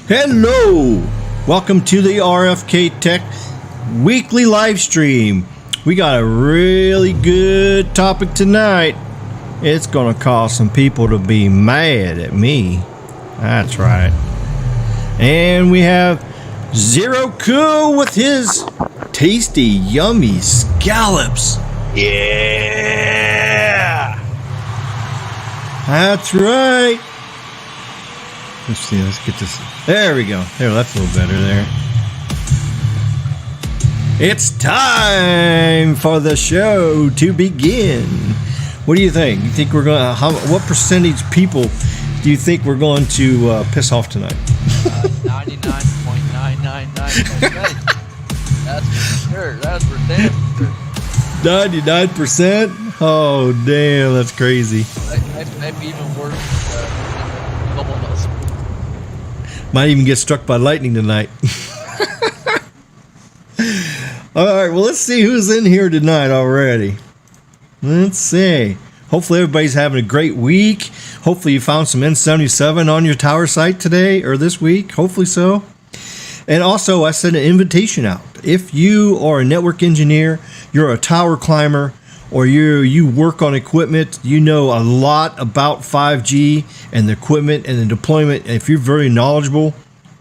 Hello! Welcome to the RFK Tech Weekly Livestream. We got a really good topic tonight. It's gonna cause some people to be mad at me. That's right. And we have Zero Cool with his tasty, yummy scallops. Yeah! That's right. Let's see, let's get this. There we go. There, that's a little better there. It's time for the show to begin. What do you think? You think we're going to, what percentage people do you think we're going to piss off tonight? 99.999%. That's for sure. That's for damn sure. 99%? Oh, damn, that's crazy. Maybe even worse. Double us. Might even get struck by lightning tonight. All right, well, let's see who's in here tonight already. Let's see. Hopefully everybody's having a great week. Hopefully you found some N77 on your tower site today or this week. Hopefully so. And also, I sent an invitation out. If you are a network engineer, you're a tower climber, or you work on equipment, you know a lot about 5G and the equipment and the deployment, and if you're very knowledgeable,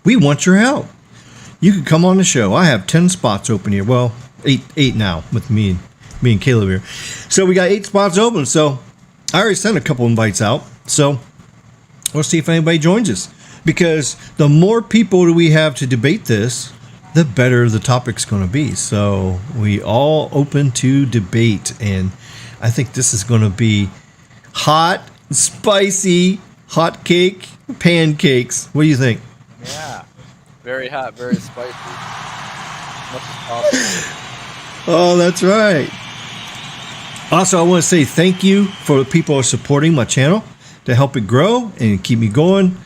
we want your help. You can come on the show. I have 10 spots open here. Well, eight now with me and Caleb here. So we got 8 spots open. So I already sent a couple invites out. So we'll see if anybody joins us. Because the more people that we have to debate this, the better the topic's going to be. So we all open to debate. And I think this is going to be hot, spicy, hot cake, pancakes. What do you think? Yeah. Very hot, very spicy. Much as possible. Oh, that's right. Also, I want to say thank you for the people who are supporting my channel to help it grow and keep me going.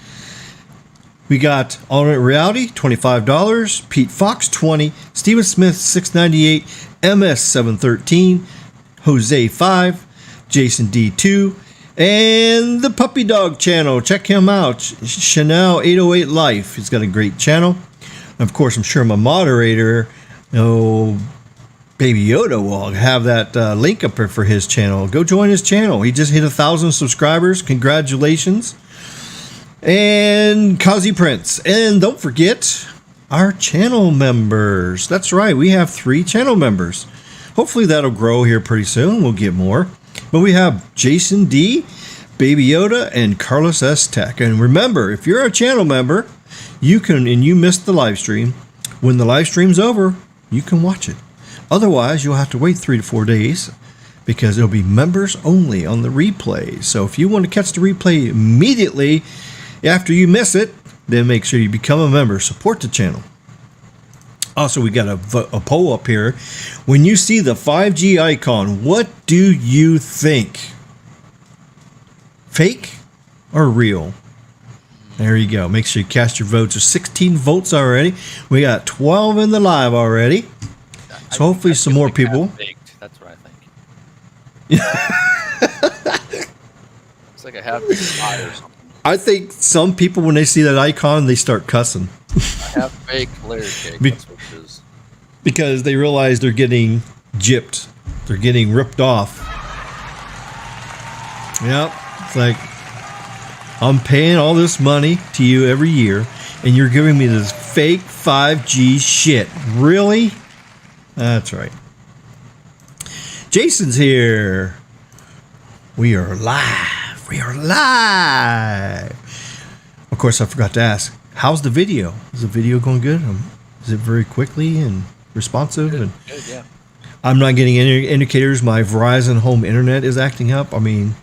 We got Alternate Reality, $25, Pete Fox, $20, Steven Smith, $6.98, MS, $7.13, Jose, $5, Jason D, $2, and the Puppy Dog channel. Check him out, Chanel 808 Life. He's got a great channel. Of course, I'm sure my moderator, Baby Yoda, will have that link up there for his channel. Go join his channel. He just hit 1,000 subscribers. Congratulations. And Kazi Prince. And don't forget our channel members. That's right. We have 3 channel members. Hopefully that'll grow here pretty soon. We'll get more. But we have Jason D, Baby Yoda, and Carlos S. Tech. And remember, if you're a channel member, you can, and you missed the live stream, when the live stream's over, you can watch it. Otherwise, you'll have to wait 3 to 4 days because it'll be members only on the replay. So if you want to catch the replay immediately after you miss it, then make sure you become a member. Support the channel. Also, we got a poll up here. When you see the 5G icon, what do you think? Fake or real? There you go. Make sure you cast your votes. There's 16 votes already. We got 12 in the live already. So hopefully some more people. That's what I think. It's like a half-baked pie or something. I think some people, when they see that icon, they start cussing. A half-baked layer cake. That's what it is. Because they realize they're getting gypped. They're getting ripped off. Yep. It's like, I'm paying all this money to you every year, and you're giving me this fake 5G shit. Really? That's right. Jason's here. We are live. We are live. Of course, I forgot to ask, how's the video? Is the video going good? Is it very quickly and responsive? Good, and good, yeah. I'm not getting any indicators. My Verizon home internet is acting up. I mean,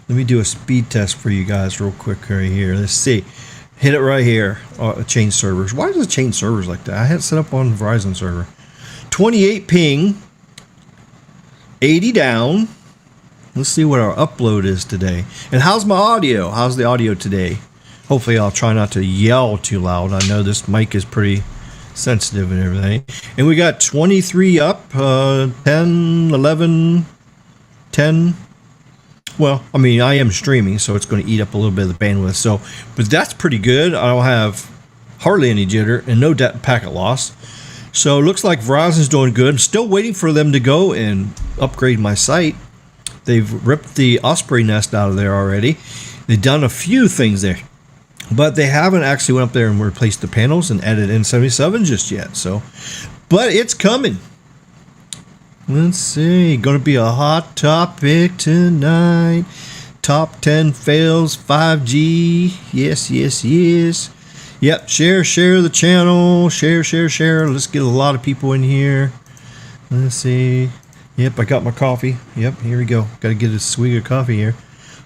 let me do a speed test for you guys real quick right here. Let's see. Hit it right here. Change servers. Why does it change servers like that? I had it set up on Verizon server. 28 ping. 80 down. Let's see what our upload is today. And how's my audio? How's the audio today? Hopefully I'll try not to yell too loud. I know this mic is pretty sensitive and everything. And we got 23 up, 10, 11, 10. Well, I mean, I am streaming, so it's going to eat up a little bit of the bandwidth. So, but that's pretty good. I don't have hardly any jitter, and no packet loss. So it looks like Verizon's doing good. I'm still waiting for them to go and upgrade my site. They've ripped the Osprey nest out of there already. They've done a few things there, but they haven't actually went up there and replaced the panels and added N77 just yet. So, but it's coming. Let's see. Going to be a hot topic tonight. Top 10 fails 5G. Yes, yes, yes. Yep, share the channel. Share. Let's get a lot of people in here. Let's see. Yep, I got my coffee. Yep, here we go. Got to get a swig of coffee here.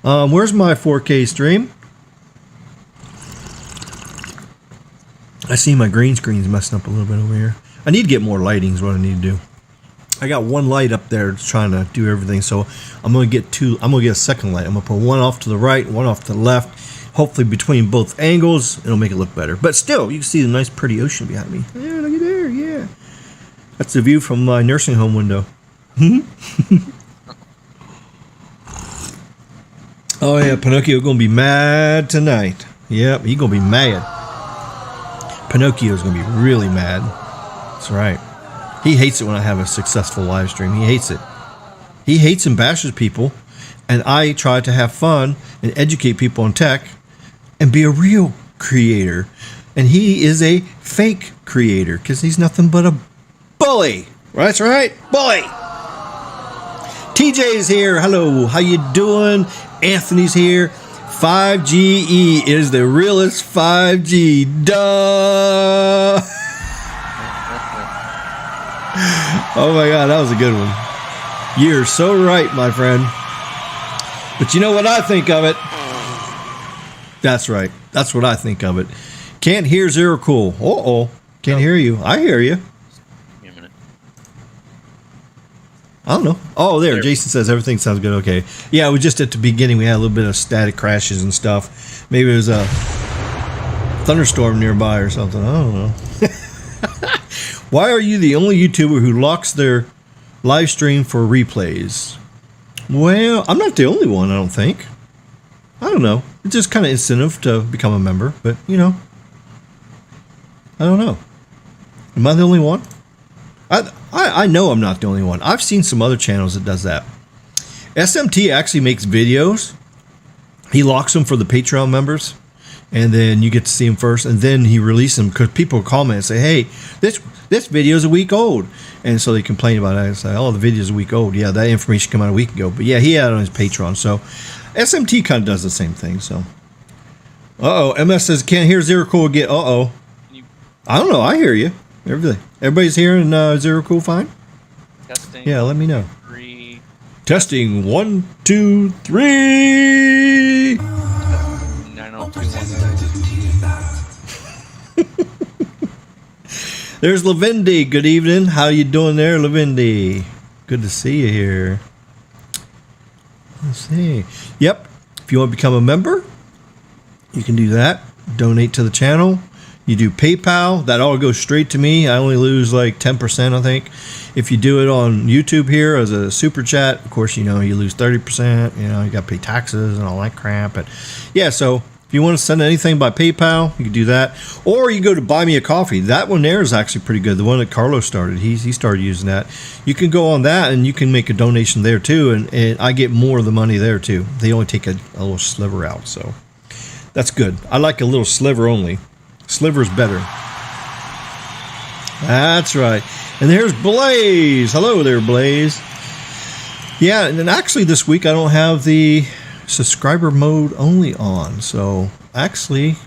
Where's my 4K stream? I see my green screen's messing up a little bit over here. I need to get more lighting is what I need to do. I got one light up there trying to do everything, so I'm gonna get a second light. I'm gonna put one off to the right, one off to the left. Hopefully between both angles, it'll make it look better. But still, you can see the nice pretty ocean behind me. Yeah, look at there, yeah. That's the view from my nursing home window. Oh yeah, Pinocchio gonna be mad tonight. Yep, he gonna be mad. Pinocchio's gonna be really mad. That's right. He hates it when I have a successful live stream. He hates it. He hates and bashes people, and I try to have fun and educate people on tech and be a real creator. And he is a fake creator because he's nothing but a bully. That's right, bully. TJ's here. Hello, how you doing? Anthony's here. 5GE is the realest 5G. Duh. Oh my God, that was a good one. You're so right, my friend. But you know what I think of it? That's right. That's what I think of it. Can't hear Zero Cool. Uh-oh. Can't hear you. I hear you. Give me a minute. I don't know. Oh, there. Jason says everything sounds good. Okay. Yeah, it was just at the beginning. We had a little bit of static crashes and stuff. Maybe it was a thunderstorm nearby or something. I don't know. Why are you the only YouTuber who locks their live stream for replays? Well, I'm not the only one, I don't think. I don't know. It's just kind of incentive to become a member, but, you know. I don't know. Am I the only one? I know I'm not the only one. I've seen some other channels that does that. SMT actually makes videos. He locks them for the Patreon members, and then you get to see them first, and then he releases them because people comment and say, hey, this video is a week old. And so they complain about it and say, oh, the video is a week old. Yeah, that information came out a week ago. But yeah, he had it on his Patreon. So SMT kind of does the same thing. So, uh-oh. MS says, can't hear Zero Cool again. Uh-oh. I don't know. I hear you. Everybody's hearing Zero Cool fine? Testing. Yeah, let me know. 3. Testing 1, 2, 3. 9021. There's Lavindy. Good evening. How you doing there, Lavindy? Good to see you here. Let's see. Yep. If you want to become a member, you can do that. Donate to the channel. You do PayPal. That all goes straight to me. I only lose like 10%, I think. If you do it on YouTube here as a super chat, of course, you know, you lose 30%. You know, you got to pay taxes and all that crap. But yeah, so if you want to send anything by PayPal, you can do that. Or you go to Buy Me a Coffee. That one there is actually pretty good. The one that Carlos started, he started using that. You can go on that and you can make a donation there too. And I get more of the money there too. They only take a little sliver out. So that's good. I like a little sliver only. Sliver's better. That's right. And there's Blaze. Hello there, Blaze. Yeah, and then actually this week I don't have the subscriber mode only on, so actually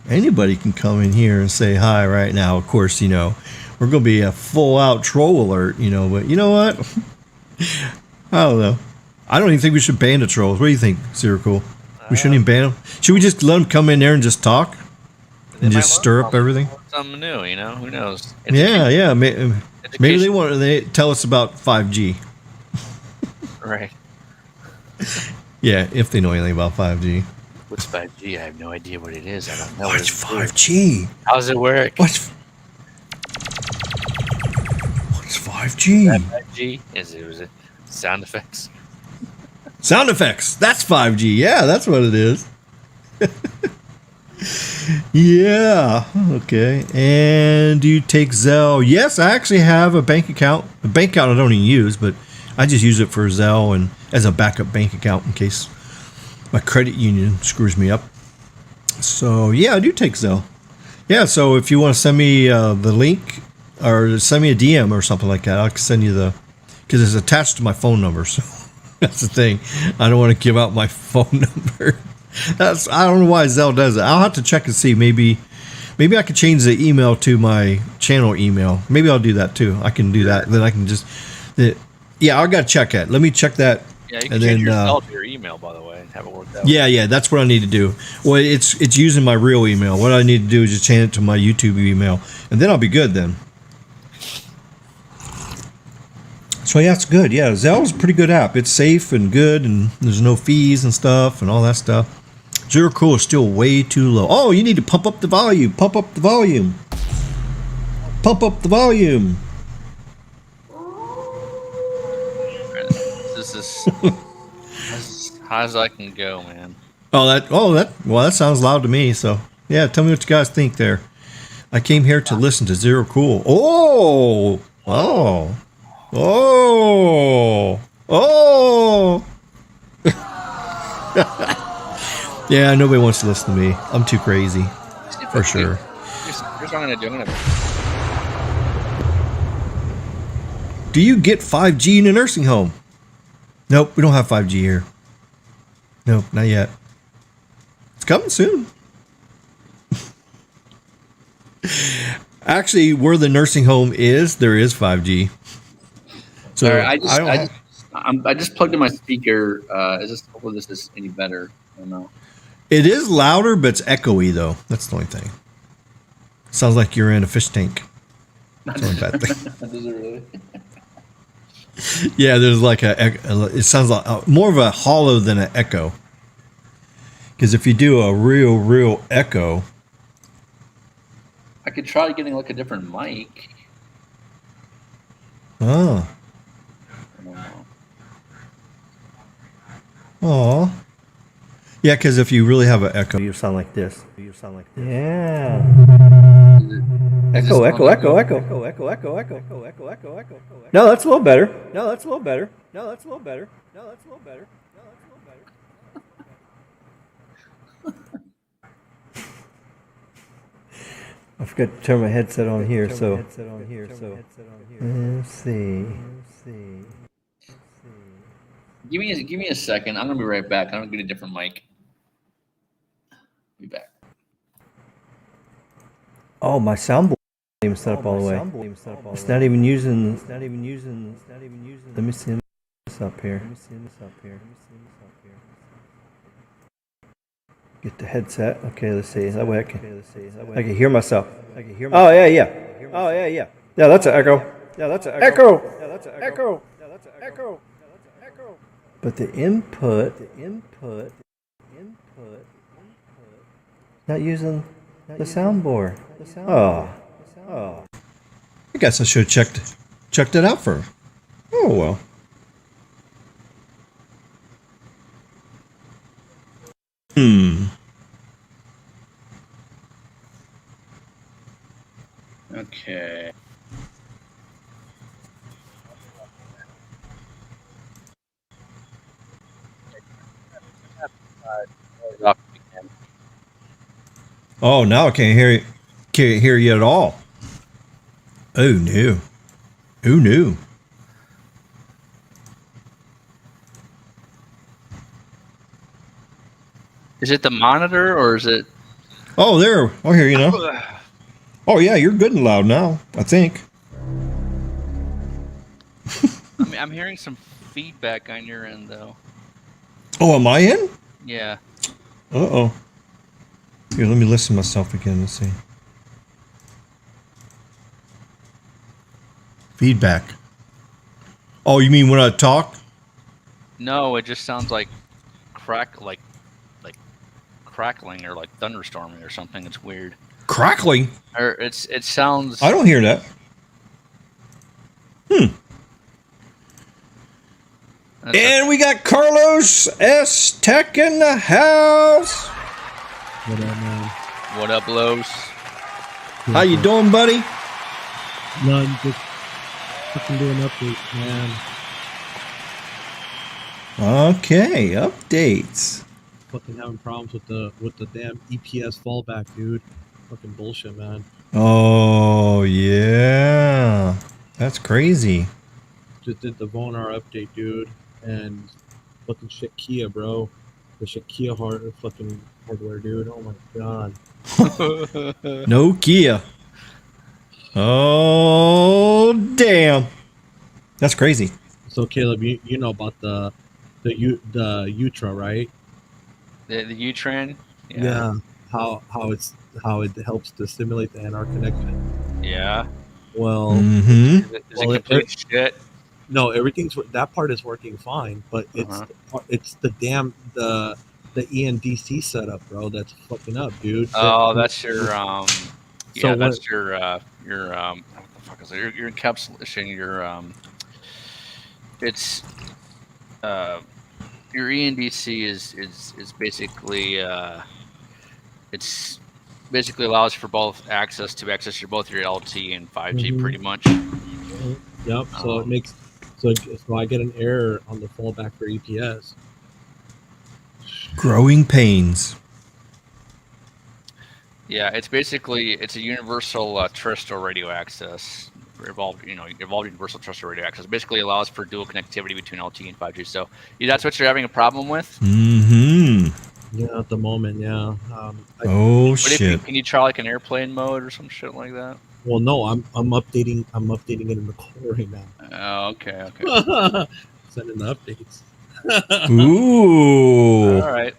anybody can come in here and say hi right now. Of course, you know, we're gonna be a full out troll alert, you know, but you know what? I don't know. I don't even think we should ban the trolls. What do you think, Zero Cool? We shouldn't even ban them. Should we just let them come in there and just talk and just stir up everything? Something new, you know, who knows? Yeah. Maybe they want to tell us about 5G. Right. Yeah, if they know anything about 5G. What's 5G? I have no idea what it is. I don't know. What's 5G? How does it work? What's 5G? Is that 5G? Was it sound effects? Sound effects. That's 5G. Yeah, that's what it is. Yeah. Okay. And do you take Zelle? Yes, I actually have a bank account. A bank account I don't even use, but I just use it for Zelle and as a backup bank account in case my credit union screws me up. So yeah, I do take Zelle. Yeah. So if you want to send me the link or send me a DM or something like that, I'll send you because it's attached to my phone number. So that's the thing. I don't want to give out my phone number. I don't know why Zelle does it. I'll have to check and see. Maybe I could change the email to my channel email. Maybe I'll do that too. I can do that. Then I can just, I got to check it. Let me check that. Yeah, you can change your Zelle to your email, by the way, and have it work out. Yeah, that's what I need to do. Well, it's using my real email. What I need to do is just change it to my YouTube email, and then I'll be good then. So yeah, it's good. Yeah, Zelle's a pretty good app. It's safe and good, and there's no fees and stuff and all that stuff. Zero Cool is still way too low. Oh, you need to pump up the volume. Pump up the volume. Pump up the volume. This is as high as I can go, man. That sounds loud to me. So yeah, tell me what you guys think there. I came here to listen to Zero Cool. Oh. Yeah, nobody wants to listen to me. I'm too crazy, for sure. Here's what I'm gonna do. Do you get 5G in a nursing home? Nope, we don't have 5G here. Nope, not yet. It's coming soon. Actually, where the nursing home is, there is 5G. So right, I just plugged in my speaker. Hopefully this is any better. I don't know. It is louder, but it's echoey though. That's the only thing. Sounds like you're in a fish tank. That's the only bad thing. Does it really? Yeah, there's like it sounds like more of a hollow than an echo. Because if you do a real echo, I could try getting like a different mic. Oh. I don't know. Aw. Yeah, because if you really have an echo, you sound like this. Yeah. Echo. No, that's a little better. I forgot to turn my headset on here, so. Let's see. Give me a second. I'm gonna be right back. I'm gonna get a different mic. Be back. Oh, my soundboard isn't even set up all the way. It's not even using. Let me see this up here. Get the headset. Okay, let's see. That way I can hear myself. Oh yeah. Yeah, that's an echo. But the input. Not using the soundboard. Oh. I guess I should have checked it out first. Oh well. Okay. Oh, now I can't hear you at all. Oh no. Who knew? Is it the monitor or is it? Oh, there. I hear you now. Oh yeah, you're good and loud now, I think. I'm hearing some feedback on your end though. Oh, am I in? Yeah. Uh-oh. Here, let me listen to myself again. Let's see. Feedback. Oh, you mean when I talk? No, it just sounds like crackling or like thunderstorming or something. It's weird. Crackling? Or it sounds. I don't hear that. And we got Carlos S. Tech in the house. What up, man? What up, Los? How you doing, buddy? None, just fucking doing updates, man. Okay, updates. Fucking having problems with the damn EPS fallback, dude. Fucking bullshit, man. Oh, yeah. That's crazy. Just did the Vonar update, dude, and fucking shit Kia, bro. The shit Kia fucking hardware, dude. Oh my god. No Kia. Oh, damn. That's crazy. So Caleb, you know about the Ultra, right? The U-Trend? Yeah. How it helps to simulate the NR connection. Yeah. Well, Mm-hmm. Is it complete shit? no, that part is working fine, but it's the damn the ENDC setup, bro. That's fucking up, dude. Oh, that's your So that's your what the fuck is it? Your encapsulation, it's your ENDC is basically it's basically allows for both access your both your LTE and 5G pretty much. Yep. So it makes so I get an error on the fallback for EPS. Growing pains. Yeah, it's a universal terrestrial radio access. Evolved universal terrestrial radio access. Basically allows for dual connectivity between LTE and 5G. So that's what you're having a problem with? Mm-hmm. Yeah, at the moment, yeah. Shit. Can you try like an airplane mode or some shit like that? Well, no, I'm updating it in the core right now. Oh, okay. Sending the updates. Ooh. All right.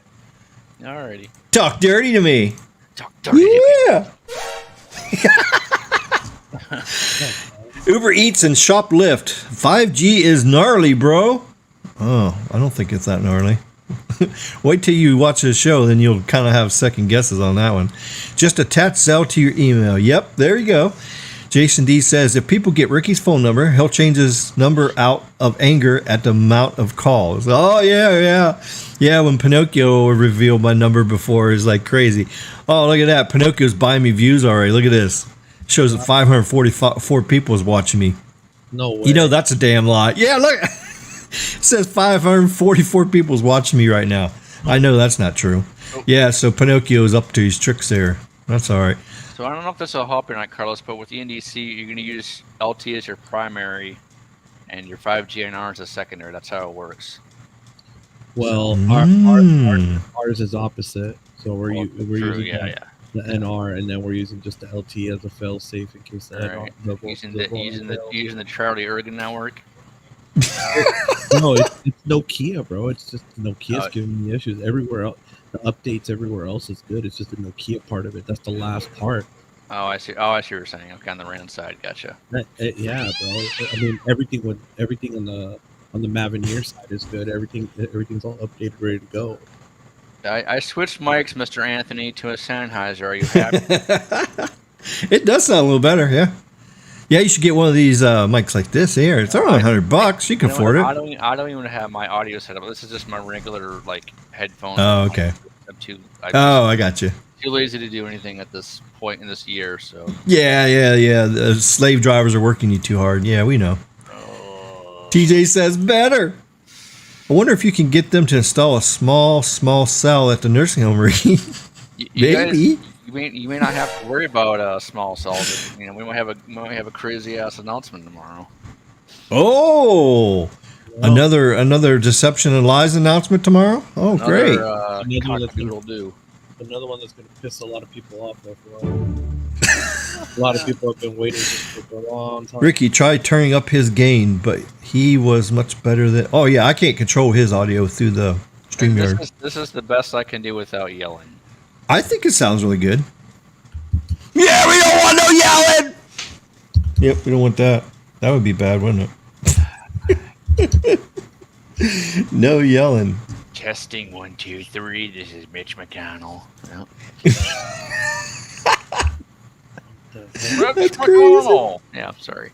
Alrighty. Talk dirty to me. Talk dirty. Yeah. Uber Eats and Shoplift. 5G is gnarly, bro. Oh, I don't think it's that gnarly. Wait till you watch this show, then you'll kind of have second guesses on that one. Just attach Zelle to your email. Yep, there you go. Jason D says, if people get Ricky's phone number, he'll change his number out of anger at the amount of calls. Oh, yeah. Yeah, when Pinocchio revealed my number before, is like crazy. Oh, look at that. Pinocchio's buying me views already. Look at this. Shows that 544 people is watching me. No way. You know, that's a damn lot. Yeah, look. It says 544 people is watching me right now. I know that's not true. Yeah, so Pinocchio is up to his tricks there. That's all right. So I don't know if this will help or not, Carlos, but with ENDC, you're going to use LTE as your primary and your 5G and R as a secondary. That's how it works. Well, ours is opposite. So we're using the NR, and then we're using just the LTE as a fail-safe in case the right. Using the Charlie Ergen network. No, it's Nokia, bro. It's just Nokia's giving me issues everywhere else. The updates everywhere else is good. It's just the Nokia part of it. That's the last part. Oh, I see. I see what you're saying. Okay, on the RAN side, gotcha. Yeah, bro. I mean, everything on the Mavenir side is good. Everything's all updated, ready to go. I switched mics, Mr. Anthony, to a Sennheiser. Are you happy? It does sound a little better, yeah. Yeah, you should get one of these mics like this here. It's only $100. You can afford it. I don't even have my audio set up. This is just my regular headphones. Oh, okay. I got you. Too lazy to do anything at this point in this year, so. Yeah. The slave drivers are working you too hard. Yeah, we know. TJ says better. I wonder if you can get them to install a small cell at the nursing home. Maybe. You may not have to worry about small cells. We might have a crazy ass announcement tomorrow. Oh, another deception and lies announcement tomorrow. Oh, great! Another one that's going to piss a lot of people off. A lot of people have been waiting for a long time. Ricky tried turning up his gain, but he was much better than. Oh yeah, I can't control his audio through the StreamYard. This is the best I can do without yelling. I think it sounds really good. Yeah, we don't want no yelling! Yep, we don't want that. That would be bad, wouldn't it? No yelling. Testing 1, 2, 3. This is Mitch McConnell. Yep. That's crazy. Yeah, sorry.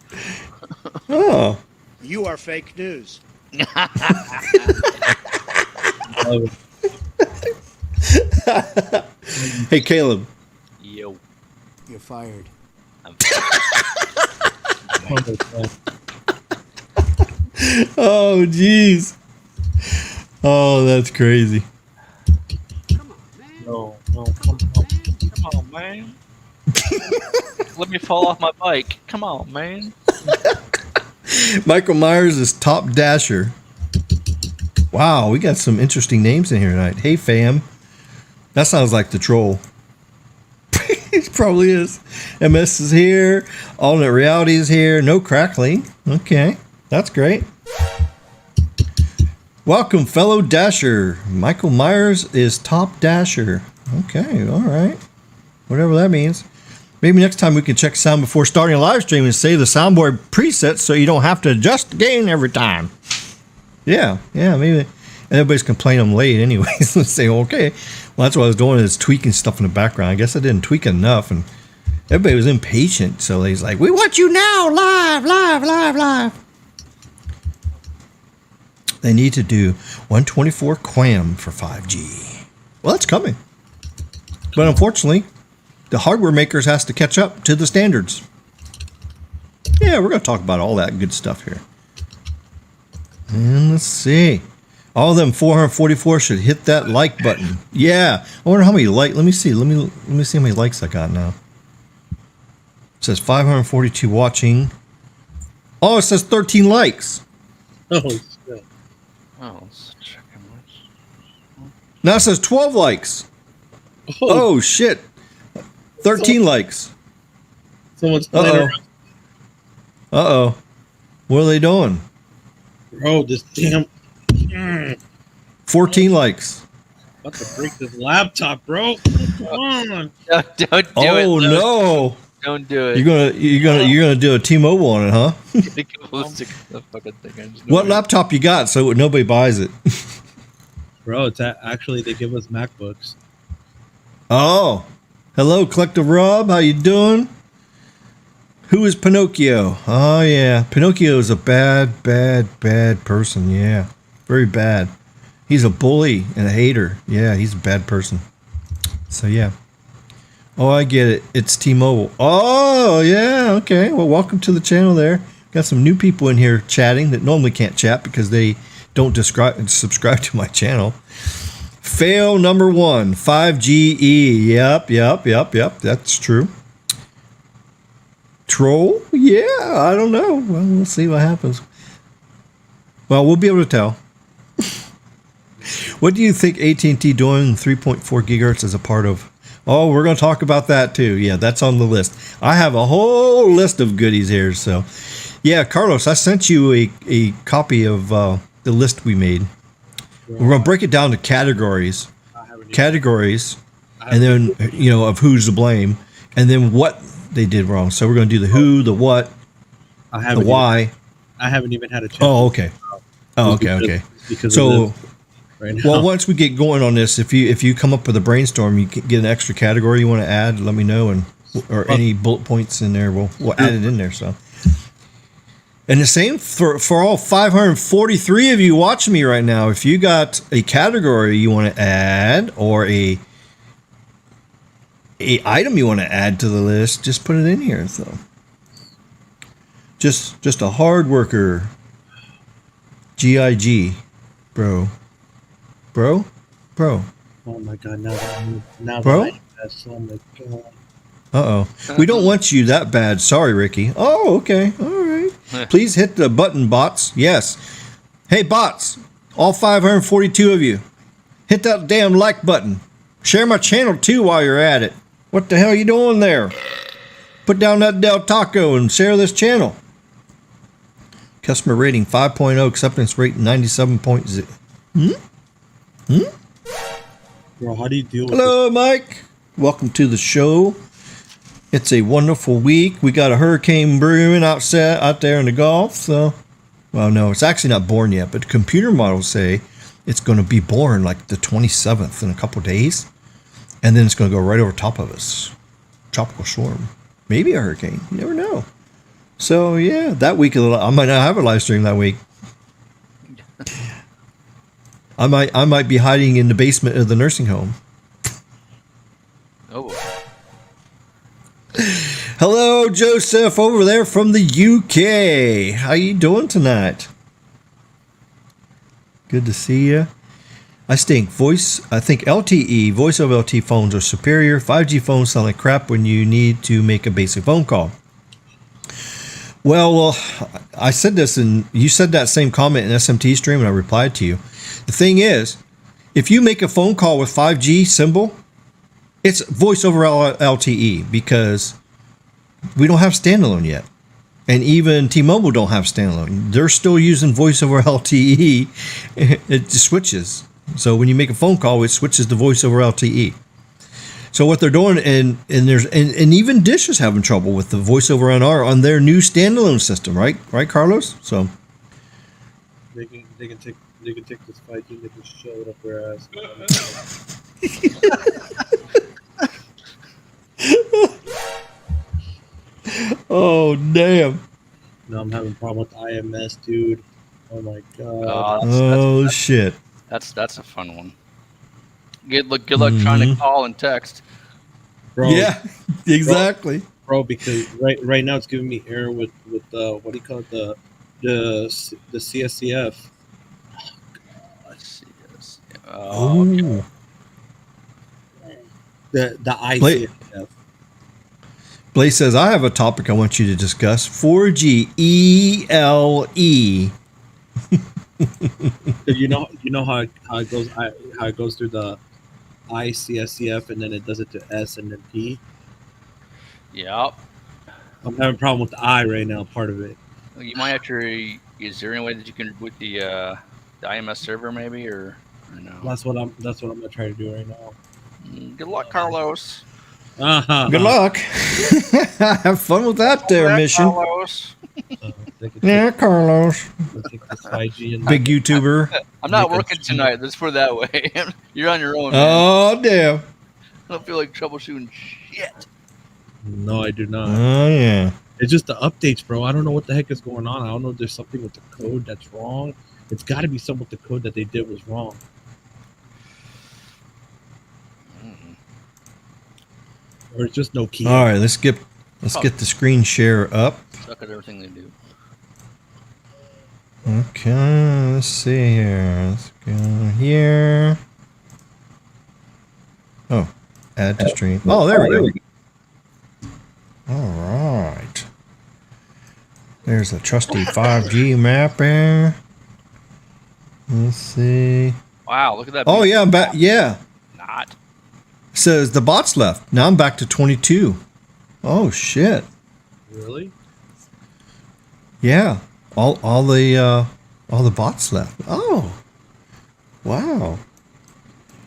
Oh. You are fake news. Hey, Caleb. You're fired. Oh, jeez. Oh, that's crazy. No, come on. Come on, man. Let me fall off my bike. Come on, man. Michael Myers is top dasher. Wow, we got some interesting names in here tonight. Hey, fam. That sounds like the troll. It probably is. MS is here. Alternate reality is here. No crackling. Okay, that's great. Welcome, fellow dasher. Michael Myers is top dasher. Okay, all right. Whatever that means. Maybe next time we can check sound before starting a live stream and save the soundboard presets so you don't have to adjust the gain every time. Yeah, maybe. And everybody's complaining I'm late anyways. Let's say, okay. Well, that's what I was doing is tweaking stuff in the background. I guess I didn't tweak enough, and everybody was impatient. So he's like, we want you now, live. They need to do 124 QAM for 5G. Well, that's coming. But unfortunately, the hardware makers has to catch up to the standards. Yeah, we're going to talk about all that good stuff here. And let's see. All of them 444 should hit that like button. Yeah. I wonder how many likes. Let me see. Let me see how many likes I got now. It says 542 watching. Oh, it says 13 likes. Oh, shit. Oh, let's check how much. Now it says 12 likes. Oh shit. 13 likes. Someone's playing around. Uh-oh. What are they doing? Bro, this damn... 14 likes. About to break this laptop, bro. Come on. Don't do it. Oh no. Don't do it. You're gonna do a T-Mobile on it, huh? What laptop you got so nobody buys it? Bro, it's actually they give us MacBooks. Oh. Hello, Collective Rob. How you doing? Who is Pinocchio? Oh yeah. Pinocchio is a bad person. Yeah. Very bad. He's a bully and a hater. Yeah, he's a bad person. So yeah. Oh, I get it. It's T-Mobile. Oh, yeah. Okay. Well, welcome to the channel there. Got some new people in here chatting that normally can't chat because they don't subscribe to my channel. Fail number 1, 5GE. Yep. That's true. Troll? Yeah, I don't know. Well, we'll see what happens. Well, we'll be able to tell. What do you think AT&T doing 3.4 gigahertz as a part of? Oh, we're going to talk about that too. Yeah, that's on the list. I have a whole list of goodies here. So, yeah, Carlos, I sent you a copy of the list we made. We're going to break it down to categories. And then, of who's to blame. And then what they did wrong. So we're going to do the who, the what, the why. I haven't even had a chance. Oh, okay. Okay. Because so, right now. well, once we get going on this, if you come up with a brainstorm, you get an extra category you want to add, let me know, or any bullet points in there, we'll add it in there. So, and the same for all 543 of you watching me right now. If you got a category you want to add or a item you want to add to the list, just put it in here. So, just a hard worker. GIG, bro. Oh my god! Now bro. Oh my god. Uh-oh. We don't want you that bad. Sorry, Ricky. Oh, okay. All right. Please hit the button, bots. Yes. Hey, bots. All 542 of you. Hit that damn like button. Share my channel, too, while you're at it. What the hell are you doing there? Put down that Del Taco and share this channel. Customer rating 5.0. Acceptance rate 97.0. Bro, how do you deal with Hello, Mike. Welcome to the show. It's a wonderful week. We got a hurricane brewing out there in the Gulf. So, well, no, it's actually not born yet, but computer models say it's going to be born like the 27th in a couple days, and then it's going to go right over top of us. Tropical storm, maybe a hurricane. You never know. So yeah, that week I might not have a live stream that week. I might be hiding in the basement of the nursing home. Oh. Hello, Joseph, over there from the UK. How you doing tonight? Good to see you. I think LTE, voice over LTE phones are superior. 5G phones sound like crap when you need to make a basic phone call. Well, I said this, and you said that same comment in SMT stream, and I replied to you. The thing is, if you make a phone call with 5G symbol, it's voice over LTE because we don't have standalone yet. And even T-Mobile don't have standalone. They're still using voice over LTE. It switches. So when you make a phone call, it switches to voice over LTE. So what they're doing, and even Dish is having trouble with the voice over NR on their new standalone system, right? Right, Carlos? So They can take this 5G and they can shove it up their ass. oh damn. No, I'm having a problem with IMS, dude. Oh my god. Oh shit. That's a fun one. Good luck trying to call and text. Bro, Yeah, exactly. bro, because right now it's giving me error with what do you call it, the CSCF. Let's see this. Oh. The ICSF. Blaze says, I have a topic I want you to discuss. 4G ELE. You know how it goes through the ICSCF and then it does it to S and then P. Yep. I'm having a problem with the I right now, part of it. You might actually. Is there any way that you can boot the IMS server maybe or no? That's what I'm gonna try to do right now. Good luck, Carlos. Good luck. Have fun with that there mission. Carlos. Yeah, Carlos. Take this 5G and Big YouTuber. I'm not working tonight. Let's put it that way. You're on your own. Man. Oh, damn. I don't feel like troubleshooting shit. No, I do not. Oh, yeah. It's just the updates, bro. I don't know what the heck is going on. I don't know if there's something with the code that's wrong. It's got to be something with the code that they did was wrong. Or it's just no key. All right, let's get the screen share up. Suck at everything they do. Okay, let's see here. Let's go here. Oh, add to stream. Oh, there we go. All right. There's a trusty 5G map there. Let's see. Wow, look at that. Oh, yeah, I'm back. Yeah. Not. Says the bots left. Now I'm back to 22. Oh, shit. Really? Yeah. All the bots left. Oh. Wow.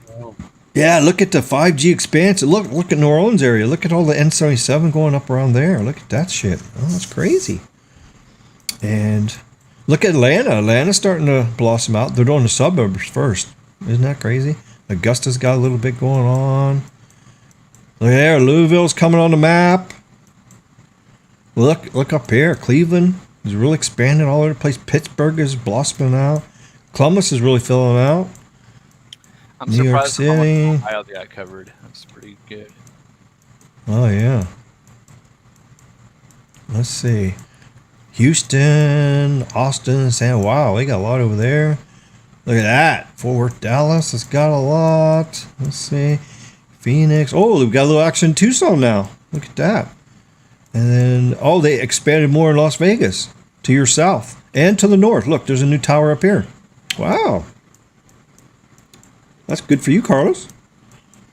Wow. Yeah, look at the 5G expansion. Look at New Orleans area. Look at all the N77 going up around there. Look at that shit. Oh, that's crazy. And look at Atlanta. Atlanta's starting to blossom out. They're doing the suburbs first. Isn't that crazy? Augusta's got a little bit going on. Look there. Louisville's coming on the map. Look up here. Cleveland is really expanding all over the place. Pittsburgh is blossoming out. Columbus is really filling out. I'm New York surprised how much City. Ohio they got covered. That's pretty good. Oh, yeah. Let's see. Houston, Austin, wow, they got a lot over there. Look at that. Fort Worth, Dallas has got a lot. Let's see. Phoenix. Oh, we've got a little action in Tucson now. Look at that. And then, oh, they expanded more in Las Vegas to your south and to the north. Look, there's a new tower up here. Wow. That's good for you, Carlos.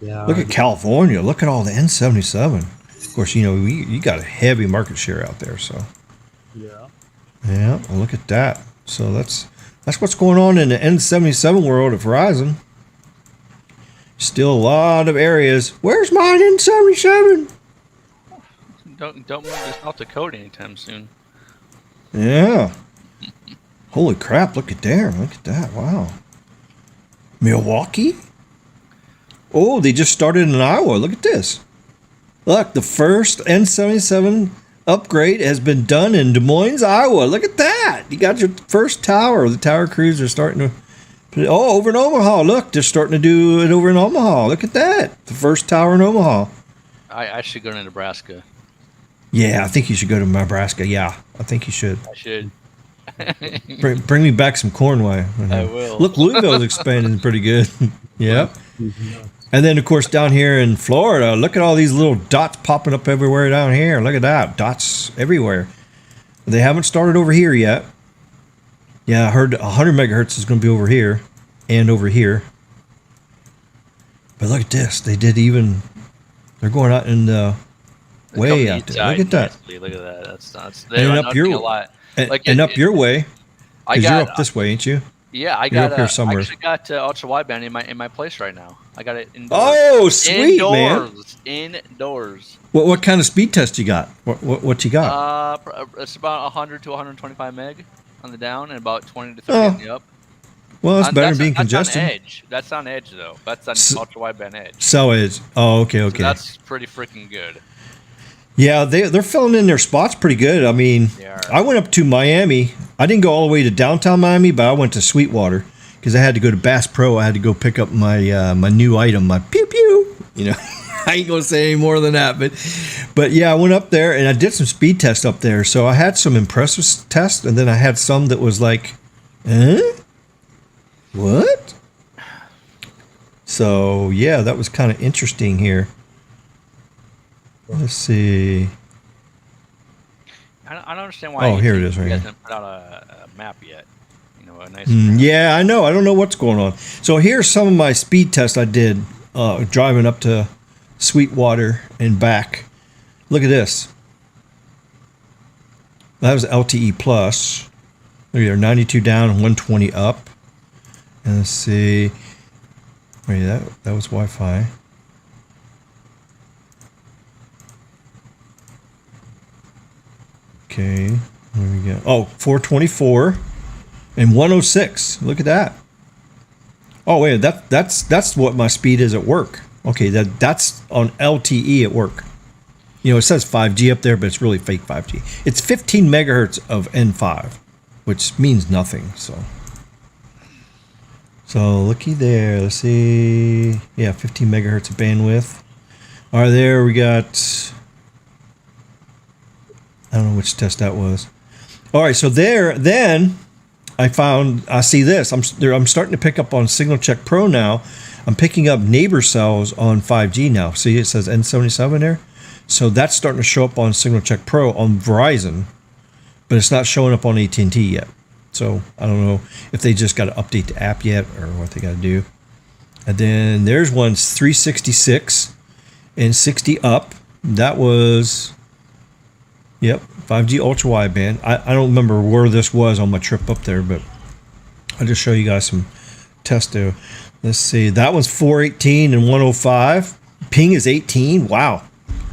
Yeah. Look at California. Look at all the N77. Of course, you know, you got a heavy market share out there, so. Yeah. Yeah, well, look at that. So that's what's going on in the N77 world at Verizon. Still a lot of areas. Where's my N77? Don't move this off the code anytime soon. Yeah. Holy crap, look at there. Look at that. Wow. Milwaukee? Oh, they just started in Iowa. Look at this. Look, the first N77 upgrade has been done in Des Moines, Iowa. Look at that. You got your first tower. The tower crews are starting to put it, over in Omaha. Look, they're starting to do it over in Omaha. Look at that. The first tower in Omaha. I should go to Nebraska. Yeah, I think you should go to Nebraska. Yeah, I think you should. I should. Bring me back some corn while I will. Look, Louisville's expanding pretty good. Yep. Mhm. And then, of course, down here in Florida, look at all these little dots popping up everywhere down here. Look at that. Dots everywhere. They haven't started over here yet. Yeah, I heard 100 megahertz is going to be over here and over here. But look at this. They did even... They're going out in the... way out there. Look at that. Look at that. That's And they're up your, a lot. and up your way. I Because got you're up this way, ain't you? Yeah, I You're got up here somewhere. I actually got ultra wideband in my place right now. I got it indoors. Oh, sweet, man. Indoors. What kind of speed test you got? What you got? It's about 100 to 125 meg on the down and about 20 to 30 on the up. Well, it's better than being That's congested. on edge. That's on edge though. That's on ultra wideband edge. So is. Oh, okay. So that's pretty freaking good. Yeah, they're filling in their spots pretty good. I mean, I went up to Miami. I didn't go all the way to downtown Miami, but I went to Sweetwater because I had to go to Bass Pro. I had to go pick up my my new item, my pew pew. You know, I ain't gonna say any more than that, but yeah, I went up there and I did some speed tests up there. So I had some impressive tests, and then I had some that was like, what? So yeah, that was kind of interesting here. Let's see. I don't understand why. Oh, here it is right here. Hasn't put out a map yet. You know, a nice. Yeah, I know. I don't know what's going on. So here's some of my speed tests I did driving up to Sweetwater and back. Look at this. That was LTE plus. Look at there, 92 down and 120 up. And let's see. Wait, that was Wi-Fi. Okay, there we go. Oh, 424 and 106. Look at that. Oh wait, that's what my speed is at work. Okay, that's on LTE at work. You know, it says 5G up there, but it's really fake 5G. It's 15 megahertz of N5, which means nothing. So looky there. Let's see. Yeah, 15 megahertz of bandwidth. All right, there we got. I don't know which test that was. All right, so then I see this. I'm starting to pick up on Signal Check Pro now. I'm picking up neighbor cells on 5G now. See, it says N77 there. So that's starting to show up on Signal Check Pro on Verizon, but it's not showing up on AT&T yet. So I don't know if they just got to update the app yet or what they got to do. And then there's one 366 and 60 up. That was... Yep, 5G ultra wideband. I don't remember where this was on my trip up there, but I'll just show you guys some tests there. Let's see. That one's 418 and 105. Ping is 18. Wow.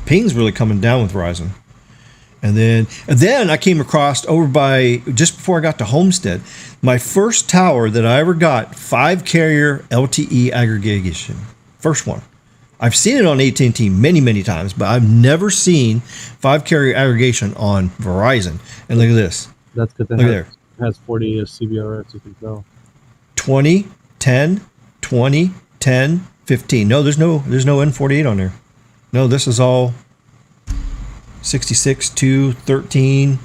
Ping's really coming down with Verizon. And then I came across over by, just before I got to Homestead, my first tower that I ever got, 5 carrier LTE aggregation. First one. I've seen it on AT&T many times, but I've never seen 5 carrier aggregation on Verizon. And look at this. That's good. It has 40 CBRS, you can tell. 20, 10, 20, 10, 15. No, there's no N48 on there. No, this is all 66, 2, 13,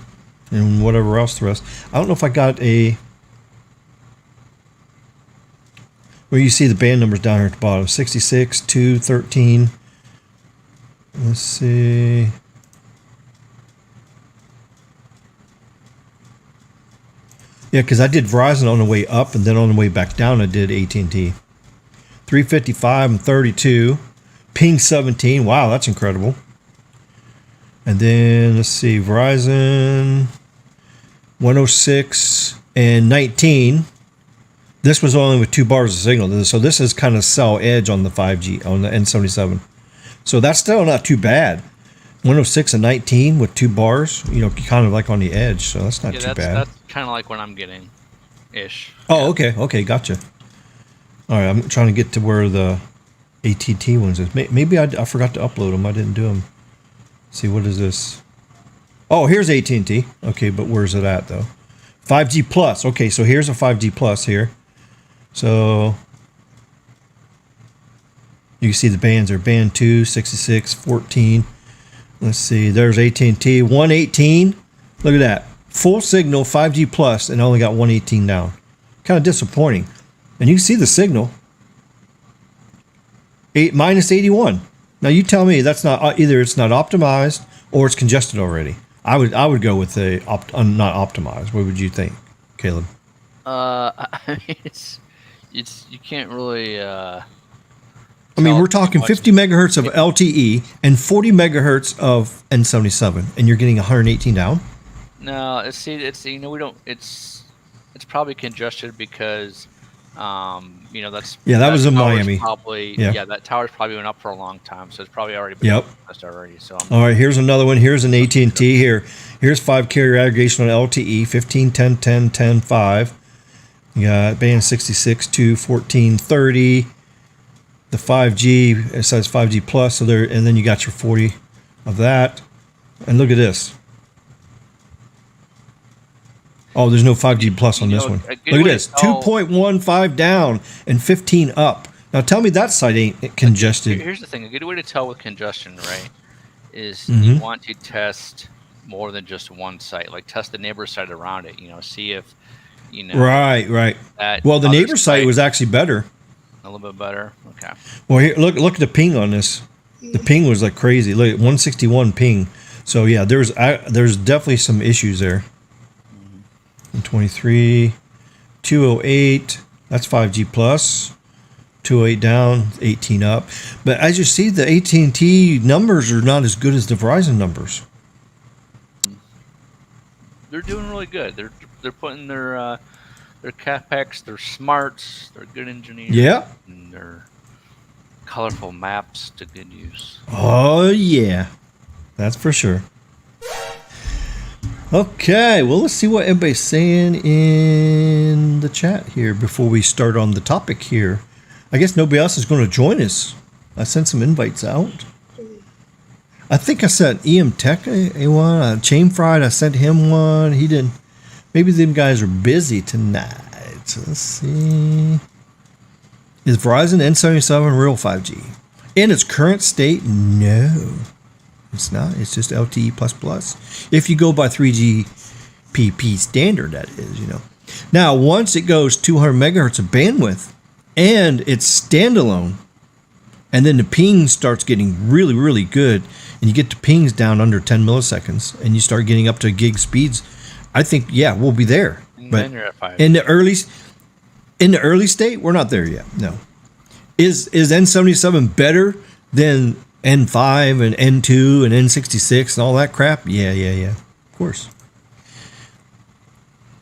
and whatever else the rest. I don't know if I got a... Where you see the band numbers down here at the bottom. 66, 2, 13. Let's see. Yeah, because I did Verizon on the way up, and then on the way back down I did AT&T. 355 and 32. Ping 17. Wow, that's incredible. And then, let's see, Verizon 106 and 19. This was only with 2 bars of signal. So this is kind of cell edge on the 5G, on the N77. So that's still not too bad. 106 and 19 with 2 bars, you know, kind of like on the edge. So that's not too bad. That's kind of like what I'm getting, ish. Oh, okay. Okay, gotcha. All right, I'm trying to get to where the AT&T ones is. Maybe I forgot to upload them. I didn't do them. Let's see, what is this? Oh, here's AT&T. Okay, but where's it at, though? 5G Plus. Okay, so here's a 5G Plus here. So you can see the bands are band 2, 66, 14. Let's see. There's AT&T 118. Look at that. Full signal 5G plus and only got 118 down. Kind of disappointing. And you can see the signal. Minus 81. Now you tell me that's not either it's not optimized or it's congested already. I would go with the not optimized. What would you think, Caleb? I mean, it's you can't really. I mean, we're talking 50 megahertz of LTE and 40 megahertz of N77, and you're getting 118 down. No, it's we don't. It's probably congested because, that's that was in Miami. Probably that tower's probably been up for a long time, so it's probably already been already. So all right, here's another one. Here's an AT&T here. Here's 5 carrier aggregation on LTE 15, 10, 10, 10, 5. You got band 66 to 14, 30. The 5G, it says 5G plus, so there, and then you got your 40 of that. And look at this. Oh, there's no 5G plus on this one. Look at this, 2.15 down and 15 up. Now tell me that site ain't congested. Here's the thing: a good way to tell with congestion, right, is you want to test more than just one site. Like test the neighbor site around it. See if Right. Well, the neighbor site was actually better. A little bit better. Okay. Well, here, look at the ping on this. The ping was like crazy. Look at 161 ping. So yeah, there's definitely some issues there. 123, 208. That's 5G plus. 208 down, 18 up. But as you see, the AT&T numbers are not as good as the Verizon numbers. They're doing really good. They're putting their CapEx, their smarts, they're good engineers. Yeah. And their colorful maps to good use. Oh, yeah. That's for sure. Okay, well, let's see what everybody's saying in the chat here before we start on the topic here. I guess nobody else is going to join us. I sent some invites out. I think I sent EM Tech a one. Chain Fried, I sent him one. He didn't. Maybe them guys are busy tonight. So let's see. Is Verizon N77 real 5G? In its current state, no. It's not. It's just LTE++. If you go by 3GPP standard, that is, Now, once it goes 200 megahertz of bandwidth and it's standalone, and then the ping starts getting really, really good, and you get the pings down under 10 milliseconds, and you start getting up to gig speeds, I think, we'll be there. But you're at 5. in the early state, we're not there yet. No. Is N77 better than N5 and N2 and N66 and all that crap? Yeah. Of course.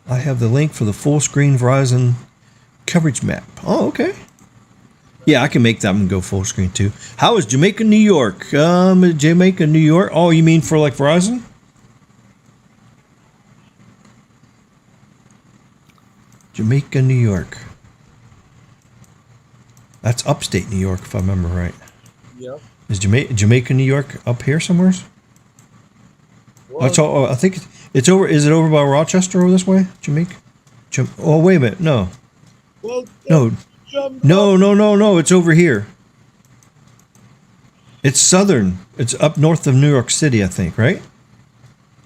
I have the link for the full screen Verizon coverage map. Oh, okay. Yeah, I can make that one go full screen too. How is Jamaica, New York? Jamaica, New York. Oh, you mean for like Verizon? Jamaica, New York. That's upstate New York, if I remember right. Yep. Is Jamaica, New York up here somewhere? I think it's over. Is it over by Rochester over this way? Jamaica? Oh, wait a minute. No. Well, No. It's over here. It's southern. It's up north of New York City, I think, right?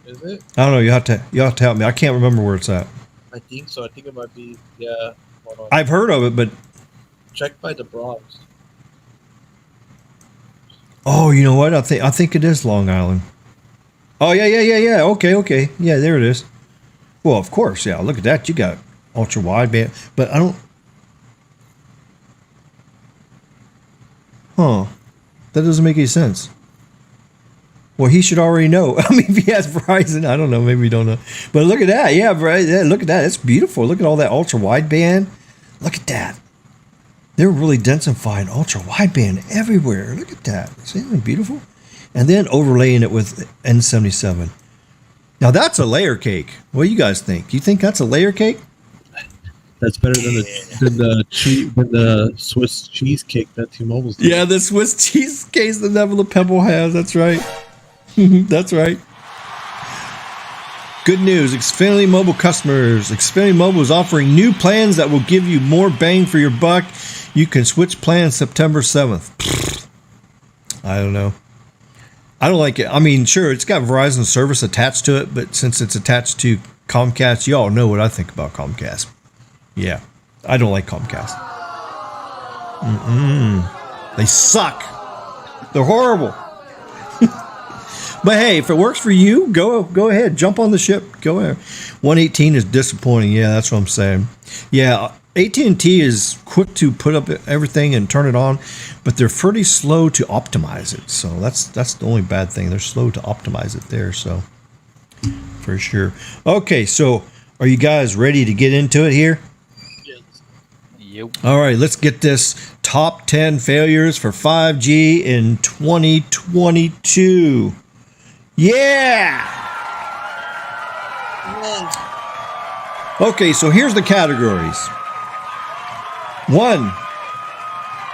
Is it? I don't know. You have to help me. I can't remember where it's at. I think so. I think it might be. Yeah. Hold on. I've heard of it, but Check by the Bronx. oh, you know what? I think it is Long Island. Oh yeah. Okay. Yeah, there it is. Well, of course. Yeah. Look at that. You got ultra wideband, but I don't. Huh. That doesn't make any sense. Well, he should already know. I mean, if he has Verizon, I don't know. Maybe we don't know. But look at that. Yeah, Verizon. Look at that. It's beautiful. Look at all that ultra wideband. Look at that. They're really densifying ultra wideband everywhere. Look at that. Isn't it beautiful? And then overlaying it with N77. Now that's a layer cake. What do you guys think? You think that's a layer cake? That's better than the Swiss cheesecake that T-Mobile's doing. Yeah, the Swiss cheesecake the Neville Pebble has. That's right. That's right. Good news, Xfinity Mobile customers. Xfinity Mobile is offering new plans that will give you more bang for your buck. You can switch plans September 7th. I don't know. I don't like it. I mean, sure, it's got Verizon service attached to it, but since it's attached to Comcast, y'all know what I think about Comcast. Yeah, I don't like Comcast. They suck. They're horrible. But hey, if it works for you, go ahead. Jump on the ship. Go ahead. 118 is disappointing. Yeah, that's what I'm saying. Yeah, AT&T is quick to put up everything and turn it on, but they're pretty slow to optimize it. So that's the only bad thing. They're slow to optimize it there. So for sure. Okay, so are you guys ready to get into it here? Yep. All right, let's get this top 10 failures for 5G in 2022. Yeah! Okay, so here's the categories. 1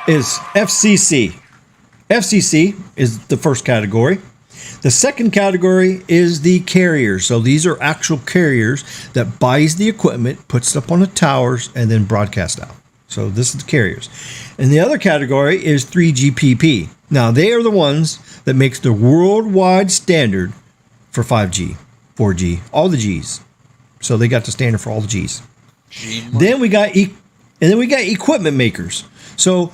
is FCC. FCC is the first category. The second category is the carriers. So these are actual carriers that buys the equipment, puts it up on the towers, and then broadcasts out. So this is the carriers. And the other category is 3GPP. Now, they are the ones that makes the worldwide standard for 5G, 4G, all the Gs. So they got the standard for all the Gs. Then we got equipment makers. So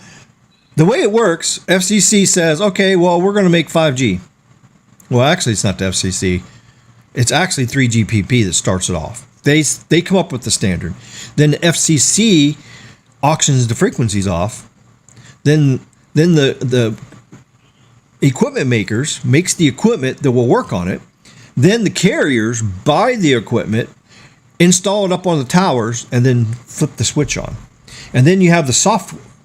the way it works, FCC says, okay, well, we're going to make 5G. Well, actually, it's not the FCC. It's actually 3GPP that starts it off. They come up with the standard. Then the FCC auctions the frequencies off. Then the equipment makers makes the equipment that will work on it. Then the carriers buy the equipment, install it up on the towers, and then flip the switch on. And then you have the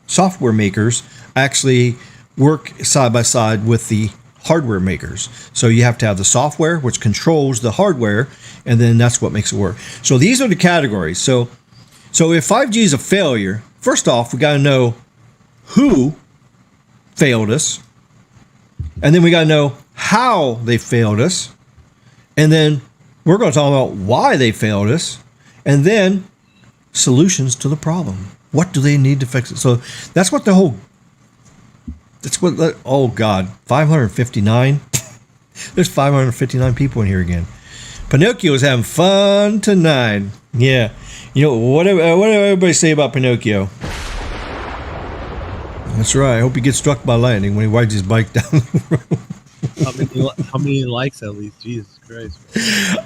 software makers actually work side by side with the hardware makers. So you have to have the software, which controls the hardware, and then that's what makes it work. So these are the categories. So if 5G is a failure, first off, we got to know who failed us. And then we got to know how they failed us. And then we're going to talk about why they failed us. And then solutions to the problem. What do they need to fix it? So that's what oh God, 559. There's 559 people in here again. Pinocchio is having fun tonight. Yeah. You know, what did everybody say about Pinocchio? That's right. I hope he gets struck by lightning when he rides his bike down the road. How many likes at least? Jesus Christ.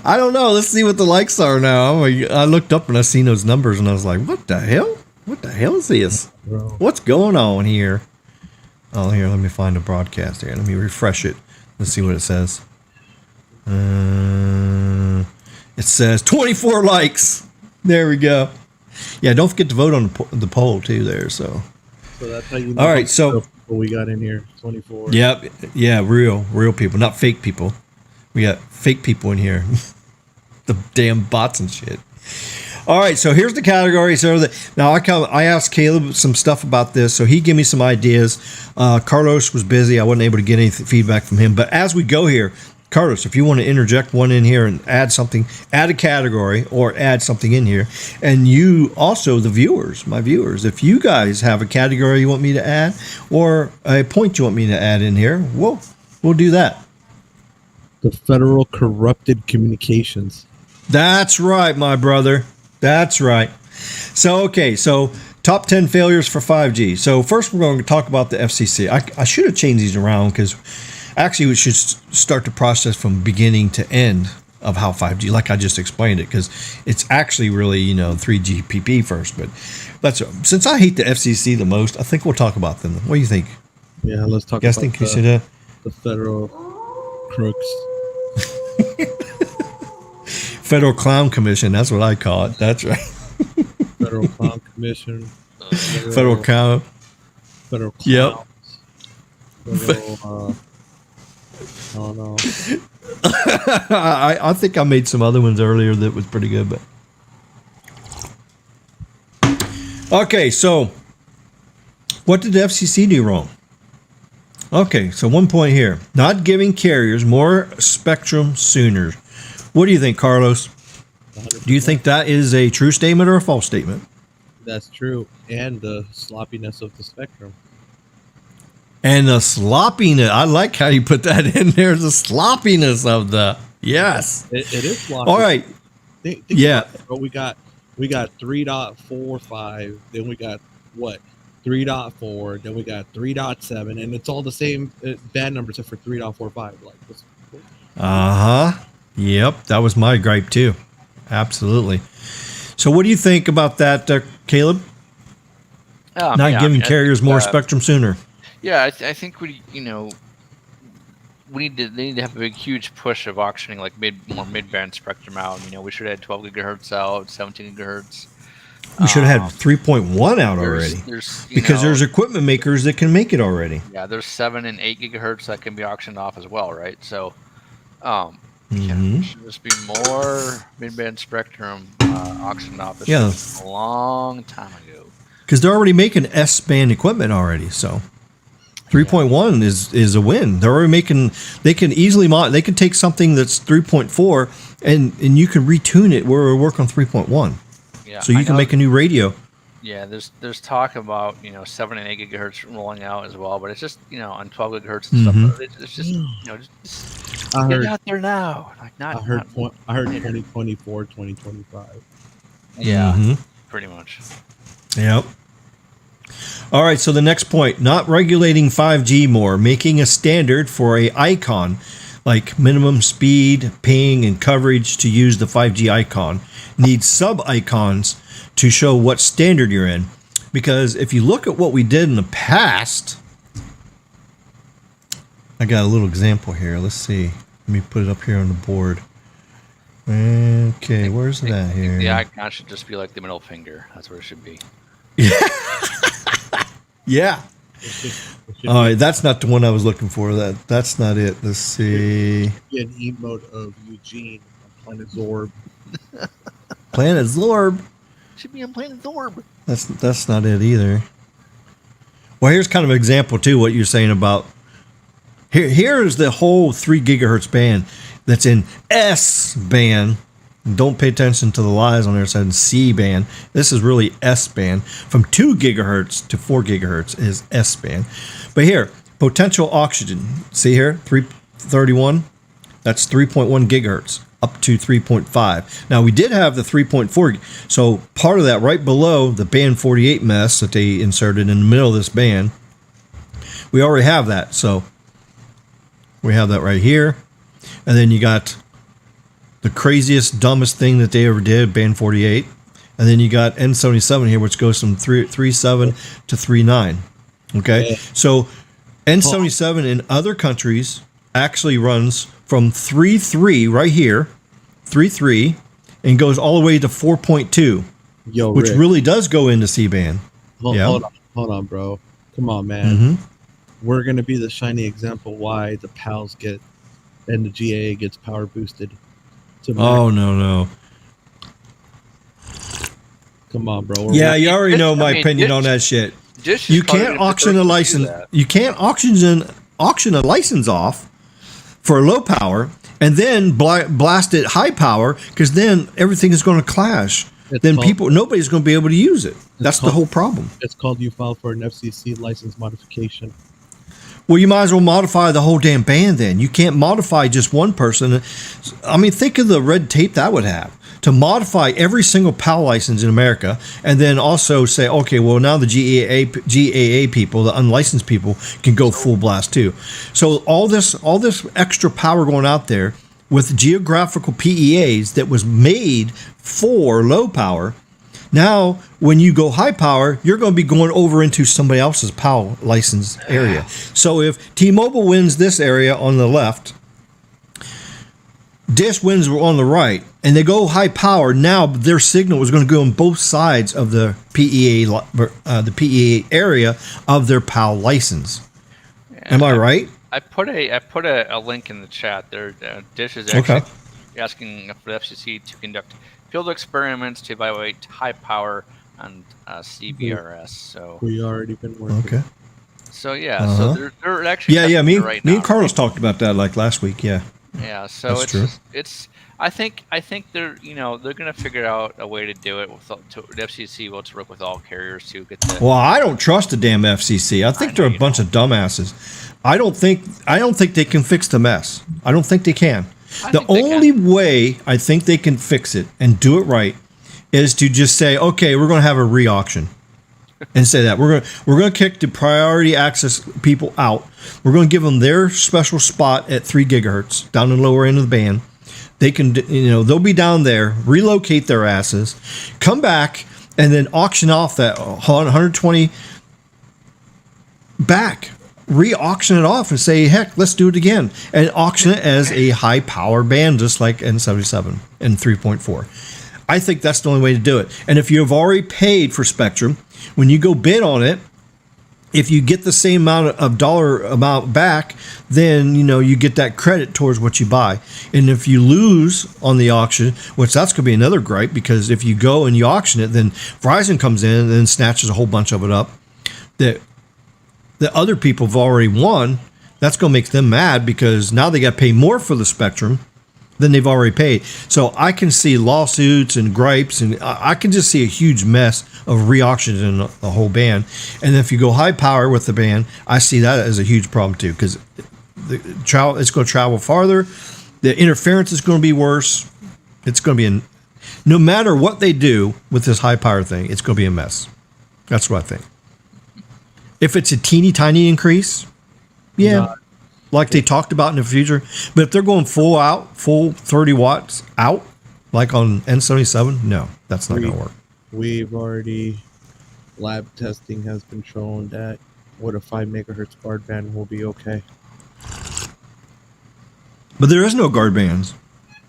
I don't know. Let's see what the likes are now. I looked up and I seen those numbers and I was like, what the hell? What the hell is this? Bro. What's going on here? Oh, here, let me find a broadcast here. Let me refresh it. Let's see what it says. It says 24 likes. There we go. Yeah, don't forget to vote on the poll too there. So that's how you know. All right, so what we got in here, 24. Yep. Yeah, real people, not fake people. We got fake people in here. The damn bots and shit. All right, so here's the category. Now I asked Caleb some stuff about this, so he gave me some ideas. Carlos was busy. I wasn't able to get any feedback from him. But as we go here, Carlos, if you want to interject one in here and add something, add a category or add something in here. And you also, my viewers, if you guys have a category you want me to add or a point you want me to add in here, we'll do that. The Federal Corrupted Communications. That's right, my brother. That's right. So top 10 failures for 5G. So first we're going to talk about the FCC. I should have changed these around because actually we should start the process from beginning to end of how 5G, like I just explained it, because it's actually really, 3GPP first. But since I hate the FCC the most, I think we'll talk about them. What do you think? Yeah, let's talk about the federal crooks. Federal Clown Commission, that's what I call it. That's right. Federal Clown Commission. Federal Clown. Federal Clowns. Yep. Federal, I don't know. I think I made some other ones earlier that was pretty good, but okay, so what did the FCC do wrong? Okay, so one point here. Not giving carriers more spectrum sooner. What do you think, Carlos? 100%. Do you think that is a true statement or a false statement? That's true. And the sloppiness of the spectrum. And the sloppiness. I like how you put that in there. The sloppiness of the yes. It is sloppy. All right. Think Yeah. about it, bro. We got 3.45. Then we got what? 3.4. Then we got 3.7, and it's all the same band numbers except for 3.45. Like this. Yep. That was my gripe too. Absolutely. So, what do you think about that, Caleb? Not giving carriers more spectrum sooner. Yeah, I think they need to have a big, huge push of auctioning like more mid-band spectrum out. We should have had 12 gigahertz out, 17 gigahertz. We should have had 3.1 out already. Because there's equipment makers that can make it already. Yeah, there's 7 and 8 gigahertz that can be auctioned off as well, right? So, should just be more mid-band spectrum auctioned off. This a long time ago. Because they're already making S-band equipment already, so 3.1 is a win. They're already making. They can easily they can take something that's 3.4 and you can retune it where we work on 3.1. Yeah, so you can make a new radio. Yeah, there's talk about 7 and 8 gigahertz rolling out as well, but it's just on 12 gigahertz and stuff. It's just just get out there now. Like I heard 2024, 2025. Yeah, pretty much. Yep. All right, so the next point, not regulating 5G more, making a standard for a icon, like minimum speed, ping, and coverage to use the 5G icon. Needs sub-icons to show what standard you're in. Because if you look at what we did in the past, I got a little example here. Let's see. Let me put it up here on the board. Okay, where's that here? The icon should just be like the middle finger. That's where it should be. Yeah. All right, that's not the one I was looking for. That's not it. Let's see. An emote of Eugene on Planet Zorb. Planet Zorb. Should be on Planet Zorb. That's not it either. Well, here's kind of an example too. What you're saying about here's the whole 3 gigahertz band that's in S band. Don't pay attention to the lies on there saying C band. This is really S band. From 2 gigahertz to 4 gigahertz is S band. But here, potential oxygen. See here, 331. That's 3.1 gigahertz up to 3.5. Now we did have the 3.4. So part of that right below the band 48 mess that they inserted in the middle of this band, we already have that. So we have that right here. And then you got the craziest, dumbest thing that they ever did, band 48. And then you got N77 here, which goes from 3.7 to 3.9. Okay? So N77 in other countries actually runs from 3.3 right here, 3.3, and goes all the way to 4.2, which Rick, really does go into C-band. Hold on, bro. Come on, man. We're going to be the shining example why the PALs get and the GAA gets power boosted. Oh, no. Come on, bro. Yeah, you already know my opinion on that shit. You can't auction a license. You can't auction a license off for low power and then blast it high power, because then everything is going to clash. Nobody's going to be able to use it. That's the whole problem. It's called you file for an FCC license modification. Well, you might as well modify the whole damn band then. You can't modify just one person. I mean, think of the red tape that would have to modify every single PAL license in America, and then also say, okay, well, now the GAA people, the unlicensed people, can go full blast too. So all this extra power going out there with geographical PEAs that was made for low power. Now, when you go high power, you're going to be going over into somebody else's PAL license area. So if T-Mobile wins this area on the left, Dish wins on the right, and they go high power, now their signal is going to go on both sides of the PEA area of their PAL license. Am I right? I put a link in the chat there. Dish is actually asking for the FCC to conduct field experiments to evaluate high power on CBRS. So we already been working. Okay. So yeah, so they're actually Me right and Carlos talked about that like last week. Yeah. Yeah. So that's true. I think they're they're gonna figure out a way to do it with the FCC will to work with all carriers to get the. Well, I don't trust the damn FCC. I think they're a bunch of dumbasses. I don't think they can fix the mess. I don't think they can. The only way I think they can fix it and do it right is to just say, okay, we're going to have a re-auction, and say that we're going to kick the priority access people out. We're going to give them their special spot at 3 gigahertz down in the lower end of the band. They can, they'll be down there, relocate their asses, come back, and then auction off that 120 back. Re-auction it off and say, heck, let's do it again. And auction it as a high-power band, just like N77 and 3.4. I think that's the only way to do it. And if you have already paid for Spectrum, when you go bid on it, if you get the same amount of dollar amount back, then you get that credit towards what you buy. And if you lose on the auction, which that's going to be another gripe, because if you go and you auction it, then Verizon comes in and then snatches a whole bunch of it up that the other people have already won. That's going to make them mad, because now they got to pay more for the Spectrum than they've already paid. So I can see lawsuits and gripes, and I can just see a huge mess of re-auctions in the whole band. And if you go high power with the band, I see that as a huge problem too, because it's going to travel farther. The interference is going to be worse. It's going to be no matter what they do with this high power thing, it's going to be a mess. That's what I think. If it's a teeny tiny increase, like they talked about in the future. But if they're going full 30 watts out, like on N77, no, that's not going to work. We've already, lab testing has been shown that with a 5 megahertz guard band will be okay. But there is no guard bands.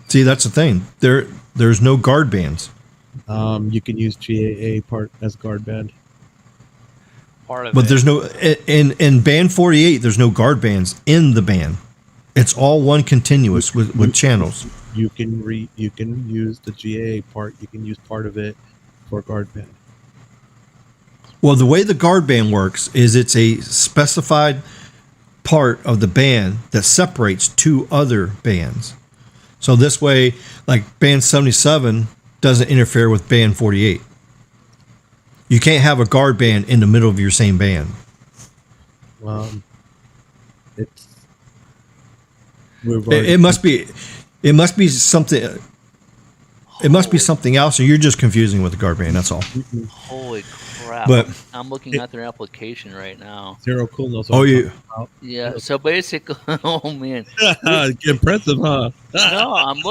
See, that's the thing. There's no guard bands. You can use GAA part as guard band. But there's no in band 48. There's no guard bands in the band. It's all one continuous with channels. You can use the GAA part. You can use part of it for guard band. Well, the way the guard band works is it's a specified part of the band that separates 2 other bands. So this way, like band 77 doesn't interfere with band 48. You can't have a guard band in the middle of your same band. It must be something. It must be something else, or you're just confusing with the guard band. That's all. Holy crap! But I'm looking at their application right now. Zero Cool knows. Yeah. So basically, oh man, impressive, huh? No, I'm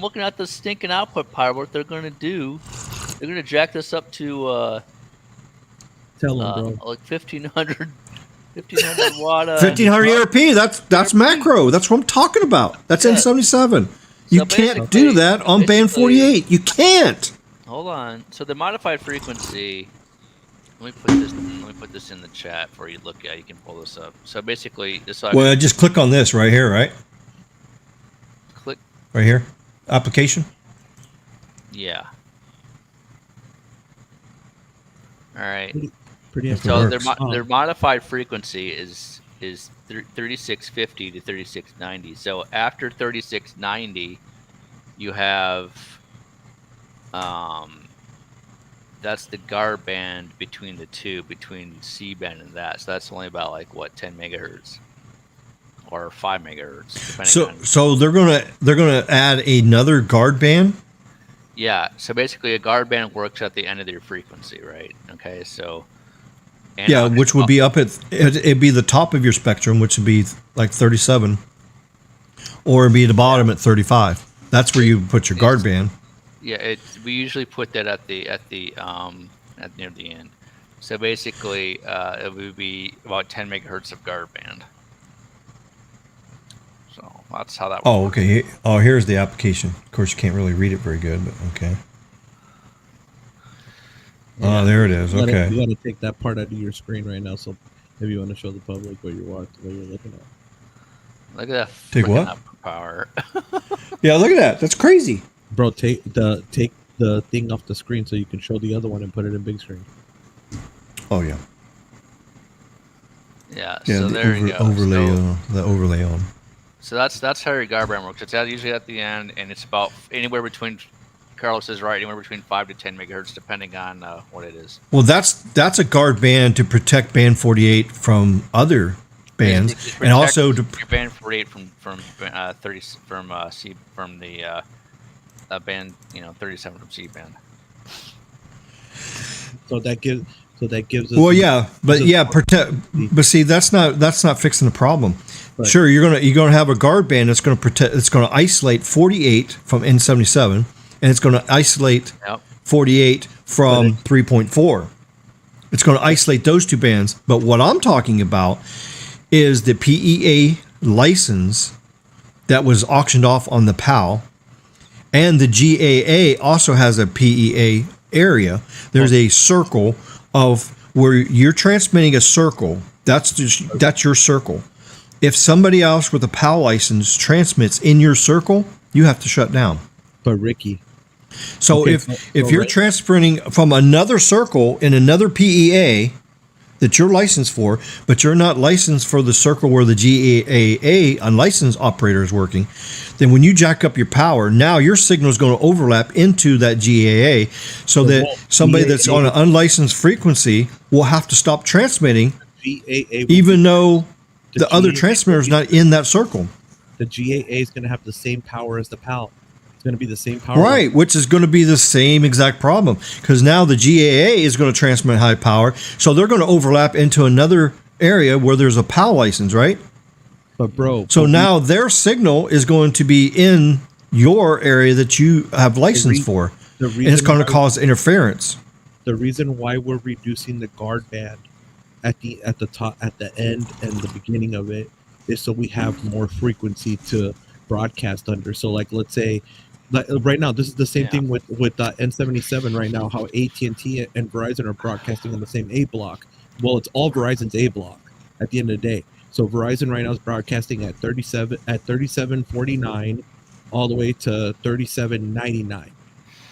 looking at the stinking output power. What they're going to do? They're going to jack this up to Tell them, bro. Like 1500 watt. 1500 ERP. That's macro. That's what I'm talking about. That's N77. You can't do that on band 48. You can't. Hold on. So the modified frequency. Let me put this in the chat for you to look at. You can pull this up. So basically, well, just click on this right here, right? Click right here. Application. Yeah. All right. Pretty so their modified frequency is 3650 to 3690. So after 3690, you have that's the guard band between the two, between C band and that. So that's only about like 10 megahertz or 5 megahertz. So they're gonna add another guard band. Yeah. So basically, a guard band works at the end of your frequency, right? Okay. So. Yeah, which would be it'd be the top of your spectrum, which would be like 37, or it'd be the bottom at 35. That's where you put your guard band. Yeah, we usually put that at near the end. So basically, it would be about 10 megahertz of guard band. So that's how that works. Oh, okay. Oh, here's the application. Of course, you can't really read it very good, but okay. Yeah. Oh, there it is. Okay. You got to take that part out of your screen right now. So if you want to show the public what you're looking at. Look at that. Take what? Power. Yeah, look at that. That's crazy. Bro, take the thing off the screen so you can show the other one and put it in big screen. Oh yeah. Yeah. So there you go. The overlay on. So that's how your guard band works. It's usually at the end, and it's about anywhere between. Carlos is right. Anywhere between 5 to 10 megahertz, depending on what it is. Well, that's a guard band to protect band 48 from other bands, and also to your band 48 from 30 from the band 37 from C band. So that gives us. Well, yeah, but protect. But see, that's not fixing the problem. Right. Sure, you're gonna have a guard band that's gonna protect. It's gonna isolate 48 from N77, and it's gonna isolate 48 from 3.4. It's gonna isolate those two bands. But what I'm talking about is the PEA license that was auctioned off on the PAL, and the GAA also has a PEA area. There's a circle of where you're transmitting a circle. That's your circle. If somebody else with a PAL license transmits in your circle, you have to shut down. But Ricky, so if you're transferring from another circle in another PEA that you're licensed for, but you're not licensed for the circle where the GAA unlicensed operator is working, then when you jack up your power, now your signal is going to overlap into that GAA, so that somebody that's on an unlicensed frequency will have to stop transmitting, even though the other transmitter is not in that circle. The GAA is going to have the same power as the PAL. It's going to be the same power. Right, which is going to be the same exact problem, because now the GAA is going to transmit high power, so they're going to overlap into another area where there's a PAL license, right? But bro, so now their signal is going to be in your area that you have license for, and it's going to cause interference. The reason why we're reducing the guard band at the top, at the end, and the beginning of it is so we have more frequency to broadcast under. So, like, let's say, like, right now, this is the same thing with N77 right now. How AT&T and Verizon are broadcasting on the same A block. Well, it's all Verizon's A block at the end of the day. So Verizon right now is broadcasting at 3749 all the way to 3799.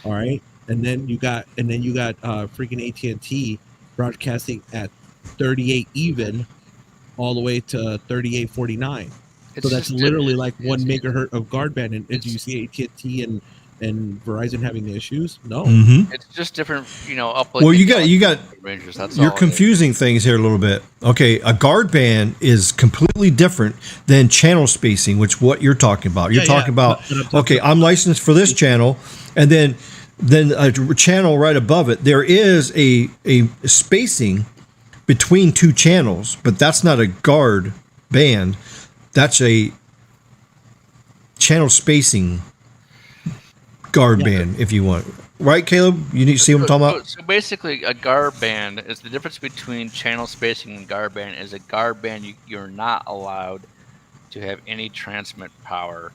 All right, and then you got freaking AT&T broadcasting at 38 even all the way to 3849. So that's literally like 1 megahertz of guard band. And do you see AT&T and Verizon having the issues? No, it's just different, well, you got ranges. That's you're confusing things here a little bit. Okay, a guard band is completely different than channel spacing, which what you're talking about. You're talking about, okay, I'm licensed for this channel, and then a channel right above it, there is a spacing between two channels, but that's not a guard band. That's a channel spacing guard band, if you want. Right, Caleb? You need to see what I'm talking about? So basically, a guard band is the difference between channel spacing and guard band. Is a guard band, you're not allowed to have any transmit power.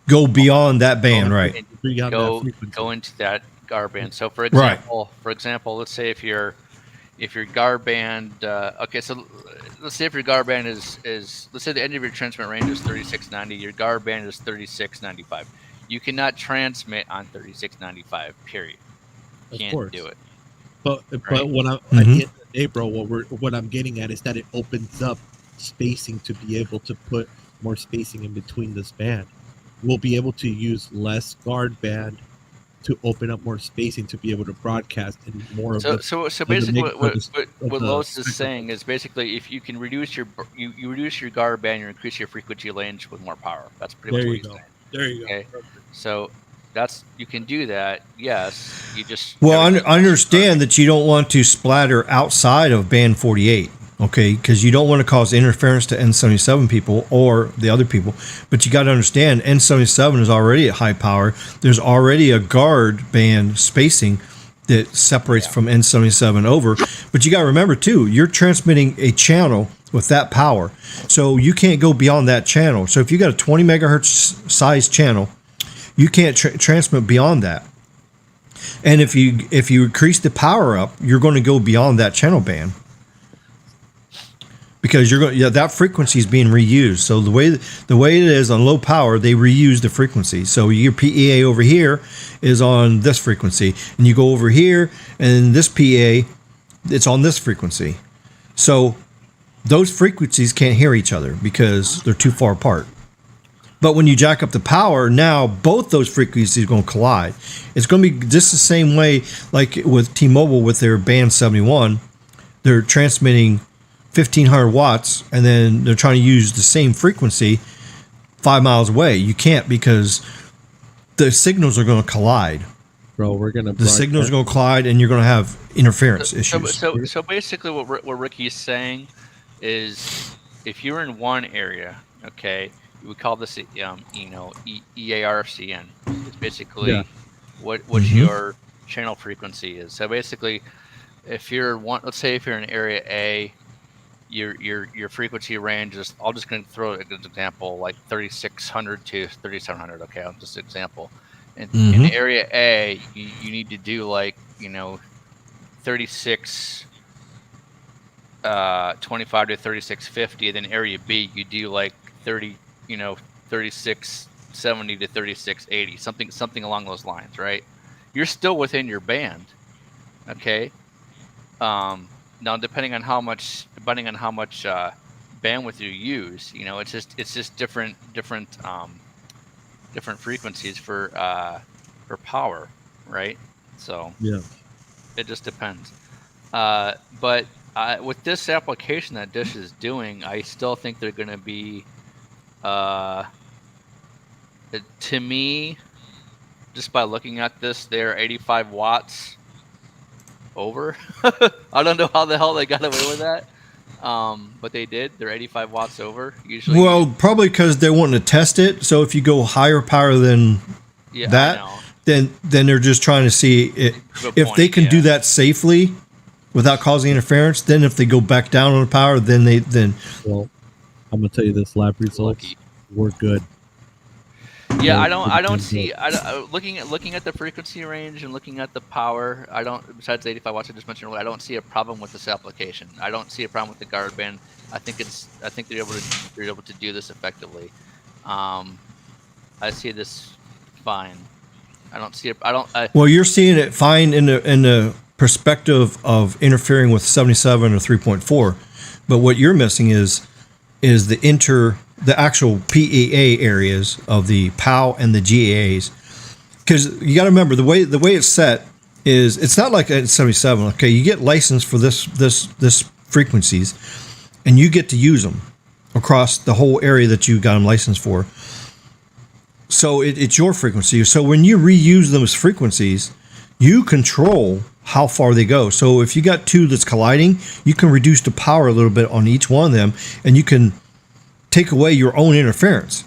Go beyond that band, right? Go into that guard band. So, for example, let's say if your guard band, so let's say if your guard band is let's say the end of your transmit range is 3690, your guard band is 3695. You cannot transmit on 3695. Period. Can't do it. But what at the end of the day, bro, what I'm getting at is that it opens up spacing to be able to put more spacing in between this band. We'll be able to use less guard band to open up more spacing to be able to broadcast in more of it. So basically, what Lois is saying is basically if you can reduce your reduce your guard band, you increase your frequency range with more power. That's pretty much what he's saying. There you go. Okay? So you can do that. Yes, you just I understand that you don't want to splatter outside of band 48. Okay, because you don't want to cause interference to N77 people or the other people. But you got to understand, N77 is already at high power. There's already a guard band spacing that separates from N77 over. But you got to remember, too, you're transmitting a channel with that power. So you can't go beyond that channel. So if you got a 20 megahertz size channel, you can't transmit beyond that. And if you increase the power up, you're going to go beyond that channel band. Because that frequency is being reused. So the way it is on low power, they reuse the frequency. So your PEA over here is on this frequency, and you go over here, and this PEA, it's on this frequency. So those frequencies can't hear each other because they're too far apart. But when you jack up the power, now both those frequencies are going to collide. It's going to be just the same way like with T-Mobile with their band 71. They're transmitting 1,500 watts, and then they're trying to use the same frequency 5 miles away. You can't because the signals are going to collide. Bro, we're gonna. The signals are going to collide, and you're going to have interference issues. So basically, what Ricky's saying is, if you're in one area, okay, we call this EARCN. It's basically what your channel frequency is. So basically, if you're let's say if you're in area A, your frequency range is, I'm just going to throw an example, like 3600 to 3700. Okay, I'll just example. In area A, you need to do like 36 25 to 3650. Then area B, you do like 3670 to 3680, something along those lines, right? You're still within your band, okay? Now, depending on how much bandwidth you use, it's just different frequencies for power, right? So yeah, it just depends. But with this application that Dish is doing, I still think they're going to be, to me, just by looking at this, they're 85 watts over. I don't know how the hell they got away with that, but they did. They're 85 watts over usually. Well, probably because they're wanting to test it. So if you go higher power than that, then they're just trying to see if they can do that safely without causing interference. Then if they go back down on the power, then well, I'm gonna tell you this: lab results were good. Yeah, I don't see. Looking at the frequency range and looking at the power, besides the 85 watts I just mentioned earlier, I don't see a problem with this application. I don't see a problem with the guard band. I think they're able to do this effectively. I see this fine. I don't see it. Well, you're seeing it fine in the perspective of interfering with 77 or 3.4, but what you're missing is the actual PEA areas of the POW and the GAAs, because you got to remember the way it's set is it's not like at 77. Okay, you get licensed for this frequencies, and you get to use them across the whole area that you got them licensed for. So it's your frequency. So when you reuse those frequencies, you control how far they go. So if you got two that's colliding, you can reduce the power a little bit on each one of them, and you can take away your own interference.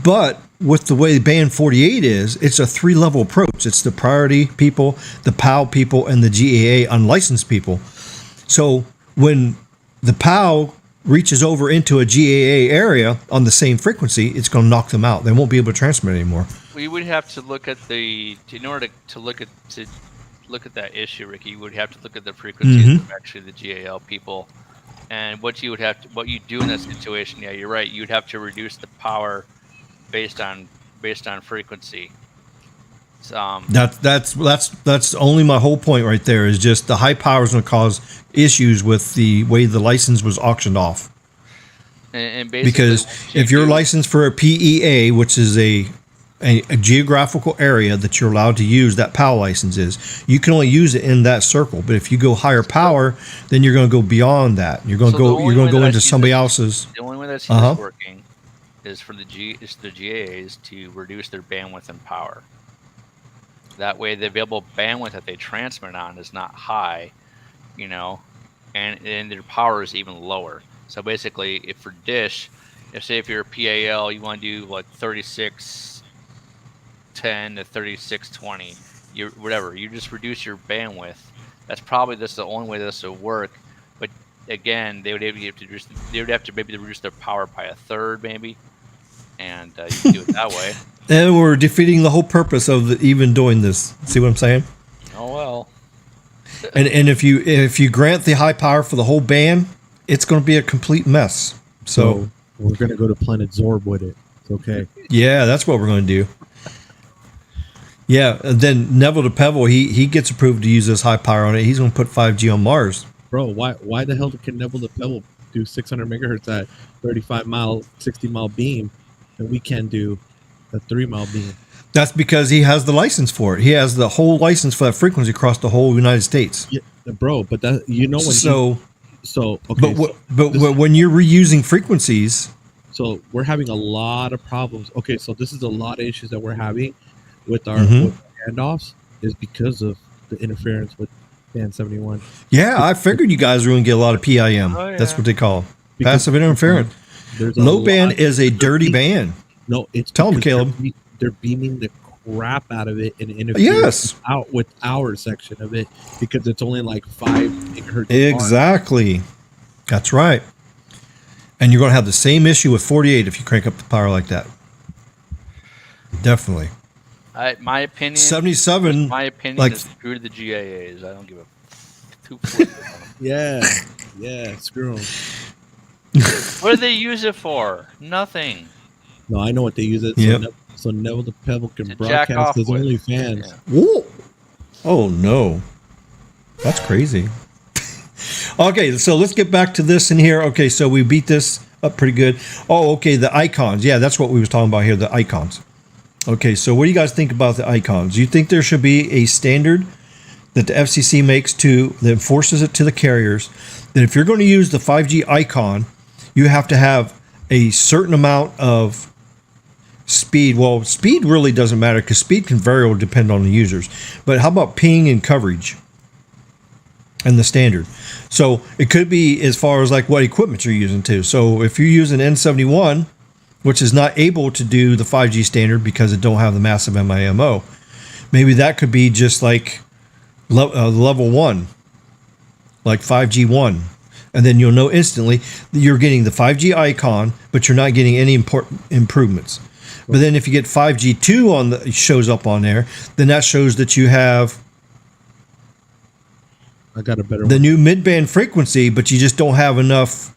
But with the way band 48 is, it's a 3-level approach. It's the priority people, the POW people, and the GAA unlicensed people. So when the POW reaches over into a GAA area on the same frequency, it's going to knock them out. They won't be able to transmit anymore. We would have to look at in order to look at that issue, Ricky. You would have to look at the frequencies of actually the GAL people. And what you do in that situation, yeah, you're right. You'd have to reduce the power based on frequency. That's only my whole point right there. Is just the high power is going to cause issues with the way the license was auctioned off. And basically, because if you're licensed for a PEA, which is a geographical area that you're allowed to use, that POW license is, you can only use it in that circle. But if you go higher power, then you're going to go beyond that. You're going to go into somebody else's. The only way that I see this working is for the GAAs to reduce their bandwidth and power. That way, the available bandwidth that they transmit on is not high, and their power is even lower. So basically, if for Dish, if you're a PAL, you want to do like 3610 to 3620, you just reduce your bandwidth. That's probably the only way this will work. But again, they would have to maybe reduce their power by a third, maybe, and you can do it that way. And we're defeating the whole purpose of even doing this. See what I'm saying? Oh well. and if you grant the high power for the whole band, it's going to be a complete mess. So we're going to go to Planet Zorb with it. It's okay. Yeah, that's what we're going to do. Yeah, and then Neville to Pebble, he gets approved to use this high power on it. He's going to put 5G on Mars. Bro, why the hell can Neville the Pebble do 600 megahertz at 35 mile, 60 mile beam, and we can do a 3 mile beam. That's because he has the license for it. He has the whole license for that frequency across the whole United States. Yeah, bro. But that when okay. But when you're reusing frequencies, so we're having a lot of problems. Okay, so this is a lot of issues that we're having with our handoffs is because of the interference with band 71. Yeah, I figured you guys were going to get a lot of PIM. Oh, yeah. That's what they call Because passive interference. Low band is a dirty band. No, it's tell them, because Caleb. They're beaming the crap out of it and interfering Yes. out with our section of it because it's only like 5 megahertz. Exactly. That's right. And you're going to have the same issue with 48 if you crank up the power like that. Definitely. My opinion. 77. My opinion like- is screw the GAAs. I don't give a two. Yeah, screw them. What do they use it for? Nothing. No, I know what they use it. Yep. So Neville the Pebble can To jack off broadcast his with. OnlyFans. Yeah. Whoa. Oh, no. That's crazy. Okay, so let's get back to this in here. Okay, so we beat this up pretty good. Oh, okay, the icons. Yeah, that's what we was talking about here, the icons. Okay, so what do you guys think about the icons? Do you think there should be a standard that the FCC makes that enforces it to the carriers, that if you're going to use the 5G icon, you have to have a certain amount of speed? Well, speed really doesn't matter because speed can vary or depend on the users. But how about ping and coverage and the standard? So it could be as far as like what equipment you're using too. So if you're using N71, which is not able to do the 5G standard because it don't have the massive MIMO, maybe that could be just like level 1, like 5G 1. And then you'll know instantly that you're getting the 5G icon, but you're not getting any important improvements. But then if you get 5G 2 shows up on there, then that shows that you have I got a better the one. new mid-band frequency, but you just don't have enough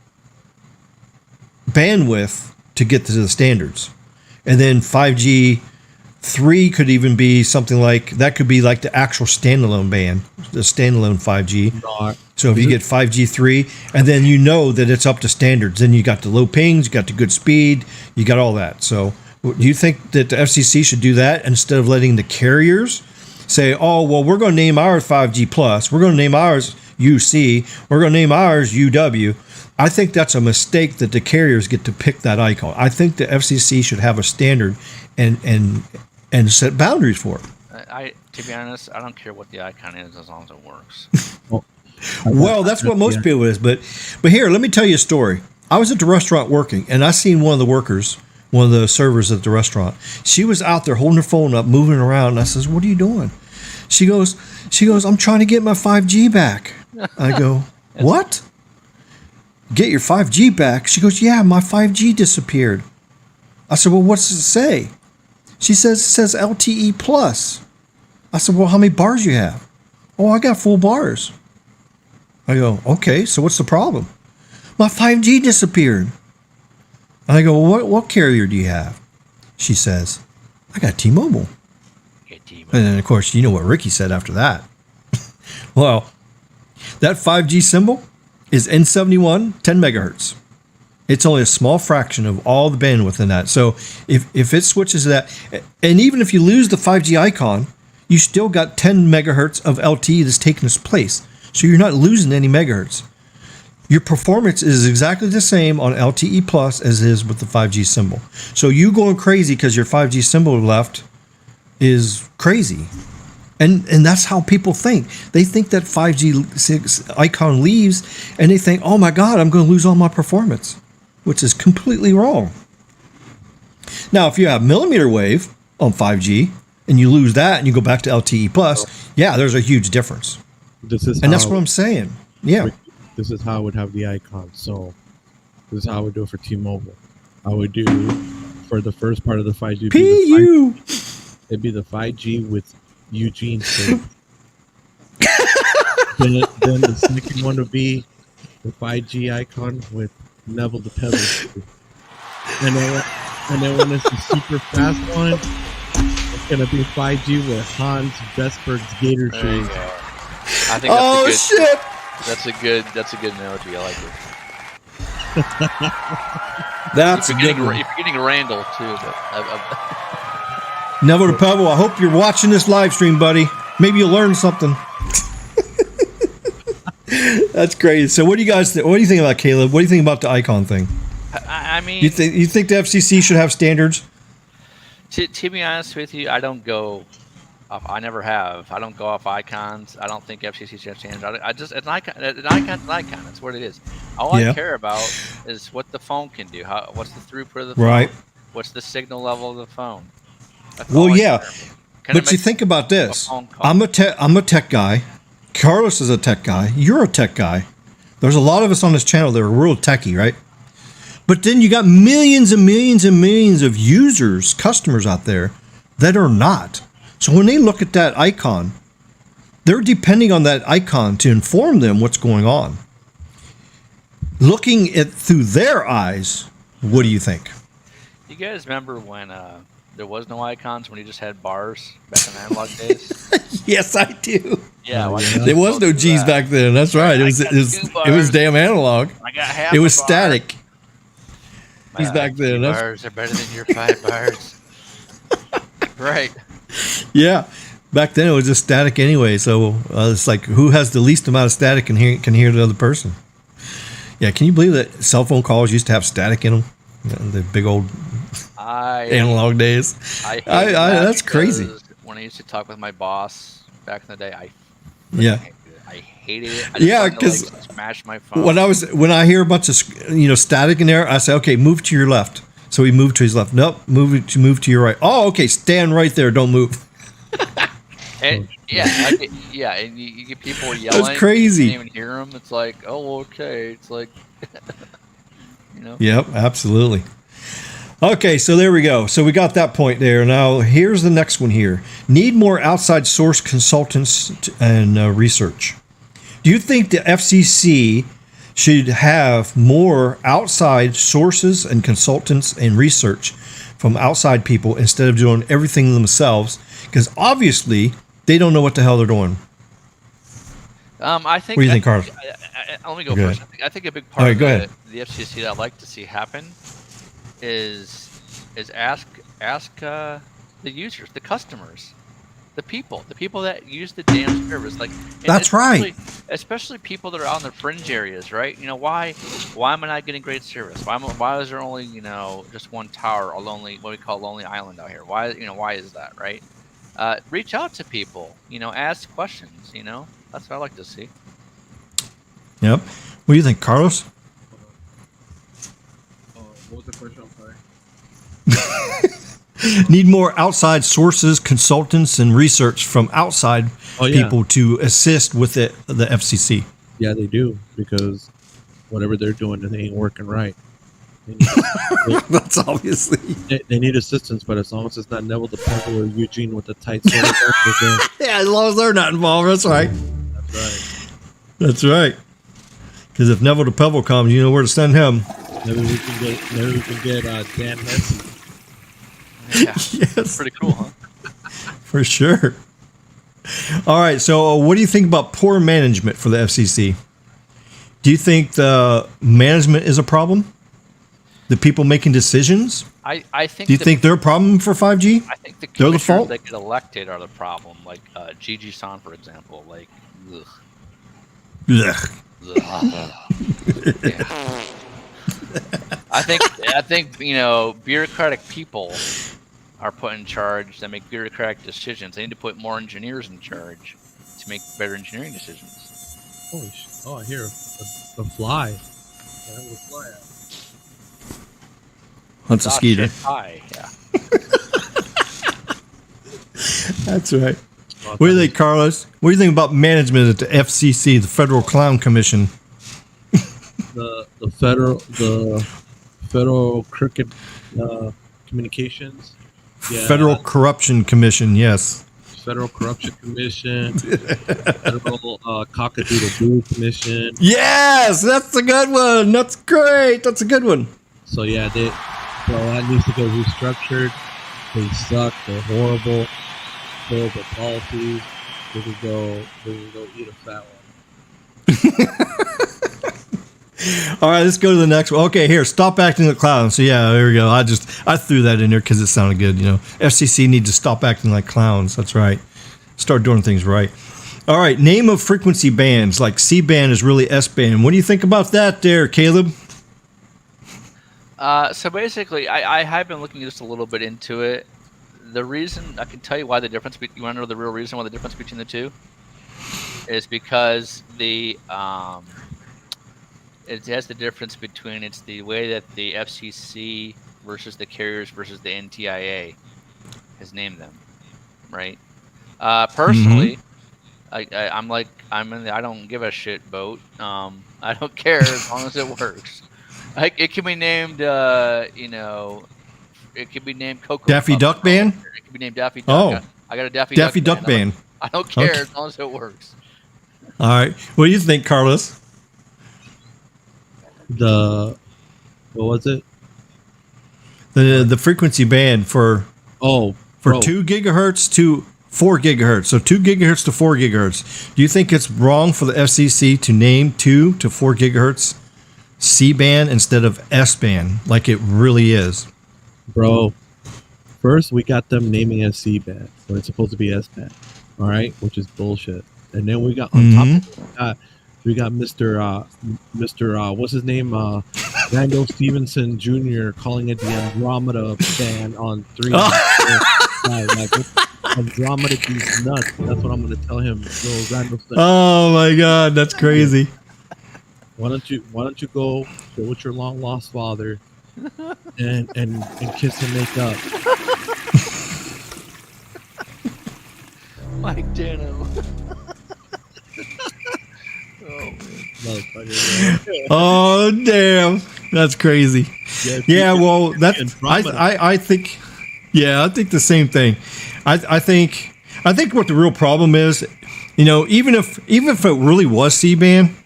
bandwidth to get to the standards. And then 5G 3 could even be something like, that could be like the actual standalone band, the standalone 5G. No, So if you get 5G 3, and then you know that it's up to standards, then you got the low pings, you got the good speed, you got all that. So do you think that the FCC should do that instead of letting the carriers say, oh, well, we're going to name ours 5G Plus, we're going to name ours UC, we're going to name ours UW? I think that's a mistake that the carriers get to pick that icon. I think the FCC should have a standard and set boundaries for it. To be honest, I don't care what the icon is as long as it works. Well, that's what most people is. But here, let me tell you a story. I was at the restaurant working, and I seen one of the workers, one of the servers at the restaurant. She was out there holding her phone up, moving around. And I says, "What are you doing?" She goes, "I'm trying to get my 5G back." I go, "What? Get your 5G back?" She goes, "Yeah, my 5G disappeared." I said, "Well, what's it say?" She says, "It says LTE plus." I said, "Well, how many bars you have?" "Oh, I got full bars." I go, "Okay, so what's the problem?" "My 5G disappeared." And I go, "Well, what carrier do you have?" She says, "I got T-Mobile." And then, of course, you know what Ricky said after that. Well, that 5G symbol is N71, 10 megahertz. It's only a small fraction of all the bandwidth in that. So if it switches to that, and even if you lose the 5G icon, you still got 10 megahertz of LTE that's taking its place. So you're not losing any megahertz. Your performance is exactly the same on LTE Plus as it is with the 5G symbol. So you going crazy because your 5G symbol left is crazy. And that's how people think. They think that 5G icon leaves and they think, oh my God, I'm going to lose all my performance, which is completely wrong. Now, if you have millimeter wave on 5G and you lose that and you go back to LTE Plus, yeah, there's a huge difference. And that's what I'm saying. Yeah. This is how I would have the icon. So this is how I would do it for T-Mobile. I would do for the first part of the 5G. PU. It'd be the 5G with Eugene State. then the second one would be the 5G icon with Neville the Pebble. And then when it's the super fast one, it's gonna be 5G with Hans Vesper's Gator There you shoes. go. I think that's a good, shit. That's a good analogy. I like it. That's a You're good getting, one. you're getting Randall too. But Neville to Pebble, I hope you're watching this live stream, buddy. Maybe you'll learn something. That's great. So, what do you guys? What do you think about Caleb? What do you think about the icon thing? I mean, You think the FCC should have standards? to be honest with you, I don't go off. I never have. I don't go off icons. I don't think FCC should have standards. I just an icon. An icon's an icon. That's what it is. All Yeah. I care about is what the phone can do. What's the throughput of the phone? Right. What's the signal level of the phone? That's Well, all I yeah. care about. Can it But you make think about this. a phone call? I'm a tech guy. Carlos is a tech guy. You're a tech guy. There's a lot of us on this channel that are real techie, right? But then you got millions and millions and millions of users, customers out there that are not. So when they look at that icon, they're depending on that icon to inform them what's going on. Looking at through their eyes, what do you think? You guys remember when there was no icons, when you just had bars back in the analog days? Yes, I do. Yeah, Oh, why yeah. can't There you was go no do G's that? back then. That's right. It was I got it was 2 it was bars. damn analog. I got half. It was a bar. static. He's My back there. 2 That's- bars are better than your 5 bars. Right. Yeah, back then it was just static anyway. So it's like who has the least amount of static can hear the other person. Yeah, can you believe that cell phone calls used to have static in them? The big old analog days. I that's crazy. When I used to talk with my boss back in the day, I hated it. I just Yeah, wanted to, 'cause smash my phone. When I hear a bunch of static in there, I say, okay, move to your left. So he moved to his left. Nope, move to your right. Oh, okay, stand right there. Don't move. And and you get people yelling. crazy. You can't even hear them. It's like, oh, okay. It's like, Yep, absolutely. Okay, so there we go. So we got that point there. Now here's the next one here. Need more outside source consultants and research. Do you think the FCC should have more outside sources and consultants and research from outside people instead of doing everything themselves? Because obviously they don't know what the hell they're doing. I think. What do you think, Carlos? Let me go Go first. ahead. I think a big All part right, of go ahead. the FCC that I'd like to see happen is ask the users, the customers, the people that use the damn service. Like That's right. Especially people that are on the fringe areas, right? Why am I not getting great service? Why is there only just one tower, what we call Lonely Island out here? Why is that, right? Reach out to people, ask questions. That's what I like to see. Yep. What do you think, Carlos? What was the question? I'm sorry. Need more outside sources, consultants, and research from outside people to assist with the FCC. Yeah, they do, because whatever they're doing, they ain't working right. That's obviously. They need assistance, but as long as it's not Neville the Pebble or Eugene with the tight sort of Yeah, as long as they're not involved, that's right. that's right. That's right. Because if Neville the Pebble comes, you know where to send him. Maybe we can get Dan Hesse. Yeah, Yes, pretty cool, huh? for sure. All right, so what do you think about poor management for the FCC? Do you think the management is a problem? The people making decisions? I think. Do you think they're a problem for 5G? I think the they're the commissioners fault? that get elected are the problem. Like Gigi San, for example. Like, ugh. Ugh. Yeah. I think bureaucratic people are put in charge that make bureaucratic decisions. They need to put more engineers in charge to make better engineering decisions. Oh, I hear a fly. Where the fly at? Hunts a skeeter. Hi, yeah. That's right. What do you think, Carlos? What do you think about management at the FCC, the Federal Clown Commission? The federal crooked communications. Yeah. Federal Corruption Commission, yes. Federal Corruption Commission. Federal Cock-a-doodle-doo Commission. Yes, that's a good one. That's great. That's a good one. So yeah, that needs to go restructured. They suck. They're horrible. Horrible policies. They can go eat a fat one. All right, let's go to the next one. Okay, here, stop acting like clowns. So yeah, there we go. I threw that in there because it sounded good. FCC needs to stop acting like clowns. That's right. Start doing things right. All right, name of frequency bands, like C-band is really S-band. What do you think about that there, Caleb? So basically, I have been looking just a little bit into it. The reason, I can tell you why the difference, you want to know the real reason why the difference between the two? Is because it has the difference between, it's the way that the FCC versus the carriers versus the NTIA has named them, right? Personally, I'm in the I don't give a shit boat. I don't care as long as it works. It can be named, it can be named Coco Daffy Duck Band. It can be named Daffy Duck. Oh, I got a Daffy Duck Band. I don't care Okay. as long as it works. All right, what do you think, Carlos? What was it? The frequency band for 2 gigahertz to 4 gigahertz. So 2 gigahertz to 4 gigahertz. Do you think it's wrong for the FCC to name 2 to 4 gigahertz C-band instead of S-band like it really is? Bro, first we got them naming as C-band when it's supposed to be S-band. All right, which is bullshit. And then we got on top of that, we got Mr. What's his name? Randall Stevenson Jr. calling it the Andromeda band on 3. Andromeda is nuts. That's what I'm gonna tell him. Little Randall Stevenson. Oh my God, that's crazy. Why don't you go sit with your long lost father and kiss and make up? Mike Dano. Oh damn, that's crazy. Yeah, well, I think the same thing. I think what the real problem is, even if it really was C-band,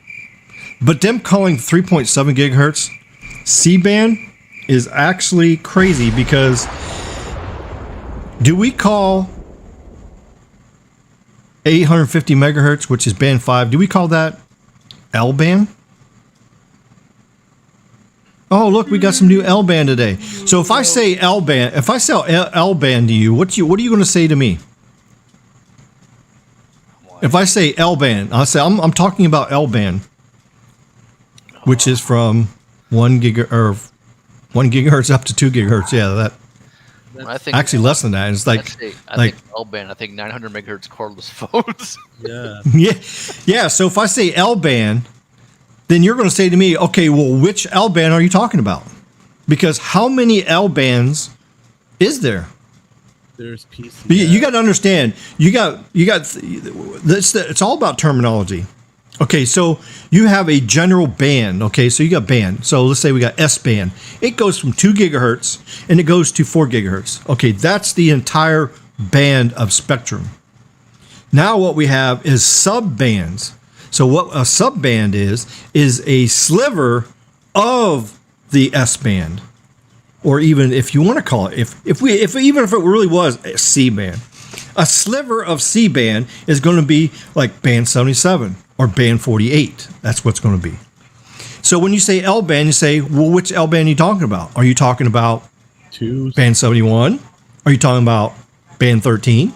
but them calling 3.7 gigahertz C-band is actually crazy, because do we call 850 megahertz, which is band 5, do we call that L-band? Oh, look, we got some new L-band today. So if I say L-band, if I sell L-band to you, what are you going to say to me? If I say L-band, I'll say I'm talking about L-band, which is from 1 gigahertz up to 2 gigahertz. Yeah, that. I think actually less than that. It's like I think L-band. I think 900 megahertz cordless phones. Yeah. Yeah. So if I say L-band, then you're going to say to me, okay, well, which L-band are you talking about? Because how many L-bands is there? There's PCS. You got to understand. It's all about terminology. Okay, so you have a general band. Okay, so you got band. So let's say we got S-band. It goes from 2 gigahertz and it goes to 4 gigahertz. Okay, that's the entire band of spectrum. Now what we have is sub-bands. So what a sub-band is a sliver of the S-band. Or even if you want to call it, even if it really was a C-band. A sliver of C-band is going to be like band 77 or band 48. That's what's going to be. So when you say L-band, you say, well, which L-band are you talking about? Are you talking about band 71? Are you talking about band 13?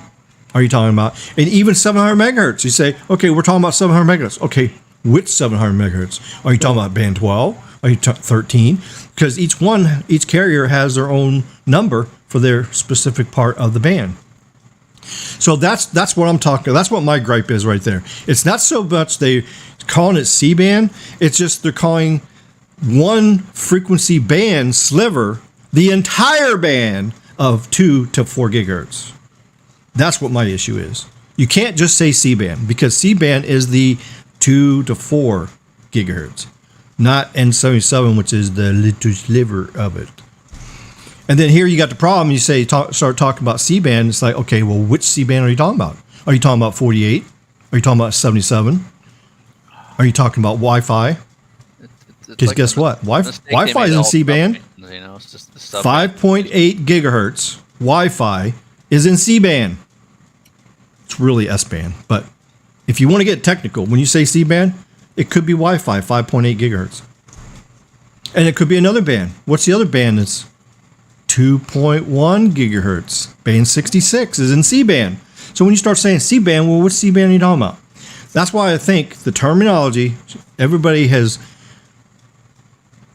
Are you talking about, and even 700 megahertz? You say, okay, we're talking about 700 megahertz. Okay, which 700 megahertz? Are you talking about band 12? Are you 13? Because each carrier has their own number for their specific part of the band. So that's what I'm talking. That's what my gripe is right there. It's not so much they calling it C-band. It's just they're calling one frequency band sliver the entire band of 2 to 4 gigahertz. That's what my issue is. You can't just say C-band, because C-band is the 2 to 4 gigahertz, not N77, which is the little sliver of it. And then here you got the problem. You say start talking about C-band. It's like, okay, well, which C-band are you talking about? Are you talking about 48? Are you talking about 77? Are you talking about Wi-Fi? Because like guess what? Wi-Fi is in C-band. 5.8 gigahertz Wi-Fi is in C-band. It's really S-band. But if you want to get technical, when you say C-band, it could be Wi-Fi 5.8 gigahertz. And it could be another band. What's the other band that's 2.1 gigahertz? Band 66 is in C-band. So when you start saying C-band, well, what C-band are you talking about? That's why I think the terminology, everybody has,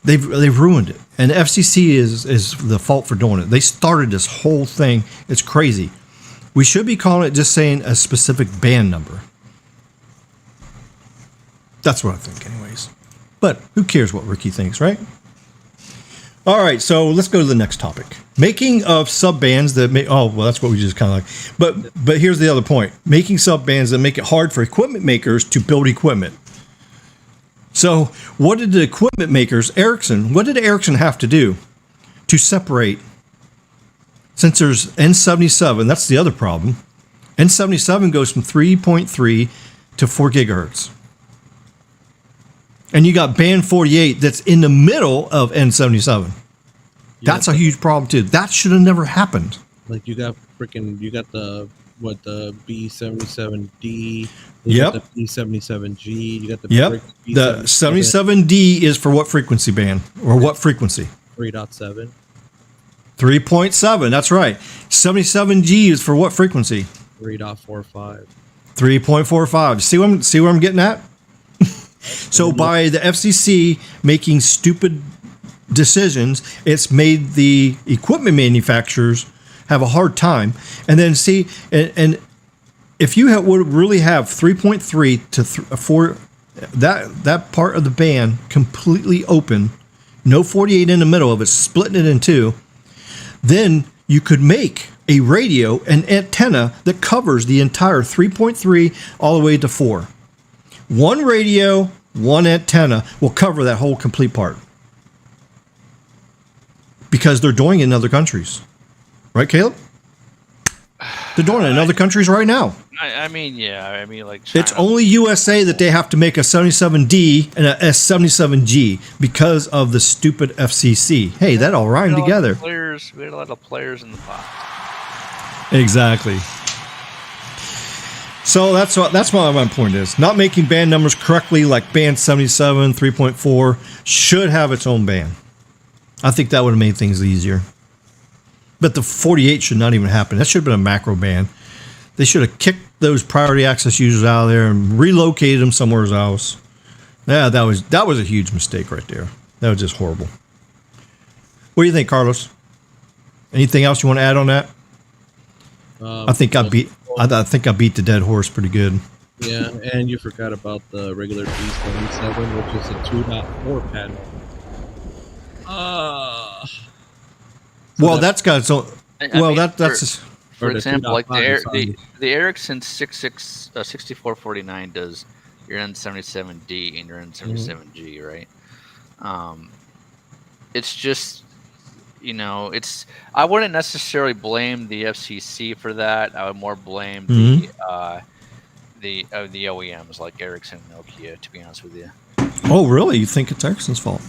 they've ruined it. And the FCC is the fault for doing it. They started this whole thing. It's crazy. We should be calling it just saying a specific band number. That's what I think anyways. But who cares what Ricky thinks, right? All right, so let's go to the next topic. Making of sub-bands that make... Oh, well, that's what we just kind of like. But here's the other point. Making sub-bands that make it hard for equipment makers to build equipment. So what did the equipment makers, what did Ericsson have to do to separate? Since there's N77, that's the other problem. N77 goes from 3.3 to 4 gigahertz. And you got band 48 that's in the middle of N77. That's a huge problem too. That should have never happened. Like you got the B77D. Yep. The B77G. You got the Yep. The 77D is for what frequency band or what frequency? 3.7. 3.7. That's right. 77G is for what frequency? 3.45. 3.45. See where I'm getting at? So by the FCC making stupid decisions, it's made the equipment manufacturers have a hard time. And then and if you would really have 3.3 to 4, that part of the band completely open, no 48 in the middle of it, splitting it in two, then you could make a radio, an antenna that covers the entire 3.3 all the way to 4. One radio, one antenna will cover that whole complete part. Because they're doing it in other countries. Right, Caleb? They're doing it in other countries right now. I mean, like China. It's only USA that they have to make a 77D and a S77G because of the stupid FCC. Hey, that all rhymed together. We had a lot of players in the pot. Exactly. So that's what my point is. Not making band numbers correctly, like band 77, 3.4, should have its own band. I think that would have made things easier. But the 48 should not even happen. That should have been a macro band. They should have kicked those priority access users out of there and relocated them somewhere else. Yeah, that was a huge mistake right there. That was just horrible. What do you think, Carlos? Anything else you want to add on that? I think I beat the dead horse pretty good. Yeah, and you forgot about the regular B77, which is a 2.4 pattern. Well, that's got its own. For example, like the Ericsson 6449 does your N77D and your N77G, right? It's just, I wouldn't necessarily blame the FCC for that. I would more blame the OEMs like Ericsson and Nokia, to be honest with you. Oh, really? You think it's Ericsson's fault?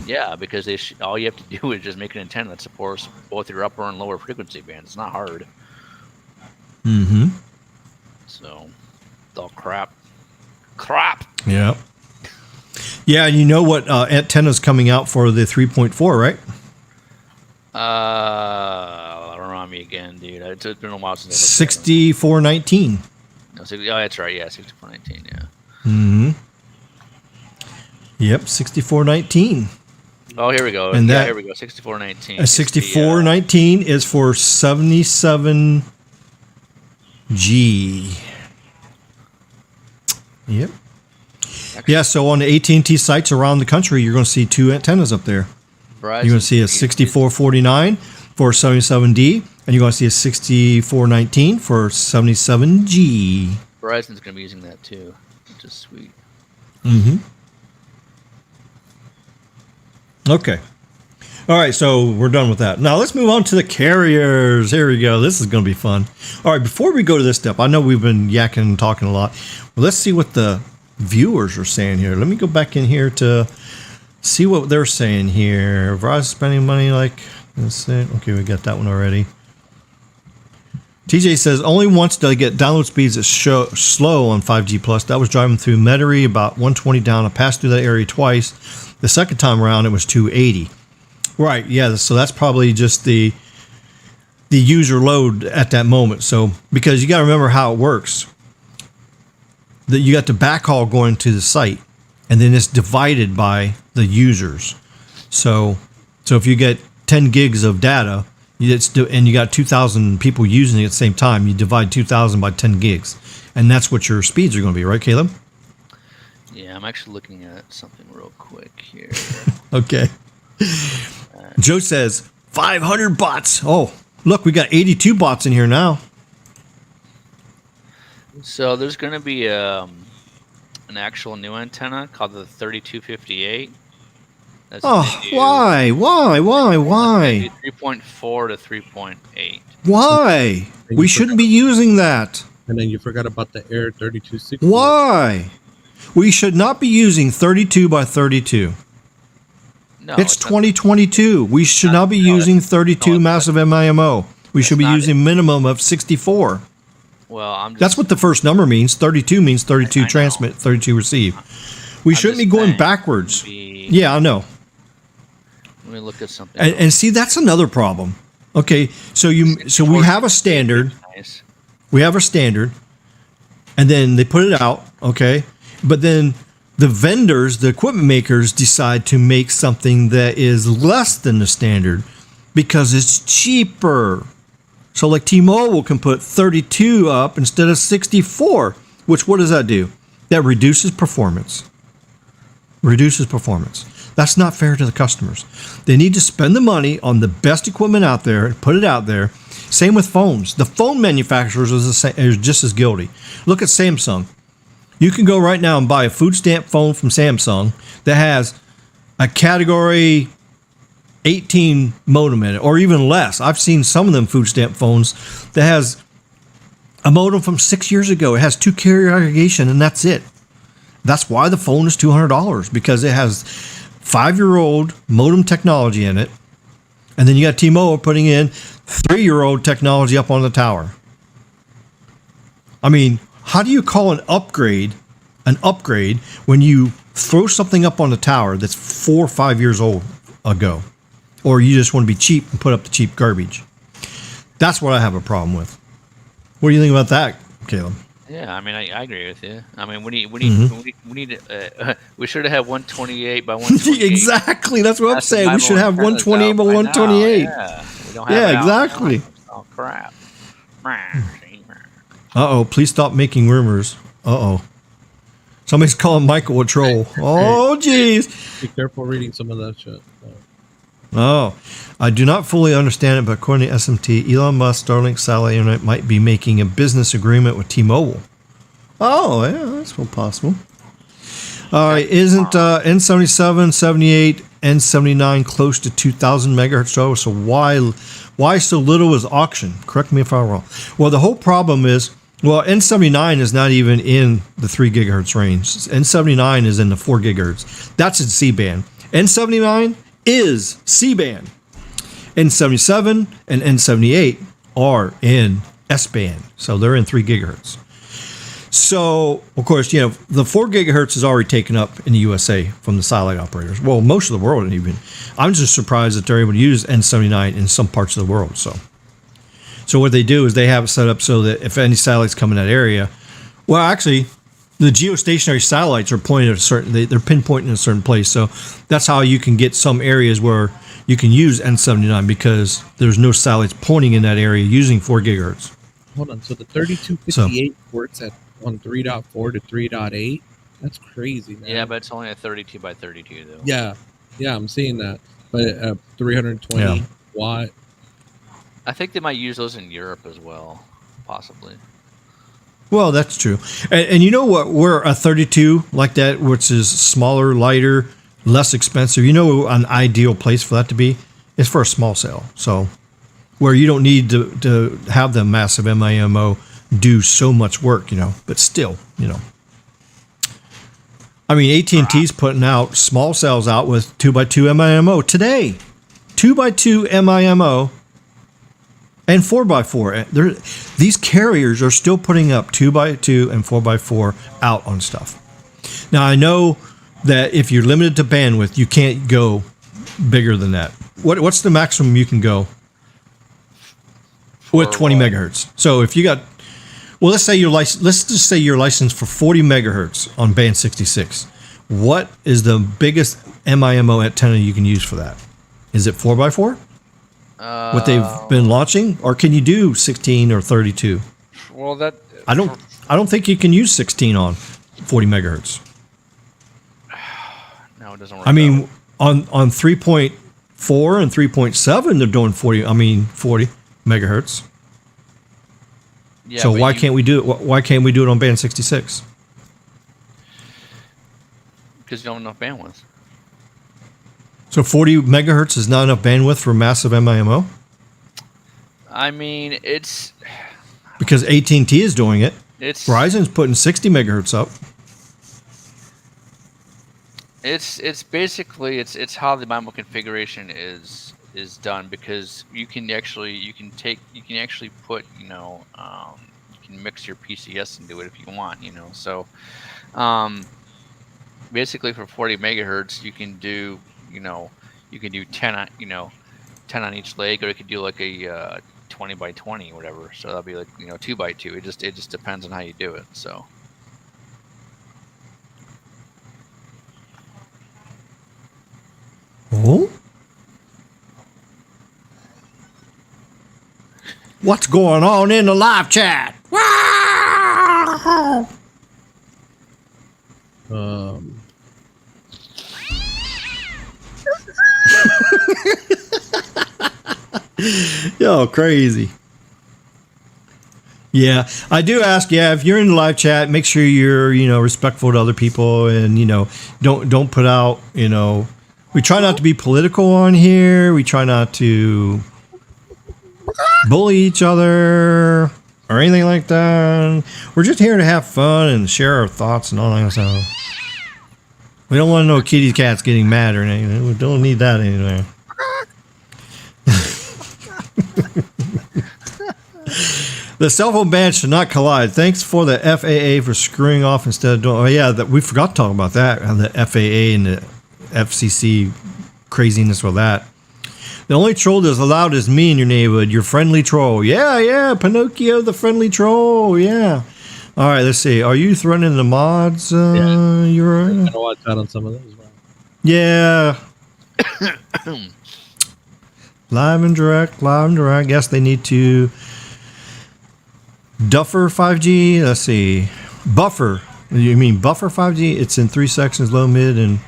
Yeah, because all you have to do is just make an antenna that supports both your upper and lower frequency bands. It's not hard. Mm-hmm. So, it's all crap. Crap! Yeah. Yeah, you know what antenna's coming out for the 3.4, right? Remind me again, dude. It's been a while since I looked 6419. No, that's right. Yeah, 6419. Yeah. Mm-hmm. Yep, 6419. Oh, here we go. And here we go. 6419. A 6419 is for 77G. Yep. Yeah, so on the AT&T sites around the country, you're going to see two antennas up there. You're going to see a 6449 for 77D, and you're going to see a 6419 for 77G. Verizon's going to be using that too, which is sweet. Mm-hmm. Okay. All right, so we're done with that. Now let's move on to the carriers. Here we go. This is going to be fun. All right, before we go to this step, I know we've been yakking and talking a lot. Well, let's see what the viewers are saying here. Let me go back in here to see what they're saying here. Verizon spending money like this. Okay, we got that one already. TJ says, only once did I get download speeds that show slow on 5G Plus. That was driving through Metairie, about 120 down. I passed through that area twice. The second time around, it was 280. Right, yeah, so that's probably just the user load at that moment. So, because you got to remember how it works. That you got the backhaul going to the site, and then it's divided by the users. So if you get 10 gigs of data, and you got 2,000 people using it at the same time, you divide 2,000 by 10 gigs, and that's what your speeds are going to be, right, Caleb? Yeah, I'm actually looking at something real quick here. Okay. Joe says 500 bots. Oh, look, we got 82 bots in here now. So there's going to be an actual new antenna called the 3258. That's why? 3.4 to 3.8. Why? And We you shouldn't be using that. And then you forgot about the Air 3260. Why? We should not be using 32 by 32. No, It's 2022. We should not be using 32 massive MIMO. We should be using minimum of 64. Well, That's what the first number means. 32 means 32 transmit, 32 receive. We shouldn't be going backwards. Yeah, I know. Let me look at something. And see, that's another problem. Okay, so we have a standard. Nice. We have a standard, and then they put it out. Okay, but then the vendors, the equipment makers, decide to make something that is less than the standard because it's cheaper. So like T-Mobile can put 32 up instead of 64, which what does that do? That reduces performance. That's not fair to the customers. They need to spend the money on the best equipment out there and put it out there. Same with phones. The phone manufacturers are just as guilty. Look at Samsung. You can go right now and buy a food stamp phone from Samsung that has a category 18 modem in it, or even less. I've seen some of them food stamp phones that has a modem from 6 years ago. It has 2 carrier aggregation, and that's it. That's why the phone is $200, because it has 5-year-old modem technology in it, and then you got T-Mobile putting in 3-year-old technology up on the tower. I mean, how do you call an upgrade when you throw something up on the tower that's 4 or 5 years old ago? Or you just want to be cheap and put up the cheap garbage? That's what I have a problem with. What do you think about that, Caleb? Yeah, I mean, I agree with you. I mean, we should have had 128 by 128. Exactly, that's what I'm saying. We should have 128 by 128. Yeah, we don't have it exactly. Oh crap. Please stop making rumors. Somebody's calling Michael a troll. Oh, jeez. Be careful reading some of that shit. I do not fully understand it, but according to SMT, Elon Musk, Starlink satellite internet might be making a business agreement with T-Mobile. Oh, yeah, that's possible. All right, isn't N77, 78, N79 close to 2,000 megahertz? So why so little is auction? Correct me if I'm wrong. Well, the whole problem is, N79 is not even in the 3 gigahertz range. N79 is in the 4 gigahertz. That's in C-band. N79 is C-band. N77 and N78 are in S-band. So they're in 3 gigahertz. So, of course, the 4 gigahertz is already taken up in the USA from the satellite operators. Well, most of the world even. I'm just surprised that they're able to use N79 in some parts of the world. So what they do is they have it set up so that if any satellites come in that area, well, actually, the geostationary satellites are pointed at they're pinpointing a certain place. So that's how you can get some areas where you can use N79 because there's no satellites pointing in that area using 4 gigahertz. Hold on. So the 3258 works on 3.4 to 3.8. That's crazy, man. Yeah, but it's only a 32 by 32 though. Yeah, I'm seeing that. But 320 watt. I think they might use those in Europe as well, possibly. Well, that's true. And you know what? Where a 32 like that, which is smaller, lighter, less expensive, an ideal place for that to be is for a small cell. So where you don't need to have the massive MIMO do so much work, but still, I mean, AT&T's putting out small cells out with 2x2 MIMO today. 2x2 MIMO. And 4x4. These carriers are still putting up 2x2 and 4x4 out on stuff. Now, I know that if you're limited to bandwidth, you can't go bigger than that. What's the maximum you can go with 20 megahertz? So if you got, well, let's just say you're licensed for 40 megahertz on band 66. What is the biggest MIMO antenna you can use for that? Is it 4x4? What they've been launching, or can you do 16 or 32? Well, I don't think you can use 16 on 40 megahertz. No, it doesn't work. I mean, on 3.4 and 3.7, they're doing 40 megahertz. Yeah, so why can't we do it? Why can't we do it on band 66? Because you don't have enough bandwidth. So 40 megahertz is not enough bandwidth for massive MIMO? I mean, it's Because AT&T is doing it. Verizon's putting 60 megahertz up. It's basically it's how the MIMO configuration is done, because you can actually put, you can mix your PCS into it if you want, so basically for 40 megahertz you can do 10 on each leg, or you could do like a 20 by 20 or whatever, so that'll be like 2 by 2. It just depends on how you do it. So Oh? What's going on in the live chat? Yo, crazy. Yeah, I do ask. Yeah, if you're in the live chat, make sure you're respectful to other people, and don't put out. We try not to be political on here. We try not to bully each other or anything like that. We're just here to have fun and share our thoughts and all that stuff. We don't want no kitty cats getting mad or anything. We don't need that anyway. The cell phone bands should not collide. Thanks for the FAA for screwing off instead of doing. Oh yeah, we forgot to talk about that. The FAA and the FCC craziness with that. The only troll that's allowed is me in your neighborhood. Your friendly troll. Yeah. Pinocchio, the friendly troll. Yeah. All right. Let's see. Are you running the mods? You're. I'm gonna watch out on some of those. Yeah. Live and direct. Yes, they need to. Duffer 5G. Let's see. Buffer. You mean buffer 5G? It's in 3 sections, low, mid, and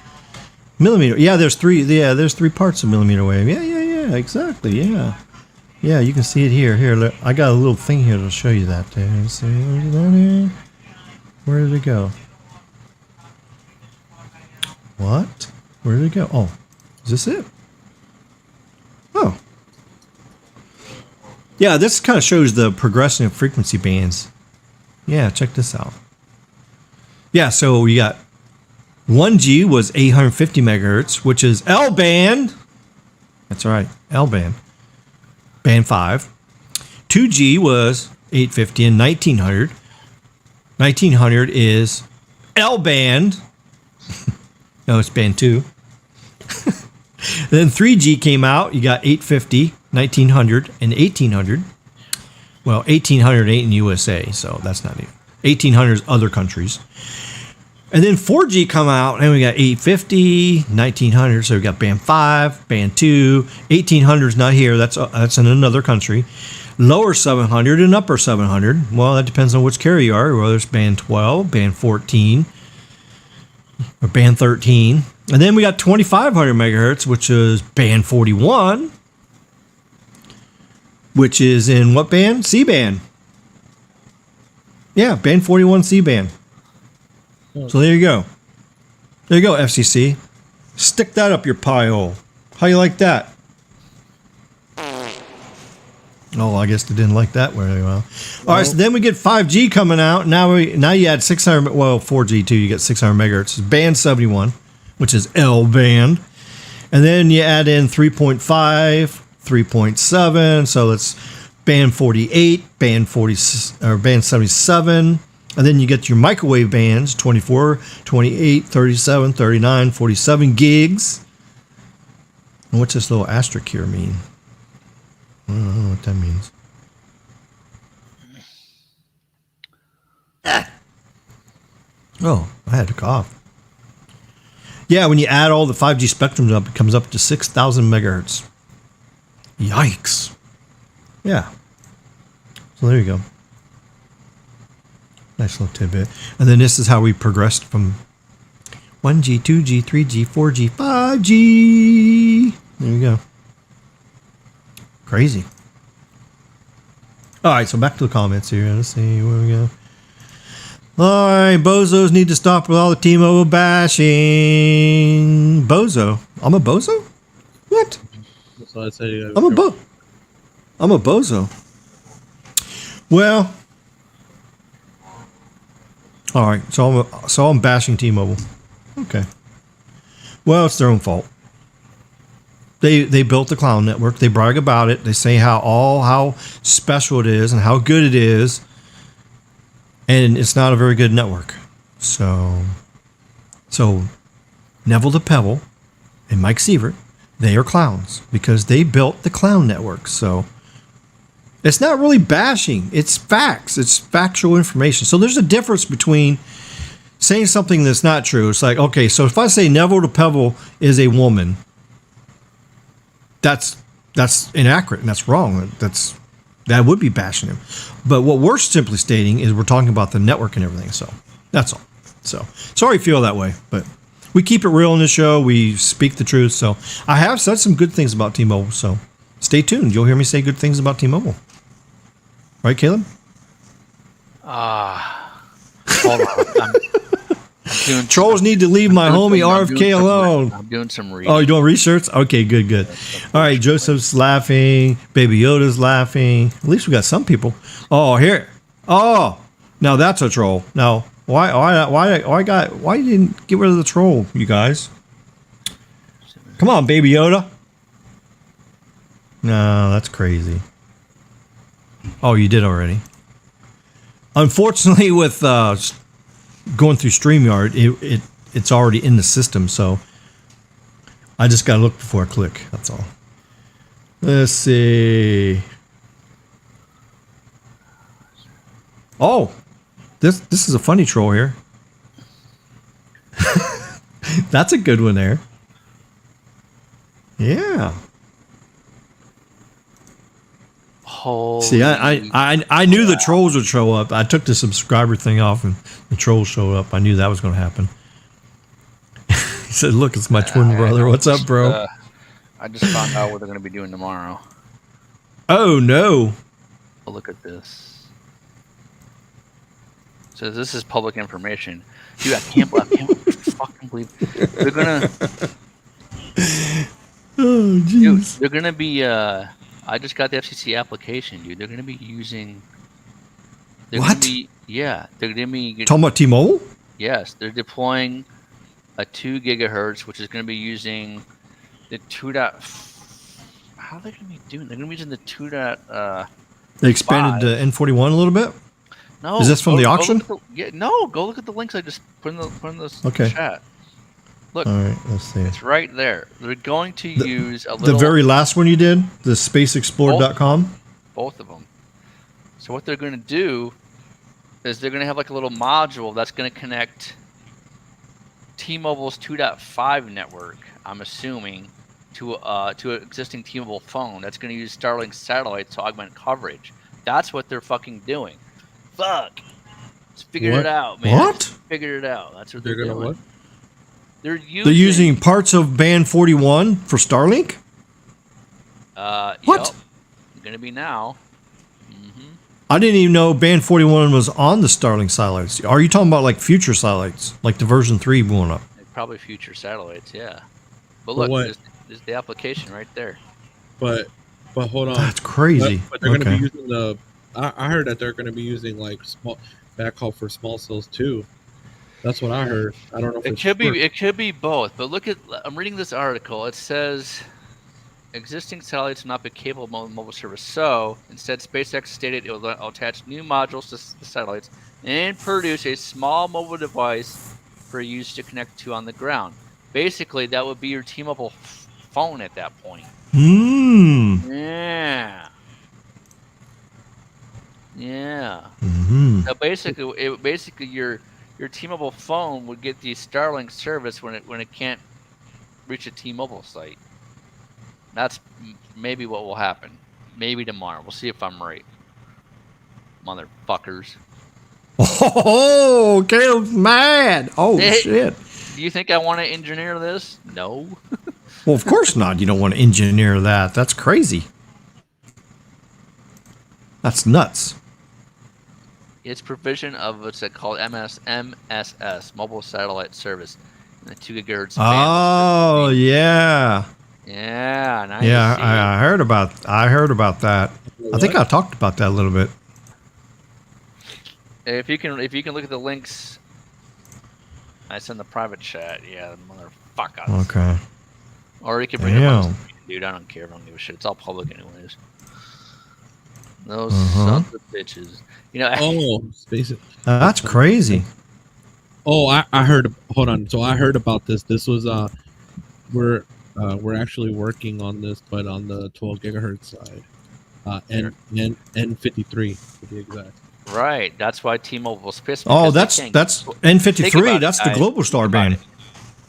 millimeter. Yeah, there's three parts of millimeter wave. Yeah, exactly. Yeah, you can see it here. Here, I got a little thing here to show you that. Let's see. Where did it go? What? Where did it go? Oh, is this it? Oh. Yeah, this kind of shows the progression of frequency bands. Yeah, check this out. Yeah, so we got 1G was 850 megahertz, which is L band. That's right, L band. Band 5. 2G was 850 and 1900. 1900 is L band. No, it's band 2. Then 3G came out. You got 850, 1900, and 1800. Well, 1800 ain't in USA, so that's not even. 1800 is other countries. And then 4G come out, and we got 850, 1900. So we got band 5, band 2. 1800 is not here. That's in another country. Lower 700 and upper 700. Well, that depends on which carrier you are. Whether it's band 12, band 14, or band 13. And then we got 2500 megahertz, which is band 41, which is in what band? C band. Yeah, band 41 C band. So there you go. There you go, FCC. Stick that up your pie hole. How you like that? Oh, I guess they didn't like that very well. All right, so then we get 5G coming out. Now you add 600. Well, 4G too. You get 600 megahertz. It's band 71, which is L band, and then you add in 3.5, 3.7. So it's band 48, band 40, or band 77. And then you get your microwave bands, 24, 28, 37, 39, 47 gigs. And what's this little asterisk here mean? I don't know what that means. Oh, I had to cough. Yeah, when you add all the 5G spectrums up, it comes up to 6,000 megahertz. Yikes. Yeah. So there you go. Nice little tidbit. And then this is how we progressed from 1G, 2G, 3G, 4G, 5G. There you go. Crazy. All right, so back to the comments here. Let's see where we go. All right, bozos need to stop with all the T-Mobile bashing. Bozo? I'm a bozo? What? That's what I said. I'm a bozo. Well, all right. So I'm bashing T-Mobile. Okay. Well, it's their own fault. They built the cloud network. They brag about it. They say how special it is and how good it is. And it's not a very good network. So Neville the Pebble and Mike Sievert, they are clowns because they built the clown network. So it's not really bashing. It's facts. It's factual information. So there's a difference between saying something that's not true. It's like, okay, so if I say Neville the Pebble is a woman, that's inaccurate and that's wrong. That would be bashing him. But what we're simply stating is we're talking about the network and everything. So that's all. So sorry you feel that way, but we keep it real in this show. We speak the truth. So I have said some good things about T-Mobile. So stay tuned. You'll hear me say good things about T-Mobile. Right, Caleb? Hold on. I'm doing Trolls need to leave my homie RFK alone. I'm doing some reading. Oh, you're doing research? Okay, good. All right, Joseph's laughing. Baby Yoda's laughing. At least we got some people. Oh, here. Oh, now that's a troll. Now, why you didn't get rid of the troll, you guys? Come on, Baby Yoda. No, that's crazy. Oh, you did already. Unfortunately, with going through StreamYard, it's already in the system, so I just gotta look before I click. That's all. Let's see. Oh, this is a funny troll here. That's a good one there. Yeah. Holy See, I knew the trolls would show up. I took the subscriber thing off, and the trolls showed up. I knew that was going to happen. He said, "Look, it's my twin brother. What's up, bro?" I just found out what they're going to be doing tomorrow. Oh no! Oh, look at this. So this is public information. Dude, I can't fucking believe they're gonna. Oh jeez! Dude, they're gonna be. I just got the FCC application, dude. They're gonna be using. What? They're gonna be Talking about T-Mobile? Yes, they're deploying a 2 gigahertz, which is gonna be using the 2. How are they gonna be doing? They're gonna be using the 2. They expanded the N41 a little bit. No, Is this from the auction? Go look at the links I just put in the Okay. chat. Look, All right, let's see. it's right there. They're going to use a little. The very last one you did, the spaceexplorer.com. Both of them. So what they're going to do is they're going to have like a little module that's going to connect T-Mobile's 2.5 network, I'm assuming, to an existing T-Mobile phone. That's going to use Starlink satellites to augment coverage. That's what they're fucking doing. Fuck. Just figured What? it out, man. What? Just figured it out. That's what They're they're gonna doing. what? They're using parts of band 41 for Starlink? What? Yep. Going to be now. I didn't even know band 41 was on the Starlink satellites. Are you talking about like future satellites, like the version 3 going up? Probably future satellites, yeah. But But look, what? there's the application right there. But hold on. That's crazy. But they're going to Okay. be using the. I heard that they're going to be using like small backhaul for small cells too. That's what I heard. I don't know if It it's could true. be both. But look at I'm reading this article. It says existing satellites will not be capable of mobile service. So instead, SpaceX stated it will attach new modules to the satellites and produce a small mobile device for use to connect to on the ground. Basically, that would be your T-Mobile phone at that point. Yeah. Yeah. So basically, your T-Mobile phone would get the Starlink service when it can't reach a T-Mobile site. That's maybe what will happen. Maybe tomorrow. We'll see if I'm right. Motherfuckers. Oh, Caleb's mad. Oh, Hey, shit. Do you think I want to engineer this? No. Well, of course not. You don't want to engineer that. That's crazy. That's nuts. It's provision of what's it called MSS, Mobile Satellite Service, in the 2 gigahertz band. Oh, yeah. Yeah, nice. Yeah, I heard about that. What? I think I talked about that a little bit. If you can look at the links I send the private chat, yeah, motherfuckers. Okay. Or you can bring it up, dude. I don't care. I don't give a shit. It's all public anyways. Those sons of bitches. You know. Oh, space it. That's crazy. Oh, I heard. Hold on. So I heard about this. This was we're actually working on this, but on the 12 gigahertz side, N53 to be exact. Right. That's why T-Mobile's pissed. Oh, that's N53. That's the Global Star band.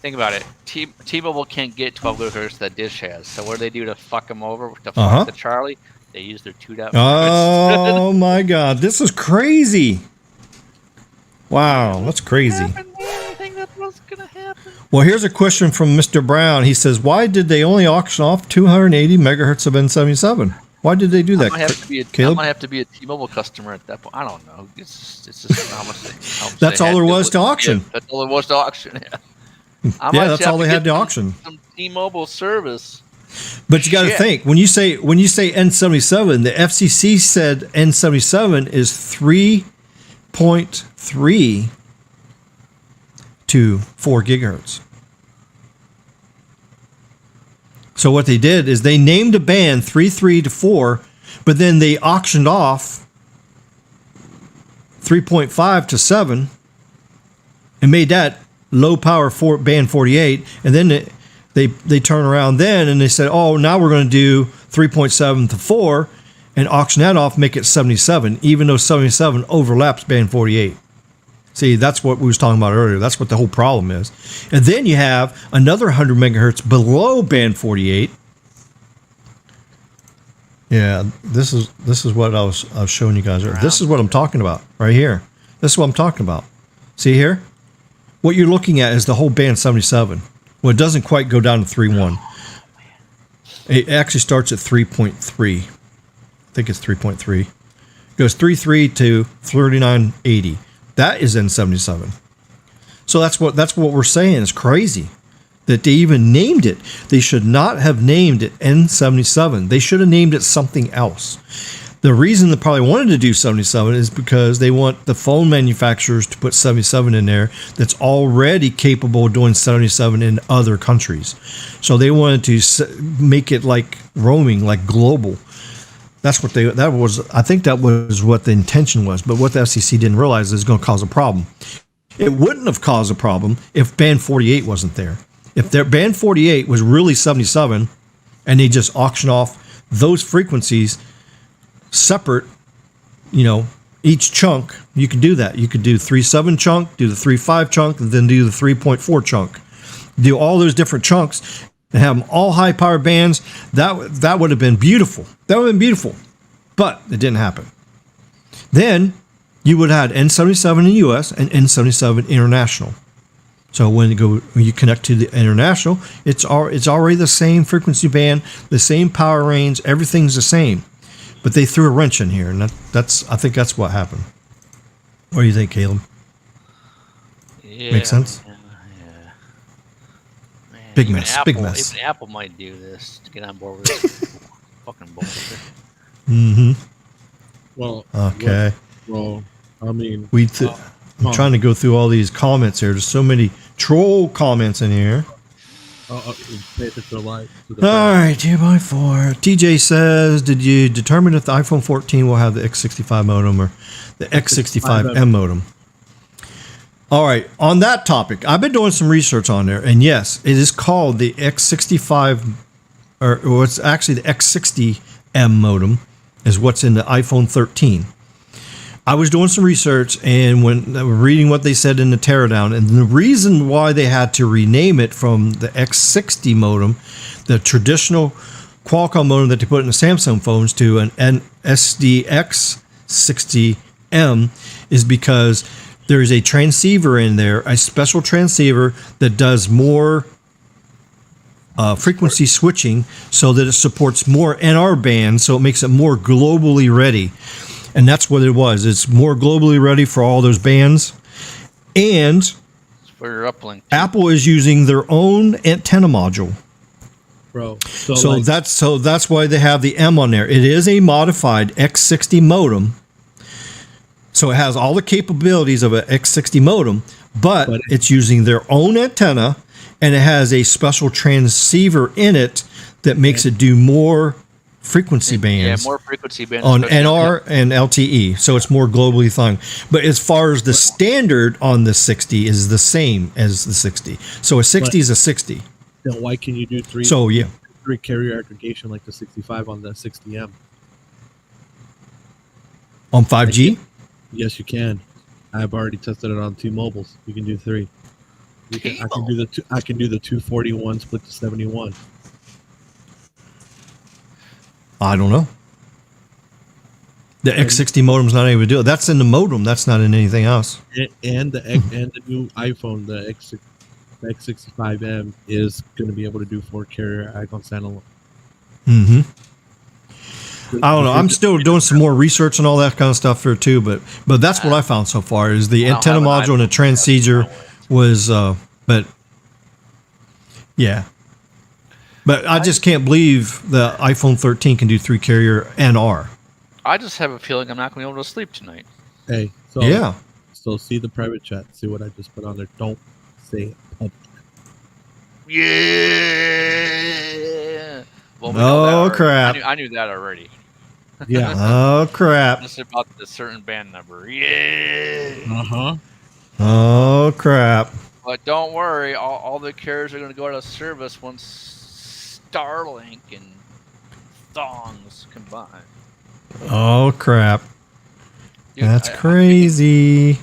Think about it. T-Mobile can't get 12 gigahertz that Dish has. So what do they do to fuck them over? To fuck the Charlie? They use their 2.5. Oh my God, this is crazy! Wow, that's crazy. Well, here's a question from Mr. Brown. He says, "Why did they only auction off 280 megahertz of N77? Why did they do that?" I might have to be a T-Mobile customer at that point. I don't know. It's just how much. That's all there was to auction. That's all there was to auction. Yeah, that's all they had to auction. Some T-Mobile service. But you got to think when you say N77, the FCC said N77 is 3.3 to 4 gigahertz. So what they did is they named a band 3.3 to 4, but then they auctioned off 3.5 to 7 and made that low power band 48, and then they turn around then and they said, oh, now we're going to do 3.7 to 4 and auction that off, make it 77, even though 77 overlaps band 48. See, that's what we was talking about earlier. That's what the whole problem is. And then you have another 100 megahertz below band 48. Yeah, this is what I was showing you guys earlier. This is what I'm talking about right here. This is what I'm talking about. See here? What you're looking at is the whole band 77. Well, it doesn't quite go down to 3.1. It actually starts at 3.3. I think it's 3.3. It goes 3.3 to 3980. That is N77. So that's what we're saying. It's crazy that they even named it. They should not have named it N77. They should have named it something else. The reason they probably wanted to do 77 is because they want the phone manufacturers to put 77 in there that's already capable of doing 77 in other countries. So they wanted to make it like roaming, like global. That's what I think that was what the intention was. But what the FCC didn't realize is going to cause a problem. It wouldn't have caused a problem if band 48 wasn't there. If their band 48 was really 77 and they just auction off those frequencies separate, each chunk, you could do that. You could do 3.7 chunk, do the 3.5 chunk, and then do the 3.4 chunk. Do all those different chunks and have them all high power bands. That would have been beautiful. That would have been beautiful. But it didn't happen. Then you would have had N77 in the US and N77 international. So when you connect to the international, it's already the same frequency band, the same power range, everything's the same. But they threw a wrench in here, and I think that's what happened. What do you think, Caleb? Yeah, Make sense? Yeah. Man, big mess. Even Apple might do this to get on board with this fucking bullshit. Mm-hmm. Well. Okay. Well, I mean, I'm trying to go through all these comments here. There's so many troll comments in here. Pay attention to the light. All right, 2x4. TJ says, did you determine if the iPhone 14 will have the X65 modem or the X65M modem? All right, on that topic, I've been doing some research on there, and yes, it is called the X65, or it's actually the X60M modem, is what's in the iPhone 13. I was doing some research and when reading what they said in the teardown, and the reason why they had to rename it from the X60 modem, the traditional Qualcomm modem that they put in the Samsung phones, to an SDX60M, is because there is a transceiver in there, a special transceiver that does more frequency switching so that it supports more NR bands, so it makes it more globally ready. And that's what it was. It's more globally ready for all those bands. And For your uplink. Apple is using their own antenna module. Bro. So that's why they have the M on there. It is a modified X60 modem. So it has all the capabilities of an X60 modem, but it's using their own antenna, and it has a special transceiver in it that makes it do more frequency bands. Yeah, more frequency bands On NR and LTE, so it's more globally thing. But as far as the standard on the 60 is the same as the 60. So a 60 is a 60. Then why can you do three carrier aggregation like the 65 on the 60M? On 5G? Yes, you can. I've already tested it on two mobiles. You can do three. I can do the 241 split to 71. I don't know. The X60 modem's not able to do it. That's in the modem. That's not in anything else. And the new iPhone, the X65M, is going to be able to do 4 carrier icon standalone. Mm-hmm. I don't know. I'm still doing some more research and all that kind of stuff there too, but that's what I found so far is the antenna module and the transceiver was, but yeah. But I just can't believe the iPhone 13 can do 3 carrier NR. I just have a feeling I'm not going to be able to sleep tonight. Hey, so yeah. So see the private chat. See what I just put on there. Don't say it public. Yeah. Well, oh crap! I knew that already. Yeah. Oh crap! It's about the certain band number. Yeah. Uh-huh. Oh crap! But don't worry, all the carriers are going to go out of service once Starlink and Thongs combine. Oh crap! Dude, that's crazy.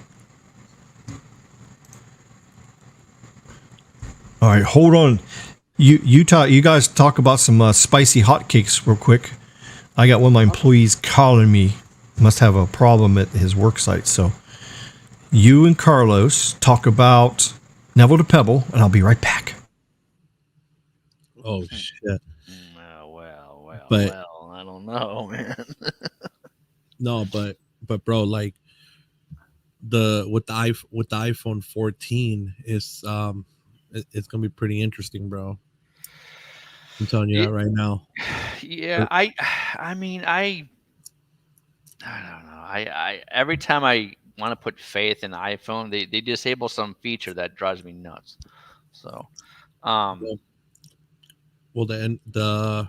All right, hold on. You guys talk about some spicy hotcakes real quick. I got one of my employees calling me. Must have a problem at his work site. So you and Carlos talk about Neville to Pebble, and I'll be right back. Oh shit! Well, I don't know, man. No, but bro, like with the iPhone 14 is it's gonna be pretty interesting, bro. I'm telling you that right now. Yeah, I mean, I don't know. I every time I want to put faith in the iPhone, they disable some feature that drives me nuts. So, well, the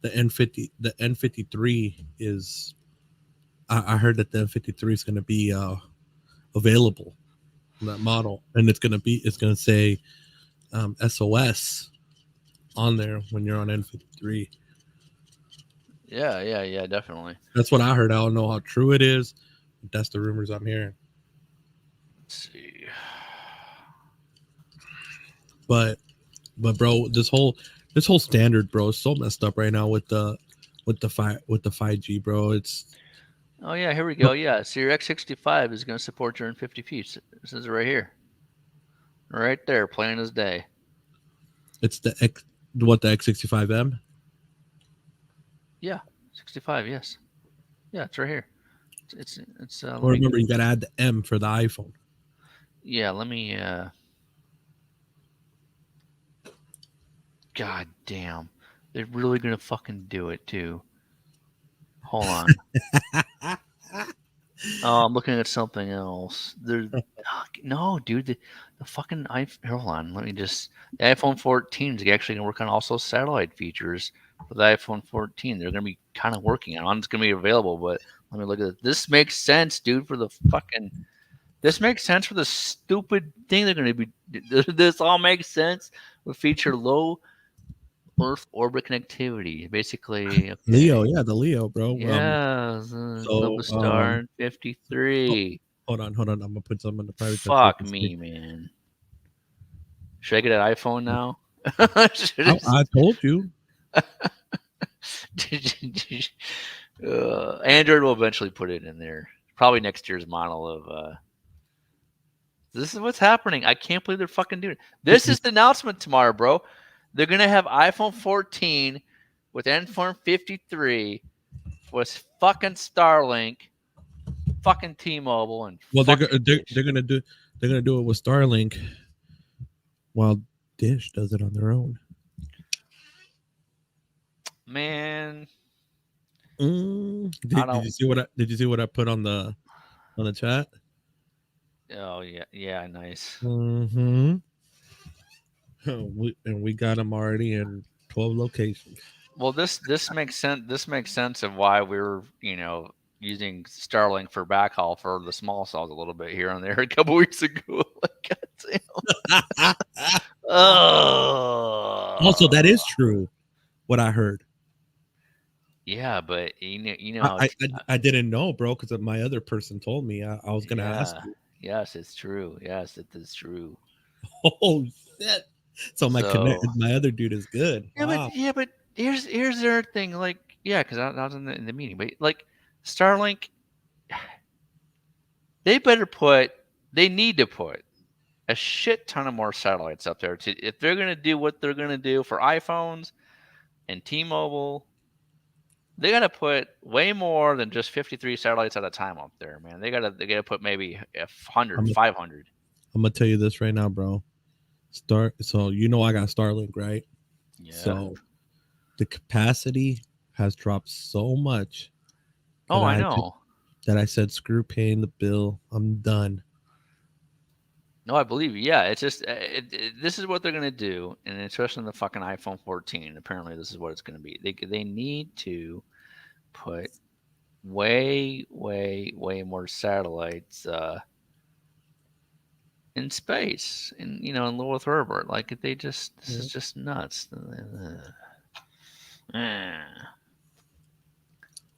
N53 is. I heard that the N53 is going to be available in that model, and it's going to say SOS on there when you're on N53. Yeah, definitely. That's what I heard. I don't know how true it is, but that's the rumors I'm hearing. Let's see. But bro, this whole standard, bro, is so messed up right now with the 5G, bro. It's Oh yeah, here we go. Yeah, so your X65 is going to support your N50 feet. This is right here, right there, plain as day. It's the X65M. Yeah, 65. Yes. Yeah, it's right here. It's. Or remember, you got to add the M for the iPhone. Yeah, let me. God damn, they're really gonna fucking do it too. Hold on. Oh, I'm looking at something else. No, dude. The fucking hold on. Let me just. The iPhone 14 is actually going to work on also satellite features for the iPhone 14. They're going to be kind of working on it. It's going to be available, but let me look at it. This makes sense, dude. This makes sense for the stupid thing they're going to be. This all makes sense. Will feature low Earth orbit connectivity. Basically, okay. Leo, yeah, the Leo, bro. Yeah, Globalstar 53. Hold on. I'm gonna put some in the private chat. Fuck me, man. Should I get an iPhone now? I told you. Android will eventually put it in there. Probably next year's model of. This is what's happening. I can't believe they're fucking doing it. This is the announcement tomorrow, bro. They're gonna have iPhone 14 with N-Form 53 with fucking Starlink, fucking T-Mobile, and they're gonna do it with Starlink, while Dish does it on their own. Man, did you see what I put on the chat? Oh yeah, nice. Mm-hmm. We got them already in 12 locations. Well, this makes sense. This makes sense of why we're using Starlink for backhaul for the small cells a little bit here and there a couple weeks ago. Oh. Also, that is true. What I heard. Yeah, but I didn't know, bro, because my other person told me. I was gonna ask you. Yes, it's true. Yes, it is true. Oh shit! So my other dude is good. Yeah, wow. but here's their thing. Like, yeah, because I was in the meeting, but like Starlink, they need to put a shit ton of more satellites up there if they're gonna do what they're gonna do for iPhones and T-Mobile. They gotta put way more than just 53 satellites at a time up there, man. They gotta put maybe 100, 500. I'm gonna tell you this right now, bro. So I got Starlink, right? Yeah. So the capacity has dropped so much. Oh, I know. That I said, screw paying the bill. I'm done. No, I believe you. Yeah, it's just this is what they're gonna do, and especially in the fucking iPhone 14. Apparently, this is what it's gonna be. They need to put way more satellites in space, in low Earth orbit. Like this is just nuts.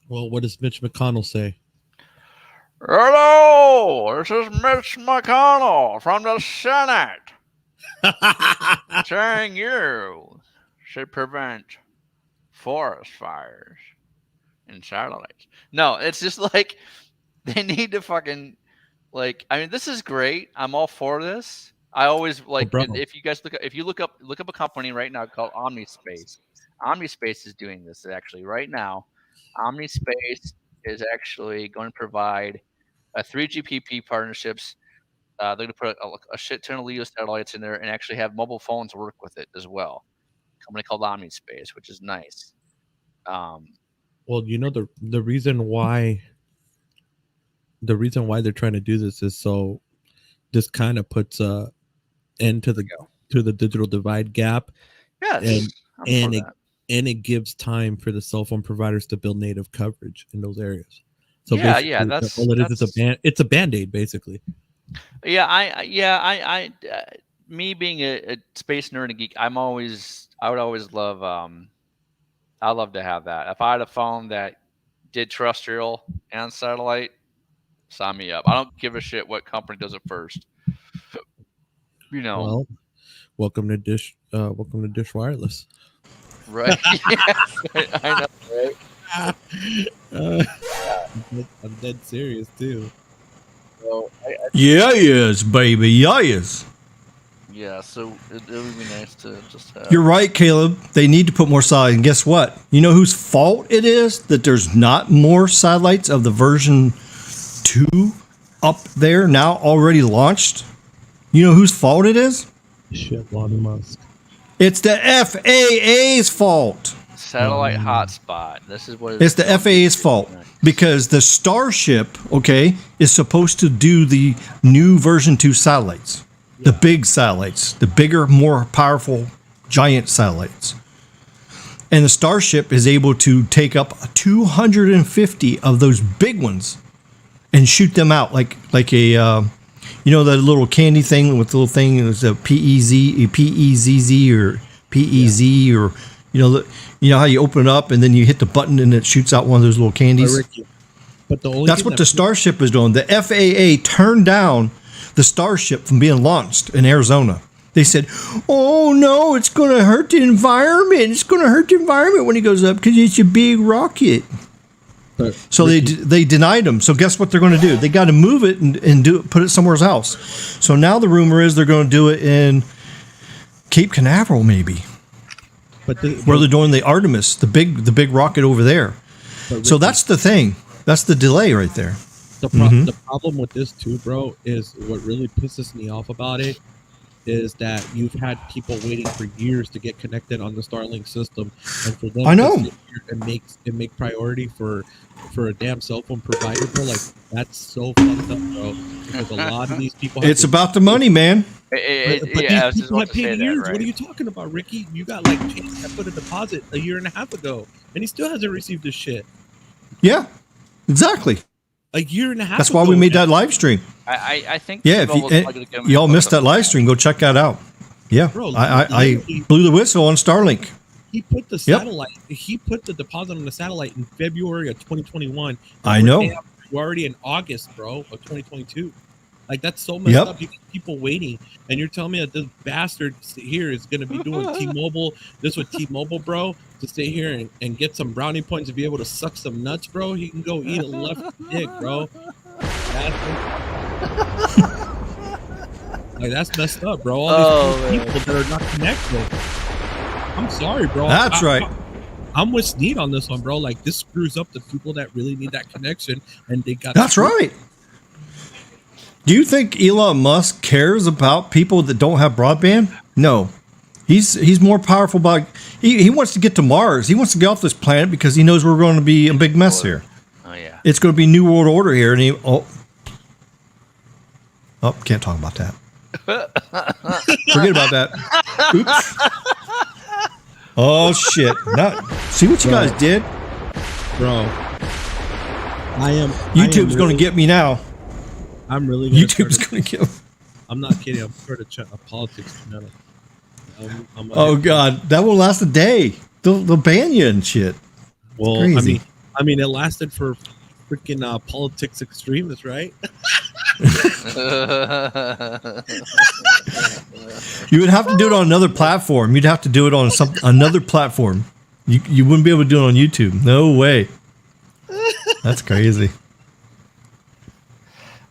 Well, what does Mitch McConnell say? Hello, this is Mitch McConnell from the Senate saying you should prevent forest fires and satellites. No, it's just like they need to fucking this is great. I'm all for this. I always if you guys look up a company right now called Omnispace. Omnispace is doing this actually right now. Omnispace is actually going to provide 3GPP partnerships. They're going to put a shit ton of LEO satellites in there and actually have mobile phones work with it as well. A company called Omnispace, which is nice. Well, the reason why they're trying to do this is so this kind of puts a end to the digital divide gap. Yes, and it gives time for the cell phone providers to build native coverage in those areas. So that's all it is. It's a Band-Aid basically. Yeah, me being a space nerd and geek, I would always love I'd love to have that. If I had a phone that did terrestrial and satellite, sign me up. I don't give a shit what company does it first. Well, welcome to Dish Wireless. Right. I know, right? I'm dead serious too. So yes, baby, yes. Yeah, so it would be nice to just have. You're right, Caleb. They need to put more satellites. And guess what? You know whose fault it is that there's not more satellites of the version 2 up there now already launched? You know whose fault it is? Shit, Elon Musk. It's the FAA's fault. Satellite hotspot. This is what it's the FAA's fault. because the Starship, okay, is supposed to do the new version 2 satellites, the big satellites, the bigger, more powerful, giant satellites. And the Starship is able to take up 250 of those big ones and shoot them out like a, you know, that little candy thing with the little thing. It was a PEZZ or PEZ or, you know how you open it up and then you hit the button and it shoots out one of those little candies. But that's what the Starship is doing. The FAA turned down the Starship from being launched in Arizona. They said, "Oh no, it's going to hurt the environment. It's going to hurt the environment when it goes up because it's a big rocket." So they denied them. So guess what they're going to do? They got to move it and put it somewhere else. So now the rumor is they're going to do it in Cape Canaveral, maybe, where they're doing the Artemis, the big rocket over there. So that's the thing. That's the delay right there. The problem with this too, bro, is what really pisses me off about it is that you've had people waiting for years to get connected on the Starlink system, and for them to sit here and make priority for a damn cell phone provider, bro. Like, that's so fucked up, bro. Because a lot of these people, it's about the money, man. But these people have paid years. Right? What are you talking about, Ricky? You got like Chase that put a deposit a year and a half ago, and he still hasn't received this shit. Yeah, exactly. A year and a half. That's why we made that live stream. I think. Yeah, if y'all missed that live stream, go check that out. Yeah, bro, I blew the whistle on Starlink. He put the satellite. Yep. He put the deposit on the satellite in February of 2021. I know. We're already in August, bro, of 2022. Like, that's so messed up. You got people waiting, and you're telling me that this bastard here is going to be doing T-Mobile, this with T-Mobile, bro, to stay here and get some brownie points to be able to suck some nuts, bro. He can go eat a left dick, bro. Like, that's messed up, bro. All these people that are not connected. I'm sorry, bro. That's right. I'm with Sneed on this one, bro. Like, this screws up the people that really need that connection, and they got. That's right. Do you think Elon Musk cares about people that don't have broadband? No. He's more powerful by he wants to get to Mars. He wants to get off this planet because he knows we're going to be a big mess here. Oh yeah. It's going to be New World Order here, and can't talk about that. Forget about that. Oops. Oh shit. See what you guys did? Bro. YouTube's going to get me now. I'm really YouTube's going to kill. I'm not kidding. I'm starting a politics channel. Oh God, that will last a day. They'll ban you and shit. Well, crazy. I mean, it lasted for freaking politics extremists, right? You would have to do it on another platform. You'd have to do it on another platform. You wouldn't be able to do it on YouTube. No way. That's crazy.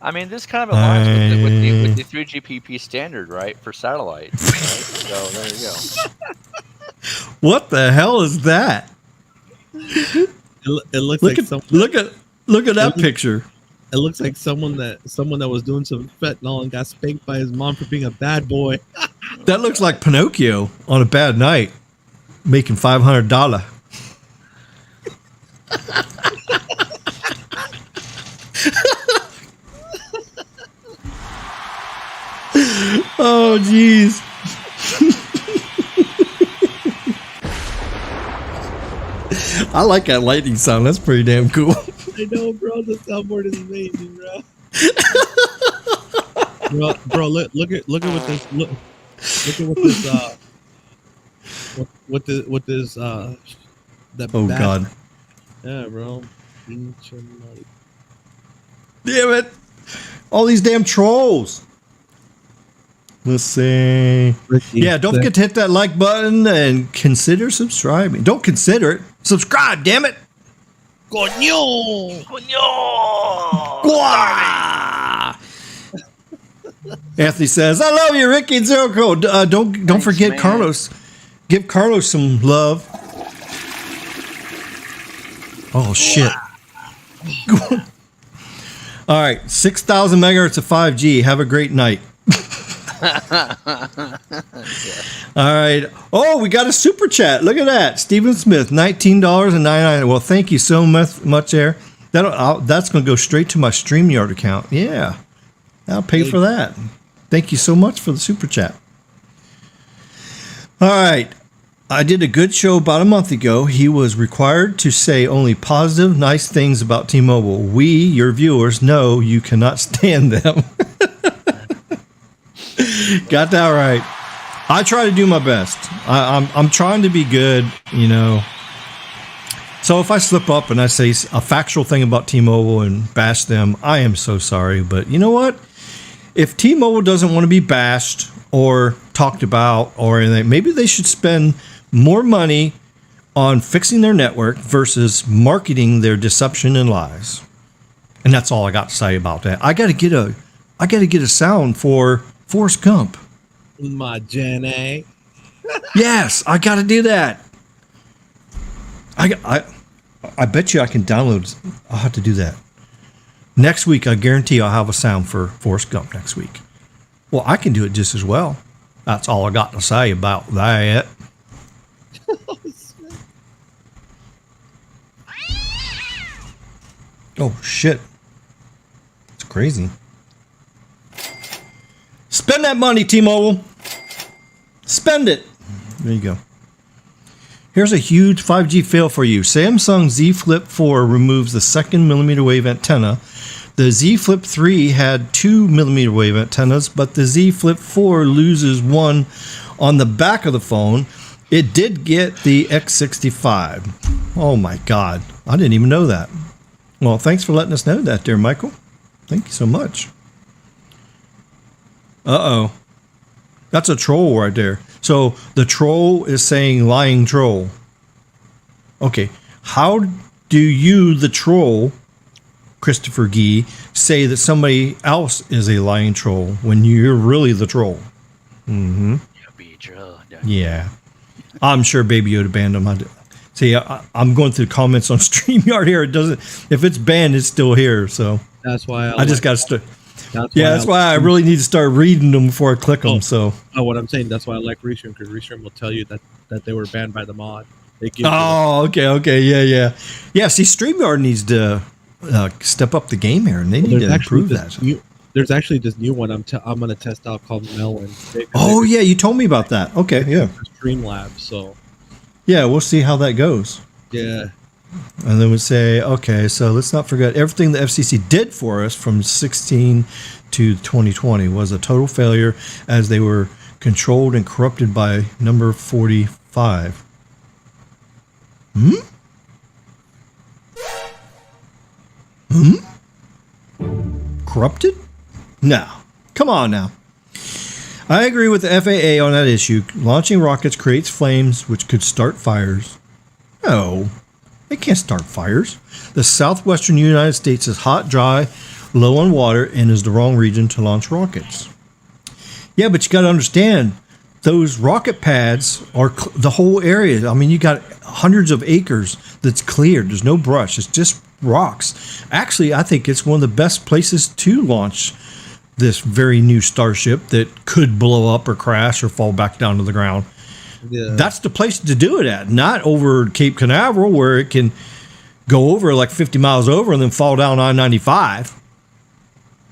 I mean, this kind of aligns with the 3GPP standard, right, for satellite. Right? So there you go. What the hell is that? It looks look at that picture. It looks like someone that was doing some fentanyl and got spanked by his mom for being a bad boy. That looks like Pinocchio on a bad night, making $500. Oh, jeez. I like that lightning sound. That's pretty damn cool. I know, bro. The soundboard is amazing, bro. Bro, look at what this look at what this that. Oh God. Yeah, bro. Damn it! All these damn trolls. Let's see. Yeah, don't forget to hit that like button and consider subscribing. Don't consider it. Subscribe, damn it. Coño! Anthony says, I love you, Ricky and Zero Code. Don't forget man. Carlos. Give Carlos some love. Oh, shit. All right, 6,000 megahertz of 5G. Have a great night. All right. Oh, we got a super chat. Look at that. Stephen Smith, $19.99. Well, thank you so much there. That's going to go straight to my StreamYard account. Yeah, I'll pay for that. Thank you so much for the super chat. All right. I did a good show about a month ago. He was required to say only positive, nice things about T-Mobile. We, your viewers, know you cannot stand them. Got that right. I try to do my best. I'm trying to be good, you know. So if I slip up and I say a factual thing about T-Mobile and bash them, I am so sorry. But you know what? If T-Mobile doesn't want to be bashed or talked about or anything, maybe they should spend more money on fixing their network versus marketing their deception and lies. And that's all I got to say about that. I got to get a sound for Forrest Gump. My Jenny. Yes, I got to do that. I bet you I can download. I'll have to do that. Next week, I guarantee I'll have a sound for Forrest Gump next week. Well, I can do it just as well. That's all I got to say about that. Oh, shit. It's crazy. Spend that money, T-Mobile. Spend it. There you go. Here's a huge 5G fail for you. Samsung Z Flip 4 removes the second millimeter wave antenna. The Z Flip 3 had 2 millimeter wave antennas, but the Z Flip 4 loses one on the back of the phone. It did get the X65. Oh my God. I didn't even know that. Well, thanks for letting us know that there, Michael. Thank you so much. Uh-oh. That's a troll right there. So the troll is saying lying troll. Okay. How do you, the troll, Christopher Gee, say that somebody else is a lying troll when you're really the troll? Mm-hmm. Yeah. I'm sure Baby Yoda banned him. See, I'm going through the comments on StreamYard here. It doesn't. If it's banned, it's still here. So that's why I just got to start. That's why I really need to start reading them before I click them. So. Oh, what I'm saying, that's why I like Restream, because Restream will tell you that they were banned by the mod. Okay, yeah. See, StreamYard needs to step up the game here, and they need to improve that. There's actually this new one I'm going to test out called Melon. Oh yeah, you told me about that. Okay, yeah. Streamlabs, so. Yeah, we'll see how that goes. Yeah. And then we say, okay, so let's not forget everything the FCC did for us from 16 to 2020 was a total failure as they were controlled and corrupted by number 45. Corrupted? No. Come on now. I agree with the FAA on that issue. Launching rockets creates flames which could start fires. No, they can't start fires. The southwestern United States is hot, dry, low on water, and is the wrong region to launch rockets. Yeah, but you got to understand, those rocket pads are the whole area. I mean, you got hundreds of acres that's cleared. There's no brush. It's just rocks. Actually, I think it's one of the best places to launch this very new starship that could blow up or crash or fall back down to the ground. Yeah. That's the place to do it at, not over Cape Canaveral where it can go over like 50 miles over and then fall down I-95.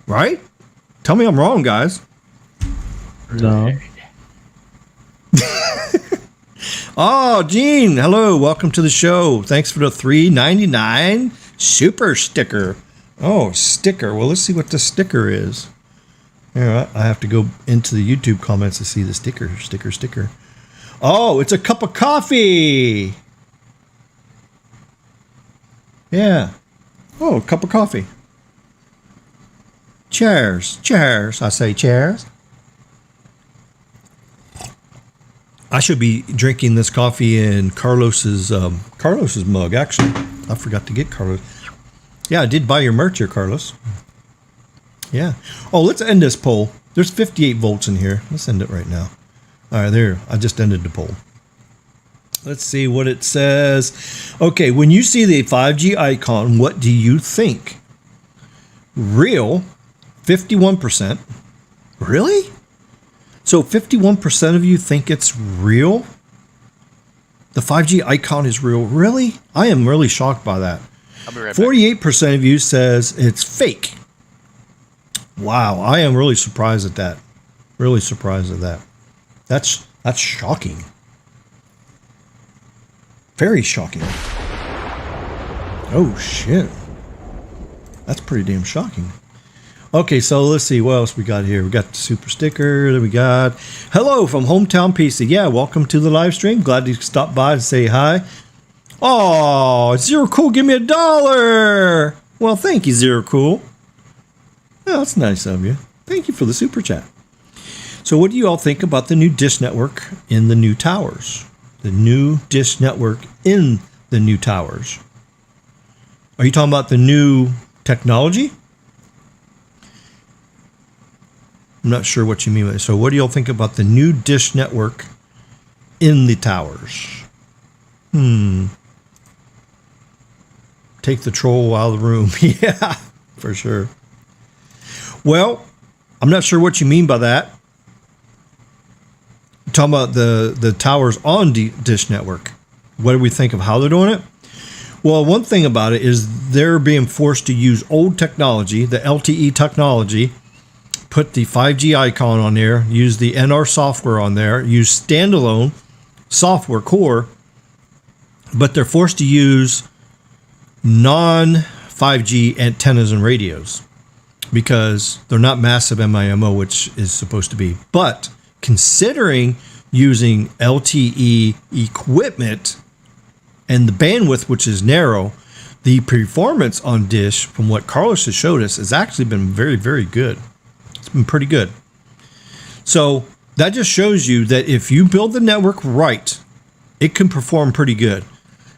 Right? Tell me I'm wrong, guys. No. Oh, Gene, hello. Welcome to the show. Thanks for the $3.99 super sticker. Oh, sticker. Well, let's see what the sticker is. All right, I have to go into the YouTube comments to see the sticker. Oh, it's a cup of coffee. Yeah. Oh, a cup of coffee. Cheers. I say cheers. I should be drinking this coffee in Carlos's mug, actually. I forgot to get Carlos. Yeah, I did buy your merch here, Carlos. Yeah. Oh, let's end this poll. There's 58 volts in here. Let's end it right now. All right, there. I just ended the poll. Let's see what it says. Okay, when you see the 5G icon, what do you think? Real, 51%. Really? So 51% of you think it's real? The 5G icon is real? Really? I am really shocked by that. I'll be right back. 48% of you says it's fake. Wow, I am really surprised at that. Really surprised at that. That's shocking. Very shocking. Oh shit. That's pretty damn shocking. Okay, so let's see what else we got here. We got the super sticker that we got. Hello from Hometown PC. Yeah, welcome to the live stream. Glad you stopped by and say hi. Oh, Zero Cool, give me $1. Well, thank you, Zero Cool. Yeah, that's nice of you. Thank you for the super chat. So what do you all think about the new Dish Network in the new towers? The new Dish Network in the new towers. Are you talking about the new technology? I'm not sure what you mean by it. So what do y'all think about the new Dish Network in the towers? Take the troll out of the room. Yeah, for sure. Well, I'm not sure what you mean by that. You're talking about the towers on Dish Network. What do we think of how they're doing it? Well, one thing about it is they're being forced to use old technology, the LTE technology, put the 5G icon on there, use the NR software on there, use standalone software core, but they're forced to use non-5G antennas and radios because they're not massive MIMO, which is supposed to be. But considering using LTE equipment and the bandwidth, which is narrow, the performance on Dish, from what Carlos has showed us, has actually been very, very good. It's been pretty good. So that just shows you that if you build the network right, it can perform pretty good.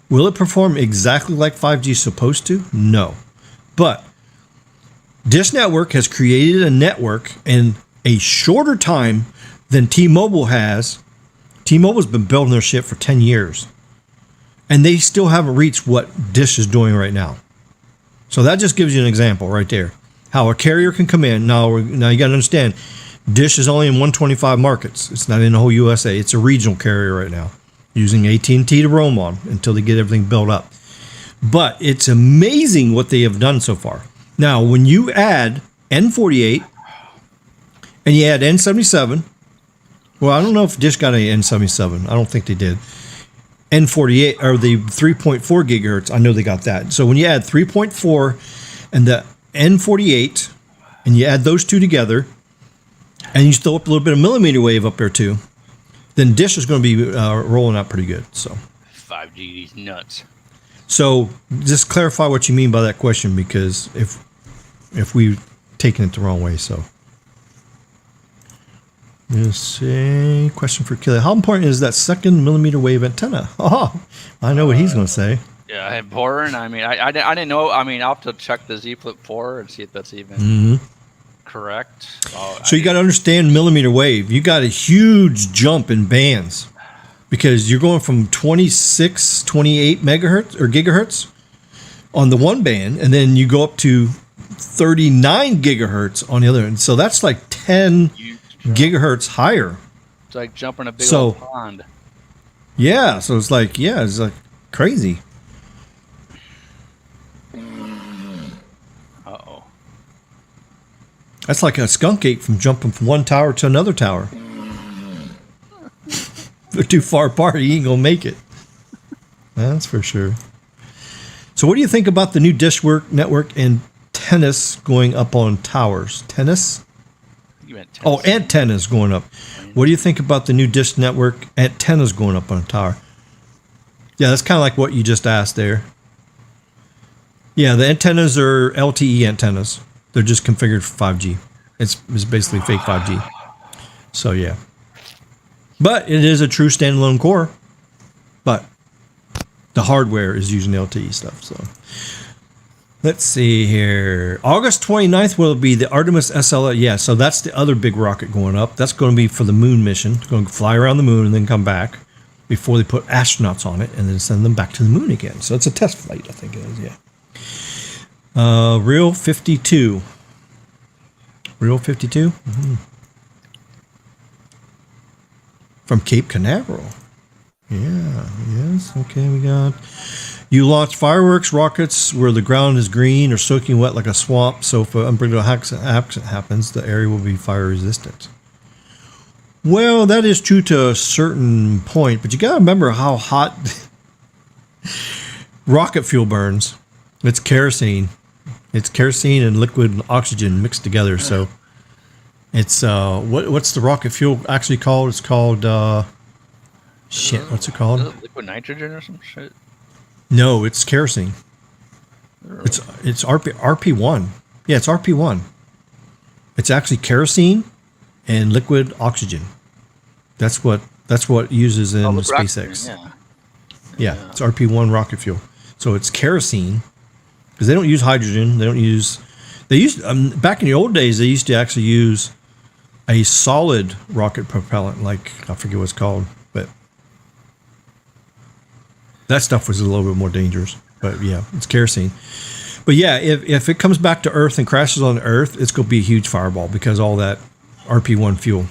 Will it perform exactly like 5G is supposed to? No. But Dish Network has created a network in a shorter time than T-Mobile has. T-Mobile's been building their shit for 10 years. And they still haven't reached what Dish is doing right now. So that just gives you an example right there. How a carrier can come in. Now you got to understand, Dish is only in 125 markets. It's not in the whole USA. It's a regional carrier right now, using AT&T to roam on until they get everything built up. But it's amazing what they have done so far. Now, when you add N48 and you add N77, well, I don't know if Dish got any N77. I don't think they did. N48 or the 3.4 gigahertz. I know they got that. So when you add 3.4 and the N48 and you add those two together and you throw up a little bit of millimeter wave up there too, then Dish is going to be rolling out pretty good. So 5G is nuts. So just clarify what you mean by that question, because if we've taken it the wrong way. So let's see. Question for Kelly. How important is that second millimeter wave antenna? Oh, I know what he's going to say. Yeah, important. I mean, I didn't know. I mean, I'll have to check the Z Flip 4 and see if that's even correct. So you got to understand millimeter wave. You got a huge jump in bands because you're going from 26, 28 megahertz or gigahertz on the one band, and then you go up to 39 gigahertz on the other. And so that's like 10 gigahertz higher. It's like jumping a big old pond. Yeah, so it's like crazy. Uh-oh. That's like a skunk ape from jumping from one tower to another tower. They're too far apart, you ain't gonna make it. That's for sure. So what do you think about the new Dish Network and tennis going up on towers? Tennis? You meant tennis. Oh, antennas going up. What do you think about the new Dish Network antennas going up on a tower? Yeah, that's kind of like what you just asked there. Yeah, the antennas are LTE antennas. They're just configured for 5G. It's basically fake 5G. So, yeah. But it is a true standalone core. But the hardware is using LTE stuff. So, let's see here. August 29th will be the Artemis SLS. Yeah, so that's the other big rocket going up. That's going to be for the moon mission. It's going to fly around the moon and then come back before they put astronauts on it and then send them back to the moon again. So it's a test flight, I think it is, yeah. Real 52. Real 52? Mm-hmm. From Cape Canaveral. Yeah, yes. Okay, we got You launch fireworks, rockets where the ground is green or soaking wet like a swamp. So if an unpredictable accident happens, the area will be fire resistant. Well, that is true to a certain point, but you got to remember how hot rocket fuel burns. It's kerosene. It's kerosene and liquid oxygen mixed together. So it's what's the rocket fuel actually called? It's called what's it called? Is it liquid nitrogen or some shit? No, it's kerosene. It's RP1. Yeah, it's RP1. It's actually kerosene and liquid oxygen. That's what it uses in the SpaceX. Yeah, it's RP1 rocket fuel. So it's kerosene because they don't use hydrogen. They used back in the old days. They used to actually use a solid rocket propellant, like I forget what it's called, but that stuff was a little bit more dangerous. But yeah, it's kerosene. But yeah, if it comes back to Earth and crashes on Earth, it's going to be a huge fireball because all that RP1 fuel.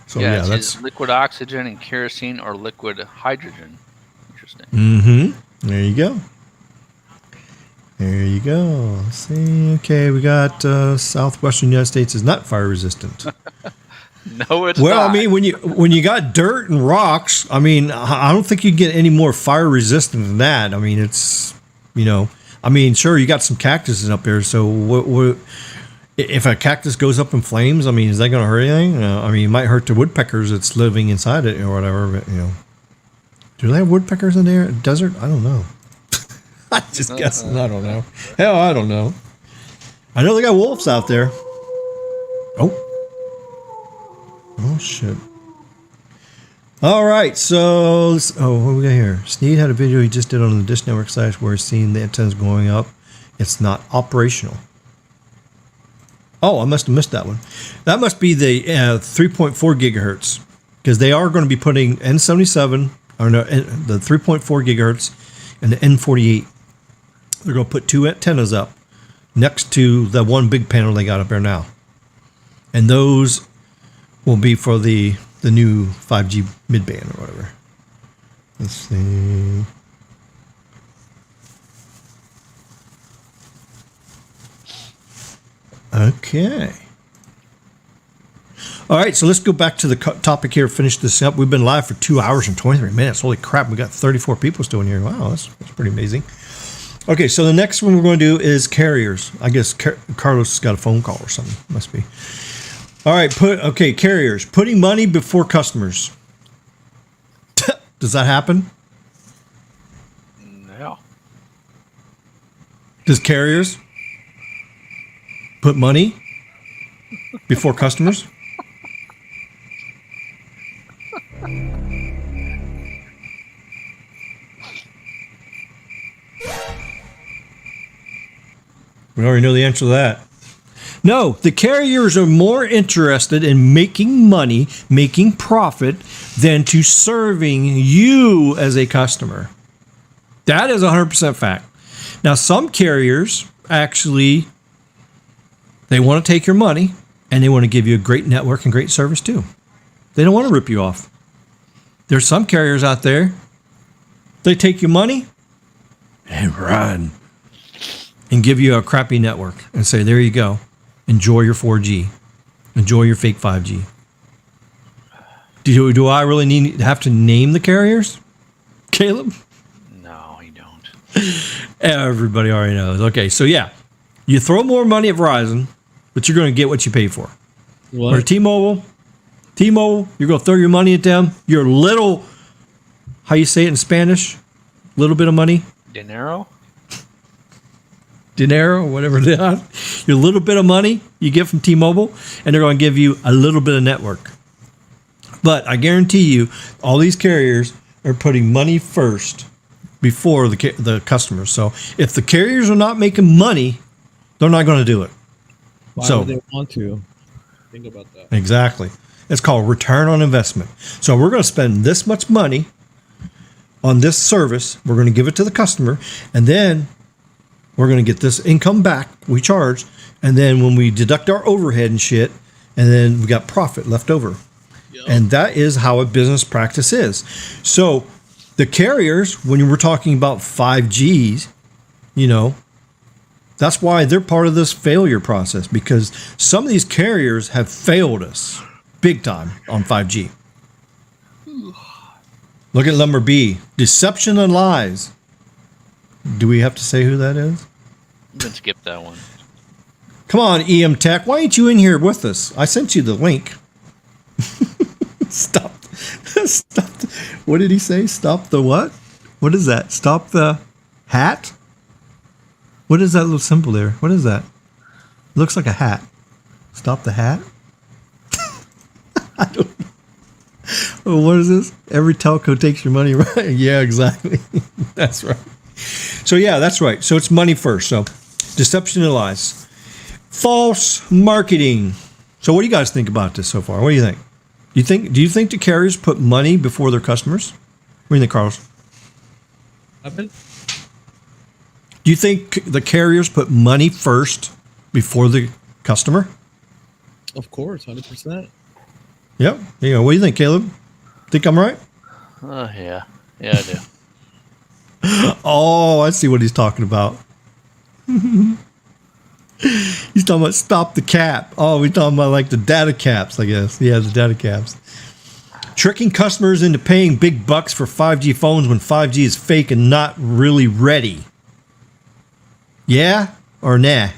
So yeah, that's liquid oxygen and kerosene or liquid hydrogen. Interesting. Mm-hmm. There you go. There you go. Let's see. Okay, we got southwestern United States is not fire resistant. No, it's well, not. I mean, when you got dirt and rocks, I mean, I don't think you'd get any more fire resistant than that. I mean, it's, I mean, sure, you got some cactuses up there. So what if a cactus goes up in flames? I mean, is that going to hurt anything? I mean, it might hurt the woodpeckers that's living inside it or whatever. But do they have woodpeckers in there? Desert? I don't know. I'm just guessing. I don't know. Hell, I don't know. I know they got wolves out there. Oh, shit. All right, so what do we got here? Sneed had a video he just did on the Dish Network site where he's seeing the antennas going up. It's not operational. Oh, I must have missed that one. That must be the 3.4 gigahertz because they are going to be putting N77 or no, the 3.4 gigahertz and the N48. They're going to put two antennas up next to the one big panel they got up there now, and those will be for the new 5G midband or whatever. Let's see. Okay. All right, so let's go back to the topic here, finish this up. We've been live for 2 hours and 23 minutes. Holy crap, we got 34 people still in here. Wow, that's pretty amazing. Okay, so the next one we're going to do is carriers. I guess Carlos has got a phone call or something. Must be. All right, carriers. Putting money before customers. Does that happen? No. Does carriers put money before customers? We already know the answer to that. No, the carriers are more interested in making money, making profit, than to serving you as a customer. That is 100% fact. Now, some carriers actually, they want to take your money and they want to give you a great network and great service too. They don't want to rip you off. There's some carriers out there, they take your money and run and give you a crappy network and say, there you go. Enjoy your 4G. Enjoy your fake 5G. Do I really have to name the carriers? Caleb? No, you don't. Everybody already knows. Okay, so yeah. You throw more money at Verizon, but you're going to get what you pay for. What? Or T-Mobile, you're going to throw your money at them. Your little, how you say it in Spanish? Little bit of money? Dinero, whatever they are. Your little bit of money you get from T-Mobile, and they're going to give you a little bit of network. But I guarantee you, all these carriers are putting money first before the customers. So if the carriers are not making money, they're not going to do it. Why would they want to? Think about that. Exactly. It's called return on investment. So we're going to spend this much money on this service. We're going to give it to the customer, and then we're going to get this income back we charge, and then when we deduct our overhead and shit, and then we got profit left over. Yep. And that is how a business practice is. So the carriers, when we're talking about 5Gs, that's why they're part of this failure process, because some of these carriers have failed us big time on 5G. Look at number B, deception and lies. Do we have to say who that is? Let's skip that one. Come on, EM Tech. Why ain't you in here with us? I sent you the link. Stop. What did he say? Stop the what? What is that? Stop the hat? What is that little symbol there? What is that? It looks like a hat. Stop the hat? I don't know. Oh, what is this? Every telco takes your money, right? Yeah, exactly. That's right. So, yeah, that's right. So it's money first. So deception and lies. False marketing. So what do you guys think about this so far? What do you think? Do you think the carriers put money before their customers? What do you think, Carlos? Do you think the carriers put money first before the customer? Of course, 100%. Yep. What do you think, Caleb? Think I'm right? Oh, yeah. Yeah, I do. Oh, I see what he's talking about. He's talking about stop the cap. Oh, we're talking about like the data caps, I guess. Yeah, the data caps. Tricking customers into paying big bucks for 5G phones when 5G is fake and not really ready. Yeah or nah?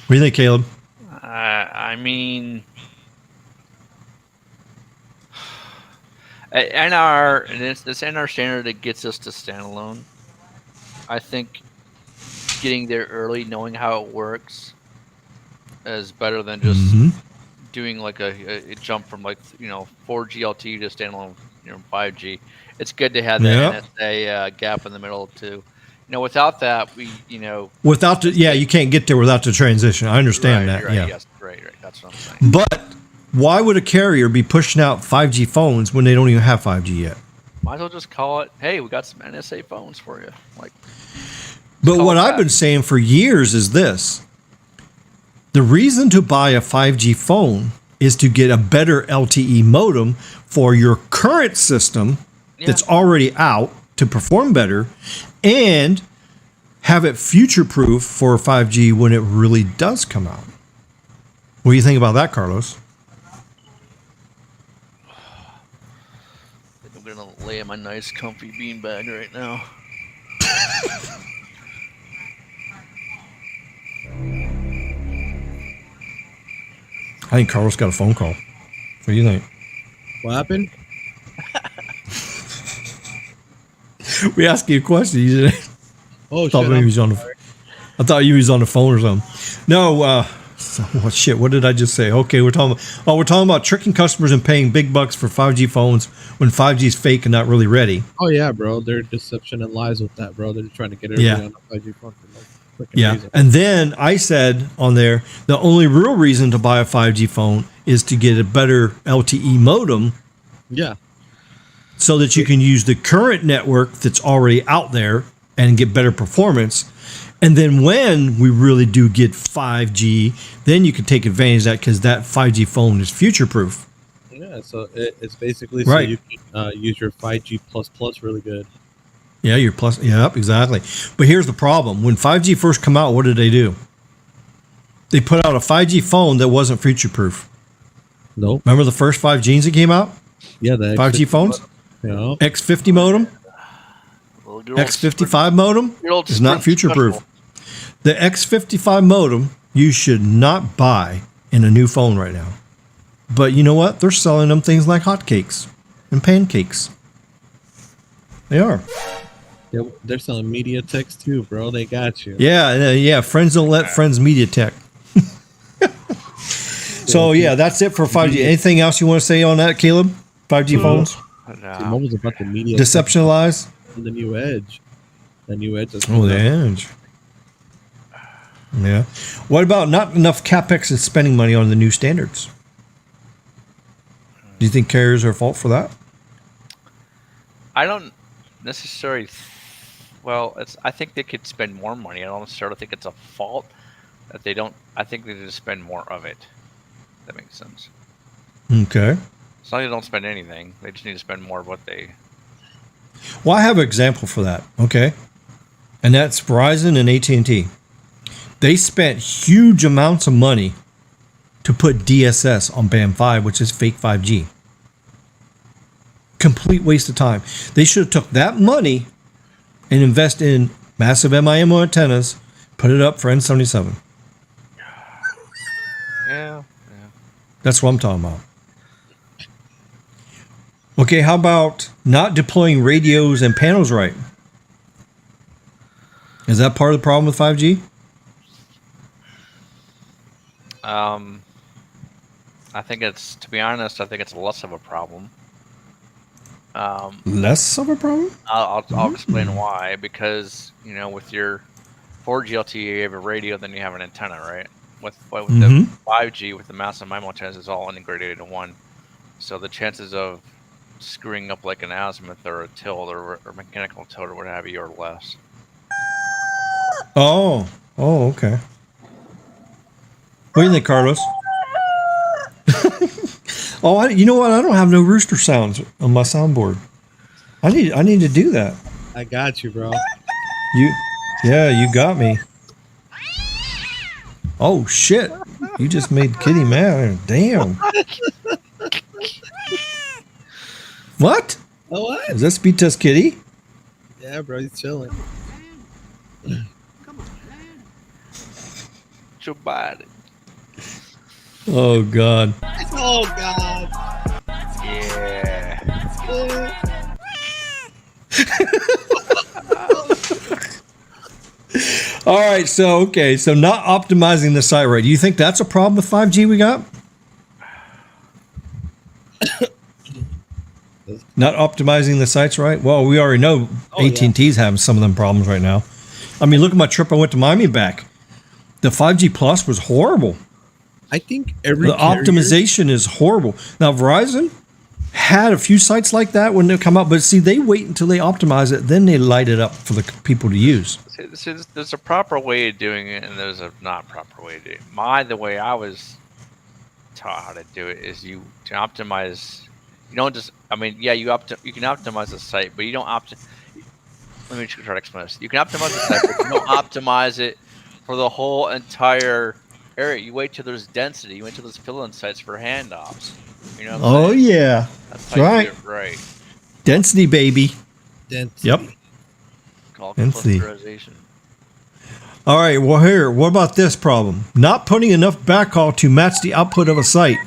What do you think, Caleb? I mean, this NR standard that gets us to standalone. I think getting there early, knowing how it works, is better than just doing like a jump from 4G LTE to standalone 5G. It's good to have that NSA gap in the middle too. Without that, you can't get there without the transition. I understand that. Right, yeah. Yes, right. That's what I'm saying. But why would a carrier be pushing out 5G phones when they don't even have 5G yet? Might as well just call it, hey, we got some NSA phones for you. But what I've been saying for years is this. The reason to buy a 5G phone is to get a better LTE modem for your current system that's already out to perform better and have it future-proof for 5G when it really does come out. What do you think about that, Carlos? I'm going to lay in my nice, comfy beanbag right now. I think Carlos got a phone call. What do you think? What happened? We asked you a question. You didn't. Oh, I thought you was on the phone or something. No. What did I just say? Okay, we're talking about tricking customers and paying big bucks for 5G phones when 5G is fake and not really ready. Oh yeah, bro. They're deception and lies with that, bro. They're trying to get everybody on a 5G phone for no freaking reason. And then I said on there, the only real reason to buy a 5G phone is to get a better LTE modem. Yeah. So that you can use the current network that's already out there and get better performance. And then when we really do get 5G, then you can take advantage of that because that 5G phone is future-proof. Yeah, so it's basically so you can use your 5G plus really good. Yeah, your plus. Yep, exactly. But here's the problem. When 5G first come out, what did they do? They put out a 5G phone that wasn't future-proof. Nope. Remember the first 5Gs that came out? Yeah, the 5G phones? Yeah. X50 modem? X55 modem is not future-proof. The X55 modem you should not buy in a new phone right now. But you know what? They're selling them things like hotcakes and pancakes. They are. They're selling MediaTeks too, bro. They got you. Yeah. Friends don't let friends MediaTek. So, that's it for 5G. Anything else you want to say on that, Caleb? 5G phones? What was about the media? Deception lies? The new Edge. The new Edge. The Edge. Yeah. What about not enough CapEx and spending money on the new standards? Do you think carriers are at fault for that? I don't necessarily. I think they could spend more money. I don't necessarily think it's a fault that they don't. I think they just spend more of it. That makes sense. Okay. As long as they don't spend anything, they just need to spend more of what they. Well, I have an example for that, okay? And that's Verizon and AT&T. They spent huge amounts of money to put DSS on Band 5, which is fake 5G. Complete waste of time. They should have took that money and invest in massive MIMO antennas, put it up for N77. Yeah. That's what I'm talking about. Okay, how about not deploying radios and panels right? Is that part of the problem with 5G? I think it's, to be honest, I think it's less of a problem. Less of a problem? I'll explain why. Because, with your 4G LTE, you have a radio, then you have an antenna, right? With the 5G, with the massive MIMO antennas, it's all integrated into one. So the chances of screwing up like an azimuth or a tilt or mechanical tilt or what have you are less. Oh, okay. What do you think, Carlos? Oh, you know what? I don't have no rooster sounds on my soundboard. I need to do that. I got you, bro. You got me. Oh shit! You just made Kitty mad. Damn. What? Oh, what? Is that speed test Kitty? Yeah, bro, he's chilling. Your body. Oh god. Oh god. Yeah. All right, so not optimizing the site right. Do you think that's a problem with 5G we got? Not optimizing the sites right? Well, we already know AT&T's having some of them problems right now. I mean, look at my trip I went to Miami back. The 5G Plus was horrible. I think The optimization is horrible. Now, Verizon had a few sites like that when they come out, but see, they wait until they optimize it, then they light it up for the people to use. See, there's a proper way of doing it, and there's a not proper way to do it. The way I was taught how to do it is to optimize. You don't just, you can optimize the site, but you don't let me try to explain this. You can optimize the site, but you don't optimize it for the whole entire area. You wait till there's density. You wait till there's fill-in sites for handoffs. You know what I'm saying? Yeah. That's how you do it right. Density, baby. Density. Yep. Called Density. clusterization. All right, well, here, what about this problem? Not putting enough backhaul to match the output of a site.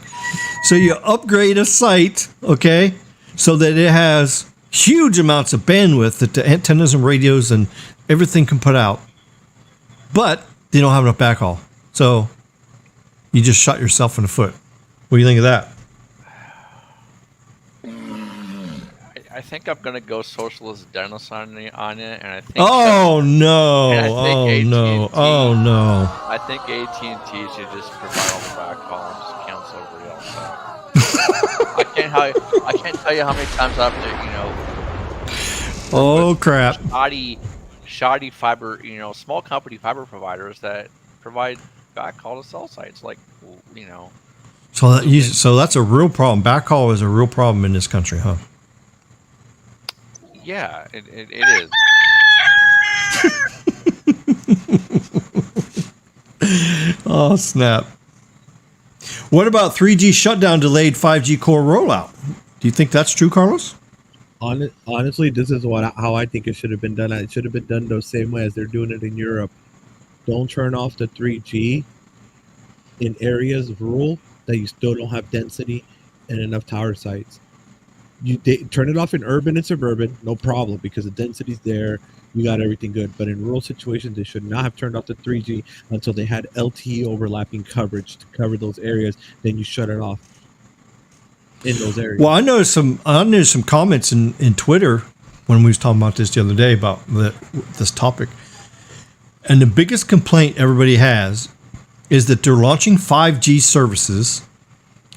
So you upgrade a site, okay, so that it has huge amounts of bandwidth that the antennas and radios and everything can put out. But they don't have enough backhaul. So you just shot yourself in the foot. What do you think of that? I think I'm gonna go socialist dentist on it, and I think. Oh no! And I think Oh no! I think AT&T should just provide all the backhaul and just cancel everybody else out. I can't tell you how many times I have to, Oh crap! Shoddy fiber, small company fiber providers that provide backhaul to cell sites, So that's a real problem. Backhaul is a real problem in this country, huh? Yeah, it is. Oh, snap. What about 3G shutdown delayed 5G core rollout? Do you think that's true, Carlos? Honestly, this is how I think it should have been done. It should have been done the same way as they're doing it in Europe. Don't turn off the 3G in areas rural that you still don't have density and enough tower sites. Turn it off in urban and suburban, no problem, because the density's there. You got everything good. But in rural situations, they should not have turned off the 3G until they had LTE overlapping coverage to cover those areas. Then you shut it off in those areas. Well, I noticed some comments in Twitter when we was talking about this the other day about this topic. And the biggest complaint everybody has is that they're launching 5G services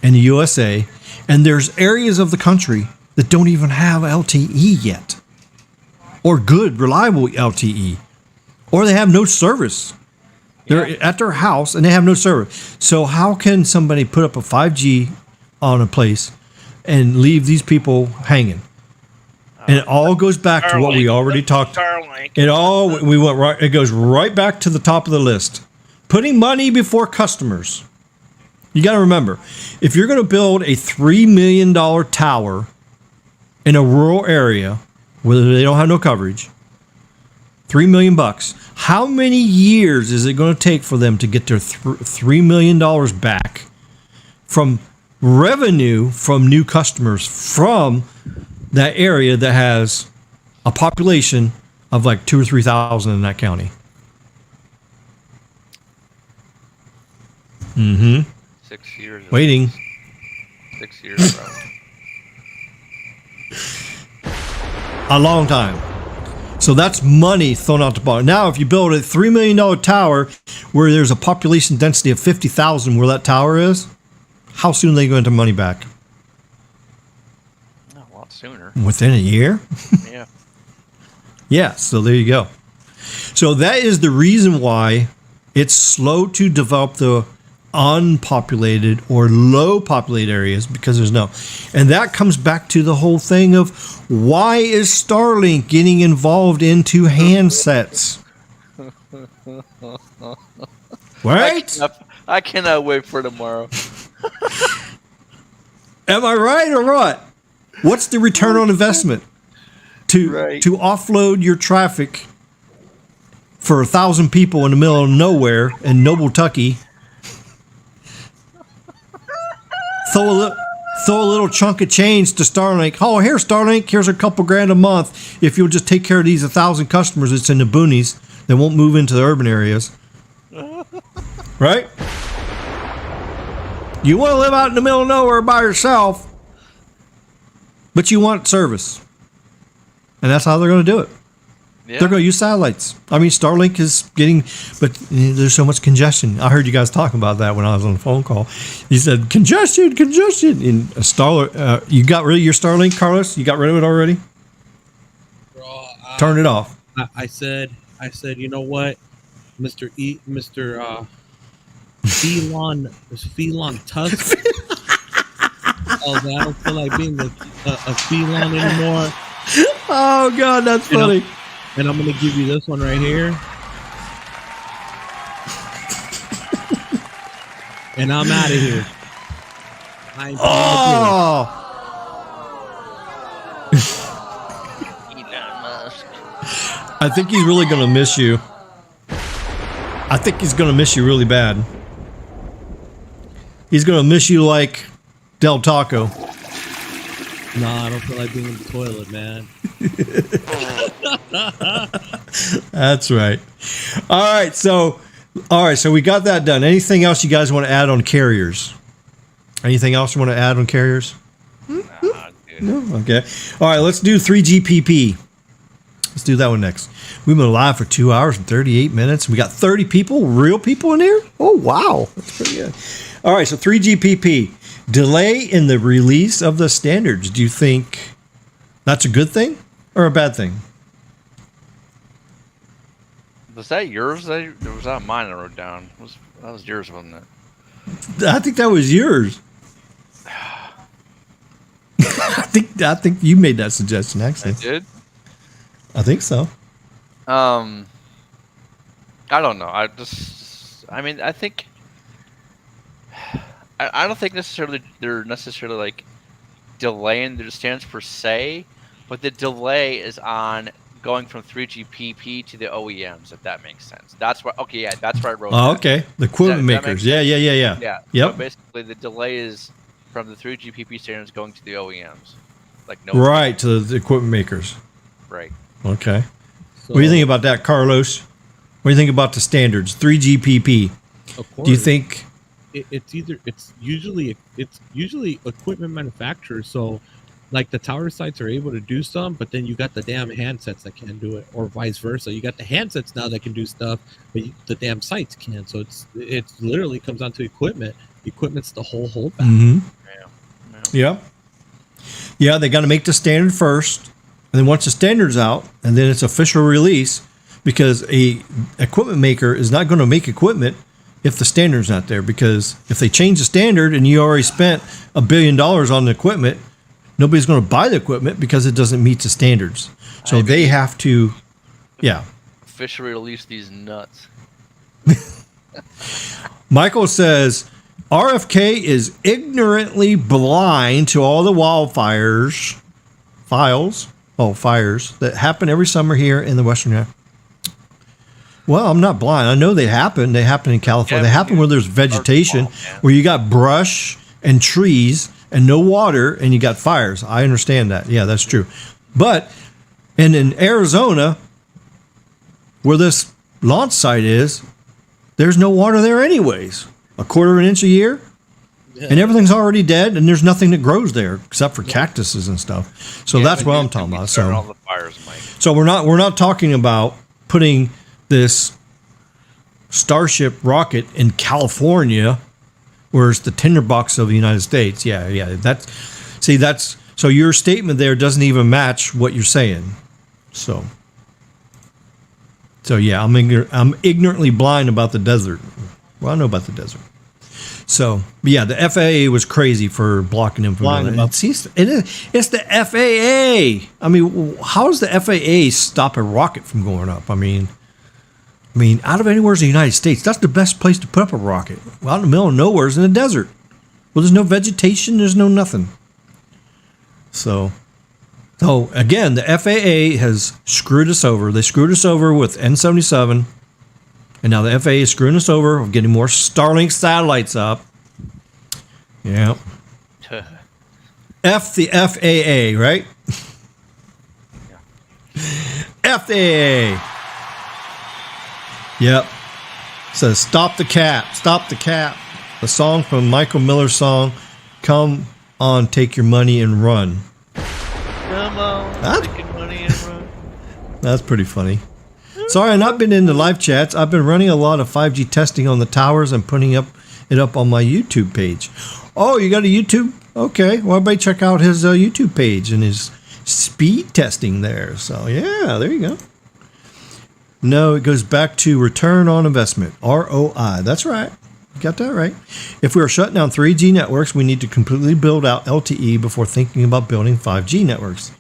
in the USA, and there's areas of the country that don't even have LTE yet, or good, reliable LTE, or they have no service. They're at their house and they have no service. So how can somebody put up a 5G on a place and leave these people hanging. And it all goes back to what we already talked. Starlink. It goes right back to the top of the list. Putting money before customers. You got to remember, if you're going to build a $3 million tower in a rural area where they don't have no coverage, $3 million bucks. How many years is it going to take for them to get their $3 million back from revenue from new customers from that area that has a population of like 2,000 or 3,000 in that county? Mm-hmm. 6 years. Waiting. 6 years, bro. A long time. So that's money thrown out the bottom. Now, if you build a $3 million tower where there's a population density of 50,000 where that tower is, how soon are they going to money back? A lot sooner. Within a year? Yeah. Yeah, so there you go. So that is the reason why it's slow to develop the unpopulated or low populated areas, because there's no. And that comes back to the whole thing of why is Starlink getting involved into handsets? Right? I cannot wait for tomorrow. Am I right or what? What's the return on investment to offload your traffic for 1,000 people in the middle of nowhere in Noble, Tucky? Throw a little chunk of change to Starlink. Oh, here, Starlink, here's a couple grand a month. If you'll just take care of these 1,000 customers that's in the boonies, they won't move into the urban areas. Right? You want to live out in the middle of nowhere by yourself, but you want service. And that's how they're going to do it. Yeah. They're going to use satellites. I mean, Starlink is getting, but there's so much congestion. I heard you guys talking about that when I was on the phone call. You said congestion. In a you got rid of your Starlink, Carlos? You got rid of it already? Bro, Turn it off. I said, you know what, Mr. Felon Tusk. I don't feel like being a felon anymore. Oh God, that's funny. And I'm gonna give you this one right here. And I'm out of here. I ain't Elon Musk. I think he's really going to miss you. I think he's going to miss you really bad. He's going to miss you like Del Taco. No, I don't feel like being in the toilet, man. That's right. All right, so we got that done. Anything else you guys want to add on carriers? Anything else you want to add on carriers? Nah, dude. No? Okay. All right, let's do 3GPP. Let's do that one next. We've been live for 2 hours and 38 minutes. We got 30 people, real people in here? Oh, wow. That's pretty good. All right, so 3GPP. Delay in the release of the standards. Do you think that's a good thing or a bad thing? Was that yours? Or was that mine I wrote down? That was yours, wasn't it? I think that was yours. I think you made that suggestion, actually. I did? I think so. I don't know. I think I don't think necessarily they're necessarily like delaying their standards per se, but the delay is on going from 3GPP to the OEMs, if that makes sense. That's why. Okay, yeah, that's why I wrote. Oh, okay. The equipment makers. Yeah. Yeah. Yep. So basically, the delay is from the 3GPP standards going to the OEMs, like no. Right, to the equipment makers. Right. Okay. So, what do you think about that, Carlos? What do you think about the standards, 3GPP? Of course. Do you think it's usually equipment manufacturers? So, like the tower sites are able to do some, but then you got the damn handsets that can't do it, or vice versa. You got the handsets now that can do stuff, but the damn sites can't. So it literally comes down to equipment. Equipment's the whole holdback. Mm-hmm. Yeah. They got to make the standard first, and then once the standard's out, and then it's official release, because a equipment maker is not going to make equipment if the standard's not there. Because if they change the standard and you already spent $1 billion on the equipment, nobody's going to buy the equipment because it doesn't meet the standards. So they have to, yeah. Officially release these nuts. Michael says RFK is ignorantly blind to all the fires that happen every summer here in the Western area. Well, I'm not blind. I know they happen. They happen in California. They happen where there's vegetation, where you got brush and trees and no water, and you got fires. I understand that. Yeah, that's true. But and in Arizona, where this launch site is, there's no water there anyways. A quarter of an inch a year, and everything's already dead, and there's nothing that grows there except for cactuses and stuff. So that's what I'm talking about. So, all the fires, Mike. so we're not talking about putting this Starship rocket in California, where it's the tinderbox of the United States. Yeah. That's so your statement there doesn't even match what you're saying. So yeah, I'm ignorantly blind about the desert. Well, I know about the desert. So, yeah, the FAA was crazy for blocking him from doing that. It's the FAA. I mean, how does the FAA stop a rocket from going up? I mean, out of anywhere in the United States, that's the best place to put up a rocket. Well, out in the middle of nowhere is in the desert. Well, there's no vegetation. There's no nothing. So again, the FAA has screwed us over. They screwed us over with N77. And now the FAA is screwing us over of getting more Starlink satellites up. Yeah. F the FAA, right? FAA. Yep. Says stop the cap. Stop the cap. The song from Michael Miller's song, Come On, Take Your Money and Run. Come on, take your money and run. That's pretty funny. Sorry, I've not been in the live chats. I've been running a lot of 5G testing on the towers and putting it up on my YouTube page. Oh, you got a YouTube? Okay. Well, everybody check out his YouTube page and his speed testing there. So, yeah, there you go. No, it goes back to return on investment, ROI. That's right. You got that right. If we are shutting down 3G networks, we need to completely build out LTE before thinking about building 5G networks.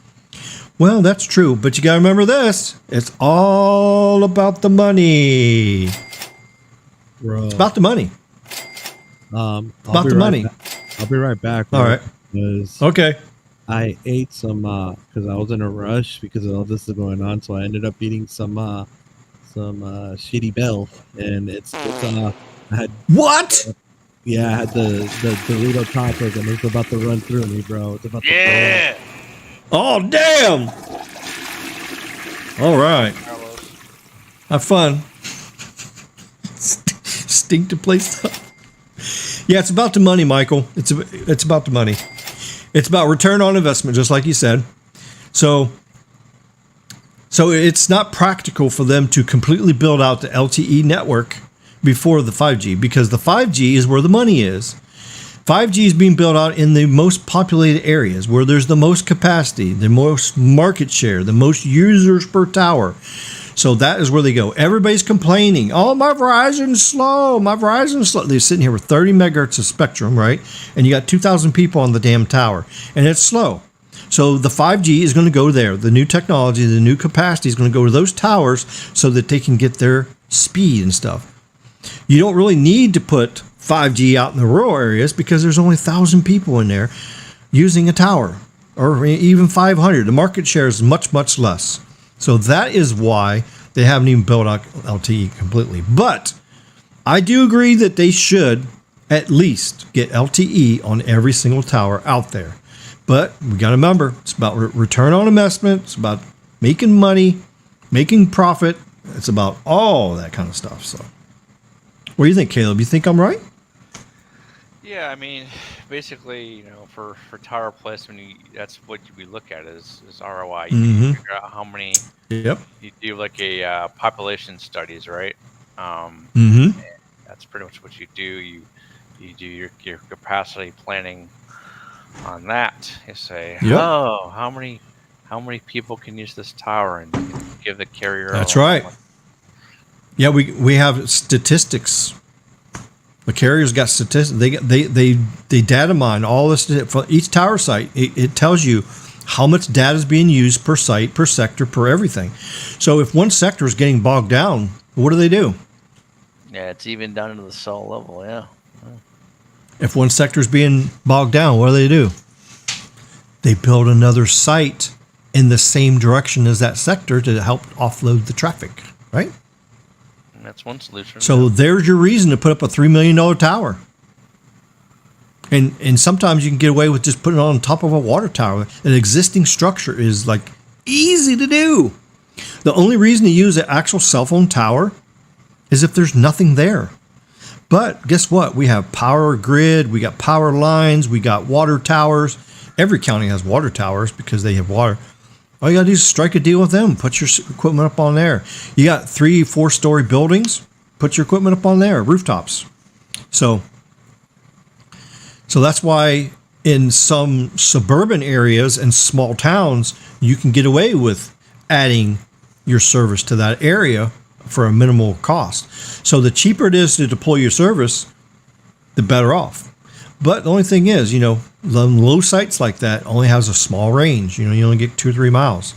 Well, that's true, but you got to remember this. It's all about the money. Bro. It's about the money. I'll be right back. All right. Okay. I ate some because I was in a rush because all this is going on, so I ended up eating some shitty bell, and I had what? Yeah, I had the Dorito tacos, and it's about to run through me, bro. It's about to Yeah. Oh, damn. All right. Have fun. Stink to play stuff. Yeah, it's about the money, Michael. It's about the money. It's about return on investment, just like you said. So it's not practical for them to completely build out the LTE network before the 5G, because the 5G is where the money is. 5G is being built out in the most populated areas where there's the most capacity, the most market share, the most users per tower. So that is where they go. Everybody's complaining. Oh, my Verizon's slow. My Verizon's slow. They're sitting here with 30 megahertz of spectrum, right? And you got 2,000 people on the damn tower, and it's slow. So the 5G is going to go there. The new technology, the new capacity is going to go to those towers so that they can get their speed and stuff. You don't really need to put 5G out in the rural areas because there's only 1,000 people in there using a tower, or even 500. The market share is much, much less. So that is why they haven't even built out LTE completely. But I do agree that they should at least get LTE on every single tower out there. But we got to remember, it's about return on investment. It's about making money, making profit. It's about all that kind of stuff. So what do you think, Caleb? You think I'm right? Yeah, I mean, basically, for tower placement, that's what we look at is ROI. You need to figure out how many. Yep. You do like a population studies, right? That's pretty much what you do. You do your capacity planning on that. You say, oh, how many people can use this tower, and give the carrier. That's right. Yeah, we have statistics. The carriers got statistics. They data mine all this for each tower site. It tells you how much data is being used per site, per sector, per everything. So if one sector is getting bogged down, what do? Yeah, it's even down to the cell level. Yeah. If one sector is being bogged down, what do? They build another site in the same direction as that sector to help offload the traffic, right? And that's one solution. So there's your reason to put up a $3 million tower. And sometimes you can get away with just putting it on top of a water tower. An existing structure is like easy to do. The only reason to use an actual cell phone tower is if there's nothing there. But guess what? We have power grid, we got power lines, we got water towers. Every county has water towers because they have water. All you got to do is strike a deal with them. Put your equipment up on there. You got 3-4 story buildings. Put your equipment up on there, rooftops. So that's why in some suburban areas and small towns, you can get away with adding your service to that area for a minimal cost. So the cheaper it is to deploy your service, the better off. But the only thing is, the low sites like that only has a small range. You only get 2 or 3 miles.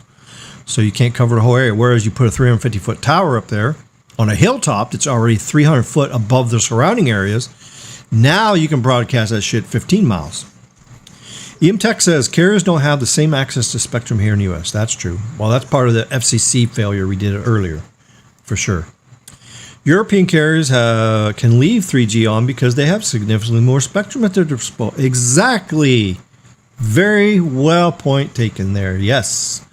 So you can't cover the whole area. Whereas you put a 350-foot tower up there on a hilltop that's already 300 foot above the surrounding areas, now you can broadcast that shit 15 miles. EMTech says carriers don't have the same access to spectrum here in the U.S. That's true. Well, that's part of the FCC failure we did earlier, for sure. European carriers can leave 3G on because they have significantly more spectrum at their disposal. Exactly. Very well point taken there. Yes.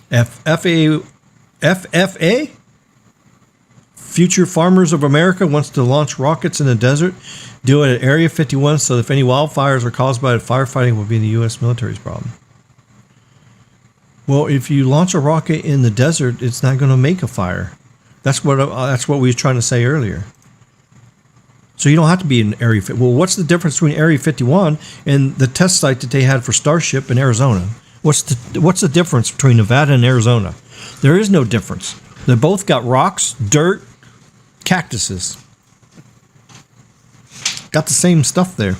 FFA, Future Farmers of America, wants to launch rockets in the desert. Do it at Area 51 so if any wildfires are caused by the firefighting will be the U.S. military's problem. Well, if you launch a rocket in the desert, it's not going to make a fire. That's what we were trying to say earlier. So you don't have to be in Area 51. Well, what's the difference between Area 51 and the test site that they had for Starship in Arizona? What's the difference between Nevada and Arizona? There is no difference. They both got rocks, dirt, cactuses. Got the same stuff there.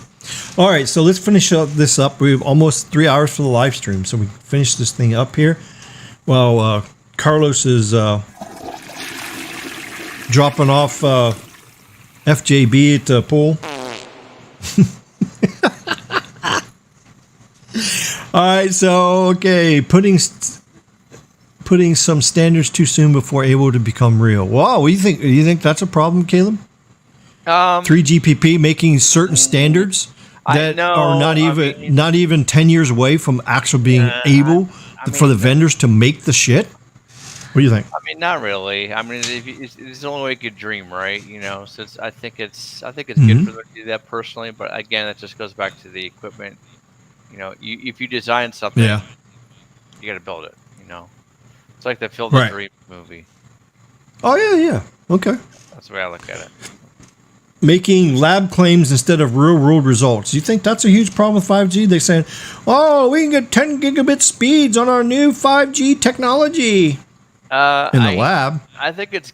All right, so let's finish this up. We have almost 3 hours for the live stream, so we can finish this thing up here. Well, Carlos is dropping off FJB at the pool. All right, so okay, putting some standards too soon before able to become real. Wow, what do you think? Do you think that's a problem, Caleb? 3GPP making certain standards that are not even 10 years away from actually being able for the vendors to make the shit. What do you think? I mean, not really. I mean, it's the only way you could dream, right? So I think it's good for them to do that personally. But again, it just goes back to the equipment. If you design something, you got to build it. It's like the Field of Dreams movie. Oh yeah. Okay. That's the way I look at it. Making lab claims instead of real world results. You think that's a huge problem with 5G? They're saying, "Oh, we can get 10 gigabit speeds on our new 5G technology." In the lab, I think it's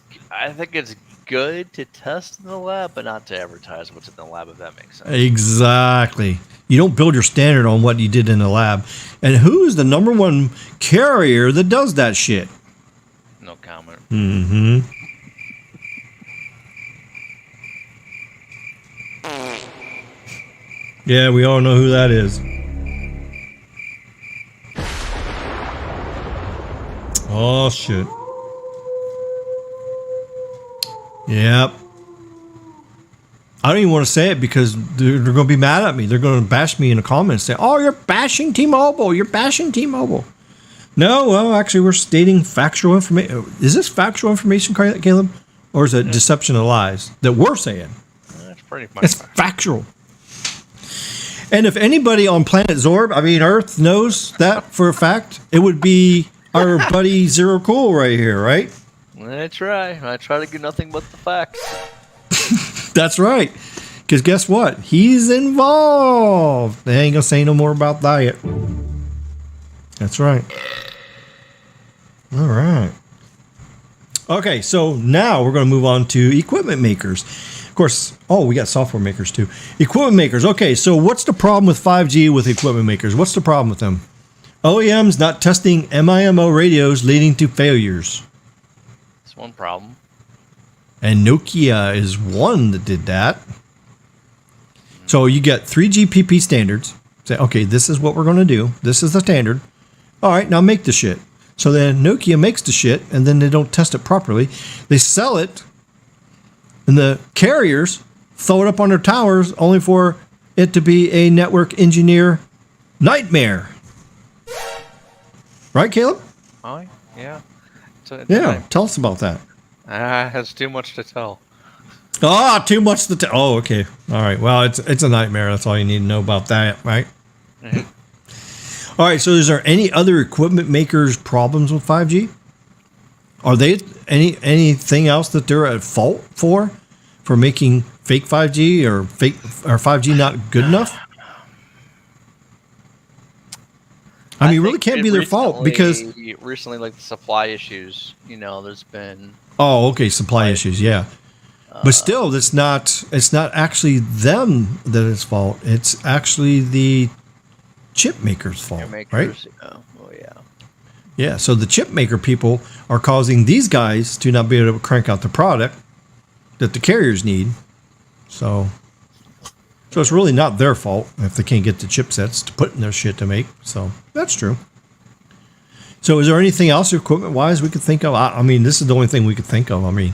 good to test in the lab, but not to advertise what's in the lab. If that makes sense. Exactly. You don't build your standard on what you did in the lab. And who is the number one carrier that does that shit? No comment. Mm-hmm. Yeah, we all know who that is. Oh, shit. Yep. I don't even want to say it because they're going to be mad at me. They're going to bash me in the comments. Say, "Oh, you're bashing T-Mobile. You're bashing T-Mobile." No, well, actually, we're stating factual information. Is this factual information, Caleb? Or is it deception and lies that we're saying? That's pretty much. It's factual. And if anybody on planet Zorb, Earth, knows that for a fact, it would be our buddy Zero Cool right here, right? I try to get nothing but the facts. That's right. Because guess what? He's involved. They ain't going to say no more about that yet. That's right. All right. Okay, so now we're going to move on to equipment makers. Of course, we got software makers too. Equipment makers. Okay, so what's the problem with 5G with equipment makers? What's the problem with them? OEMs not testing MIMO radios leading to failures. That's one problem. And Nokia is one that did that. So you get 3GPP standards. Say, okay, this is what we're going to do. This is the standard. All right, now make the shit. So then Nokia makes the shit, and then they don't test it properly. They sell it, and the carriers throw it up on their towers only for it to be a network engineer nightmare. Right, Caleb? Oh, yeah. Yeah, tell us about that. Has too much to tell. Too much to tell. Oh, okay. All right. Well, it's a nightmare. That's all you need to know about that, right? Mm-hmm. All right. So, is there any other equipment makers' problems with 5G? Are they anything else that they're at fault for making fake 5G or 5G not good enough? I mean, it really can't be their fault because recently, like the supply issues, there's been. Oh, okay, supply issues, yeah. But still, it's not actually them that is fault. It's actually the chip maker's fault, right? Oh, yeah. Yeah, so the chip maker people are causing these guys to not be able to crank out the product that the carriers need. So it's really not their fault if they can't get the chipsets to put in their shit to make. So that's true. So is there anything else equipment-wise we could think of? I mean, this is the only thing we could think of. I mean,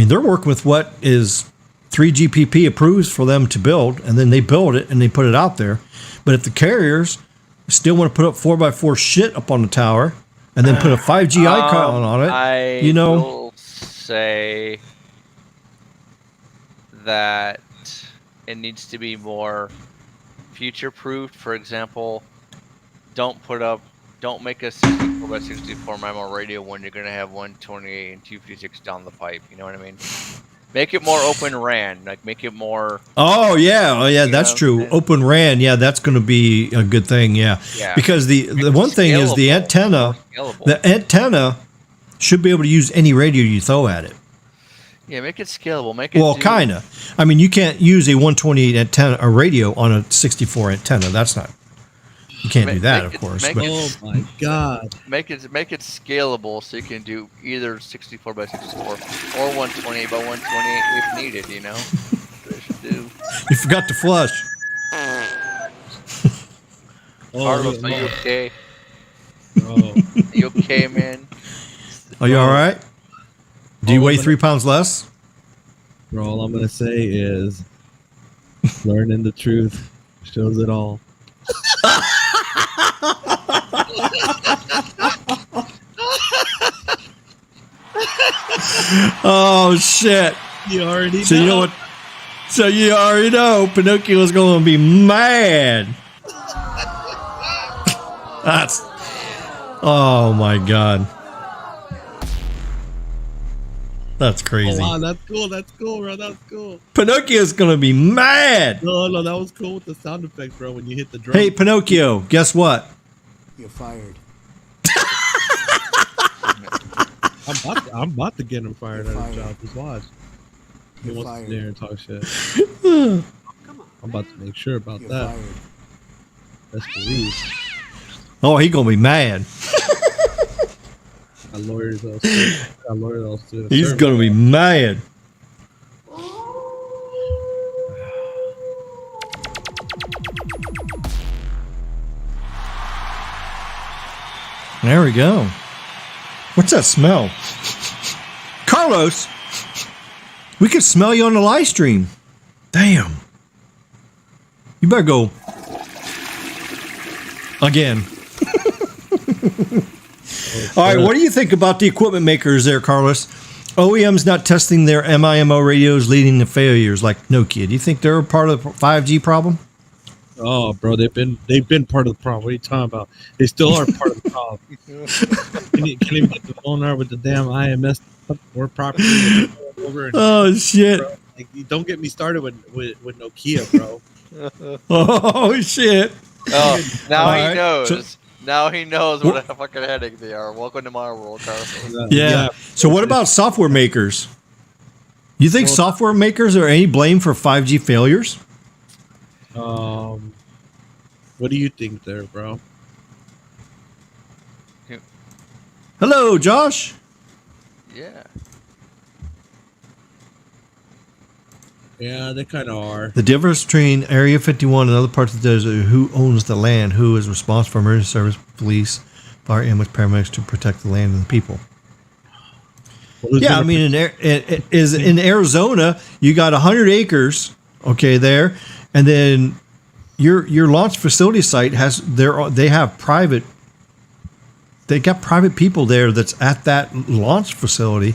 they're working with what is 3GPP approves for them to build, and then they build it and they put it out there. But if the carriers still want to put up 4x4 shit up on the tower and then put a 5G icon on it, I will say that it needs to be more future-proofed. For example, don't make a 64x64 MIMO radio when you're going to have 128 and 256 down the pipe. You know what I mean? Make it more open RAN. Like, make it more... Oh, yeah, that's true. Open RAN, yeah, that's going to be a good thing, yeah. Because the one thing is the antenna should be able to use any radio you throw at it. Yeah, make it scalable. Kind of. I mean, you can't use a 128 antenna, a radio on a 64 antenna. That's not... You can't do that, of course. Oh my God! Make it scalable so you can do either 64x64 or 128x128 if needed. You know, what should do. You forgot to flush. Carlos, are you okay? Bro. Are you okay, man? Are you all right? Do you weigh 3 pounds less? Bro, all I'm gonna say is, learning the truth shows it all. Oh shit! You already know. You know what? So you already know Pinocchio's going to be mad. That's. Oh my God. That's crazy. Oh, wow, that's cool, bro. That's cool. Pinocchio's going to be mad. No, that was cool with the sound effect, bro, when you hit the drum. Hey, Pinocchio, guess what? You're fired. I'm about to get him fired out of the job. Just watch. He You're wants fired. to sit there and talk shit. I'm about to make sure about You're that. fired. Best believe. Oh, he going to be mad. I lawyers else too. He's going to be mad. There we go. What's that smell? Carlos, we can smell you on the live stream. Damn. You better go again. All right, what do you think about the equipment makers there, Carlos? OEMs not testing their MIMO radios leading to failures like Nokia. Do you think they're a part of the 5G problem? Oh, bro, they've been part of the problem. What are you talking about? They still are part of the problem. Can't even get the phone number with the damn IMS or property over. Oh shit! Bro, like, don't get me started with Nokia, bro. Oh shit! Oh, now All he right. knows. Now he knows what a fucking headache they are. Welcome to my world, Carlos. Yeah. So what about software makers? You think software makers are any blame for 5G failures? What do you think there, bro? Hello, Josh. Yeah. Yeah, they kind of are. The difference between Area 51 and other parts of the desert, who owns the land, who is responsible for emergency service, police, fire, ambulance, paramedics to protect the land and the people. Well, Yeah, I mean, in Arizona, you got 100 acres, okay, there, and then your launch facility site they got private people there that's at that launch facility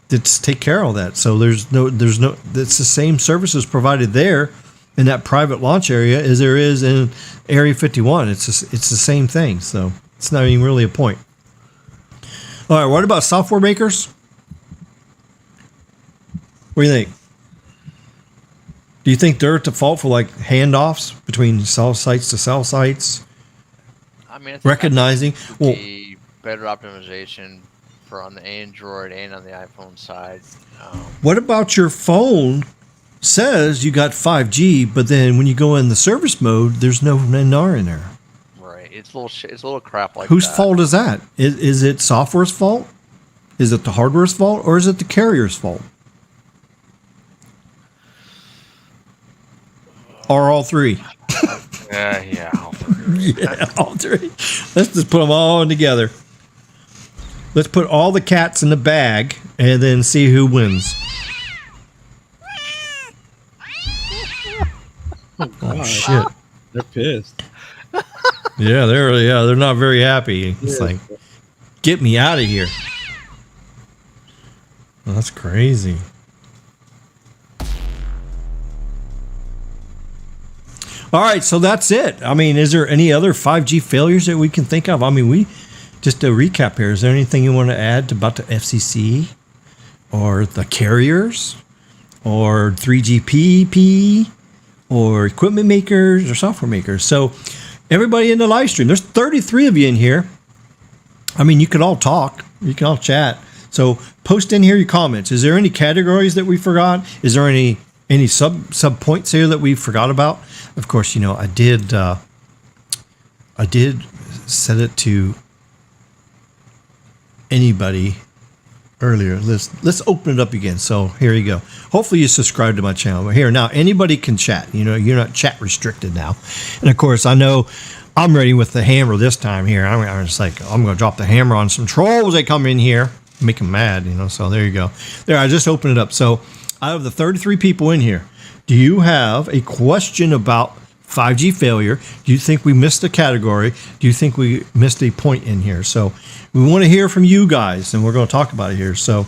that's take care of that. So there's no it's the same services provided there in that private launch area as there is in Area 51. It's the same thing. So it's not even really a point. All right, what about software makers? What do you think? Do you think they're at the fault for like handoffs between cell sites to cell sites? I mean, Recognizing better optimization for on the Android and on the iPhone side. What about your phone says you got 5G, but then when you go in the service mode, there's no NR in there? Right. It's a little crap like Whose that. fault is that? Is it software's fault? Is it the hardware's fault? Or is it the carrier's fault? Or all three? Yeah, all three. Yeah, all three. Let's just put them all in together. Let's put all the cats in the bag and then see who wins. Oh shit! They're pissed. Yeah, they're not very happy. It's like, get me out of here. Well, that's crazy. All right, so that's it. I mean, is there any other 5G failures that we can think of? I mean, just to recap here, is there anything you want to add about the FCC or the carriers or 3GPP or equipment makers or software makers? So everybody in the live stream, there's 33 of you in here. I mean, you could all talk. You can all chat. So post in here your comments. Is there any categories that we forgot? Is there any sub points here that we forgot about? Of course, I did set it to anybody earlier. Let's open it up again. So here you go. Hopefully you subscribe to my channel. But here now, anybody can chat. You're not chat restricted now. And of course, I know I'm ready with the hammer this time here. I'm just like, I'm going to drop the hammer on some trolls that come in here, make them mad. So there you go. There, I just opened it up. So out of the 33 people in here, do you have a question about 5G failure? Do you think we missed a category? Do you think we missed a point in here? So we want to hear from you guys, and we're going to talk about it here. So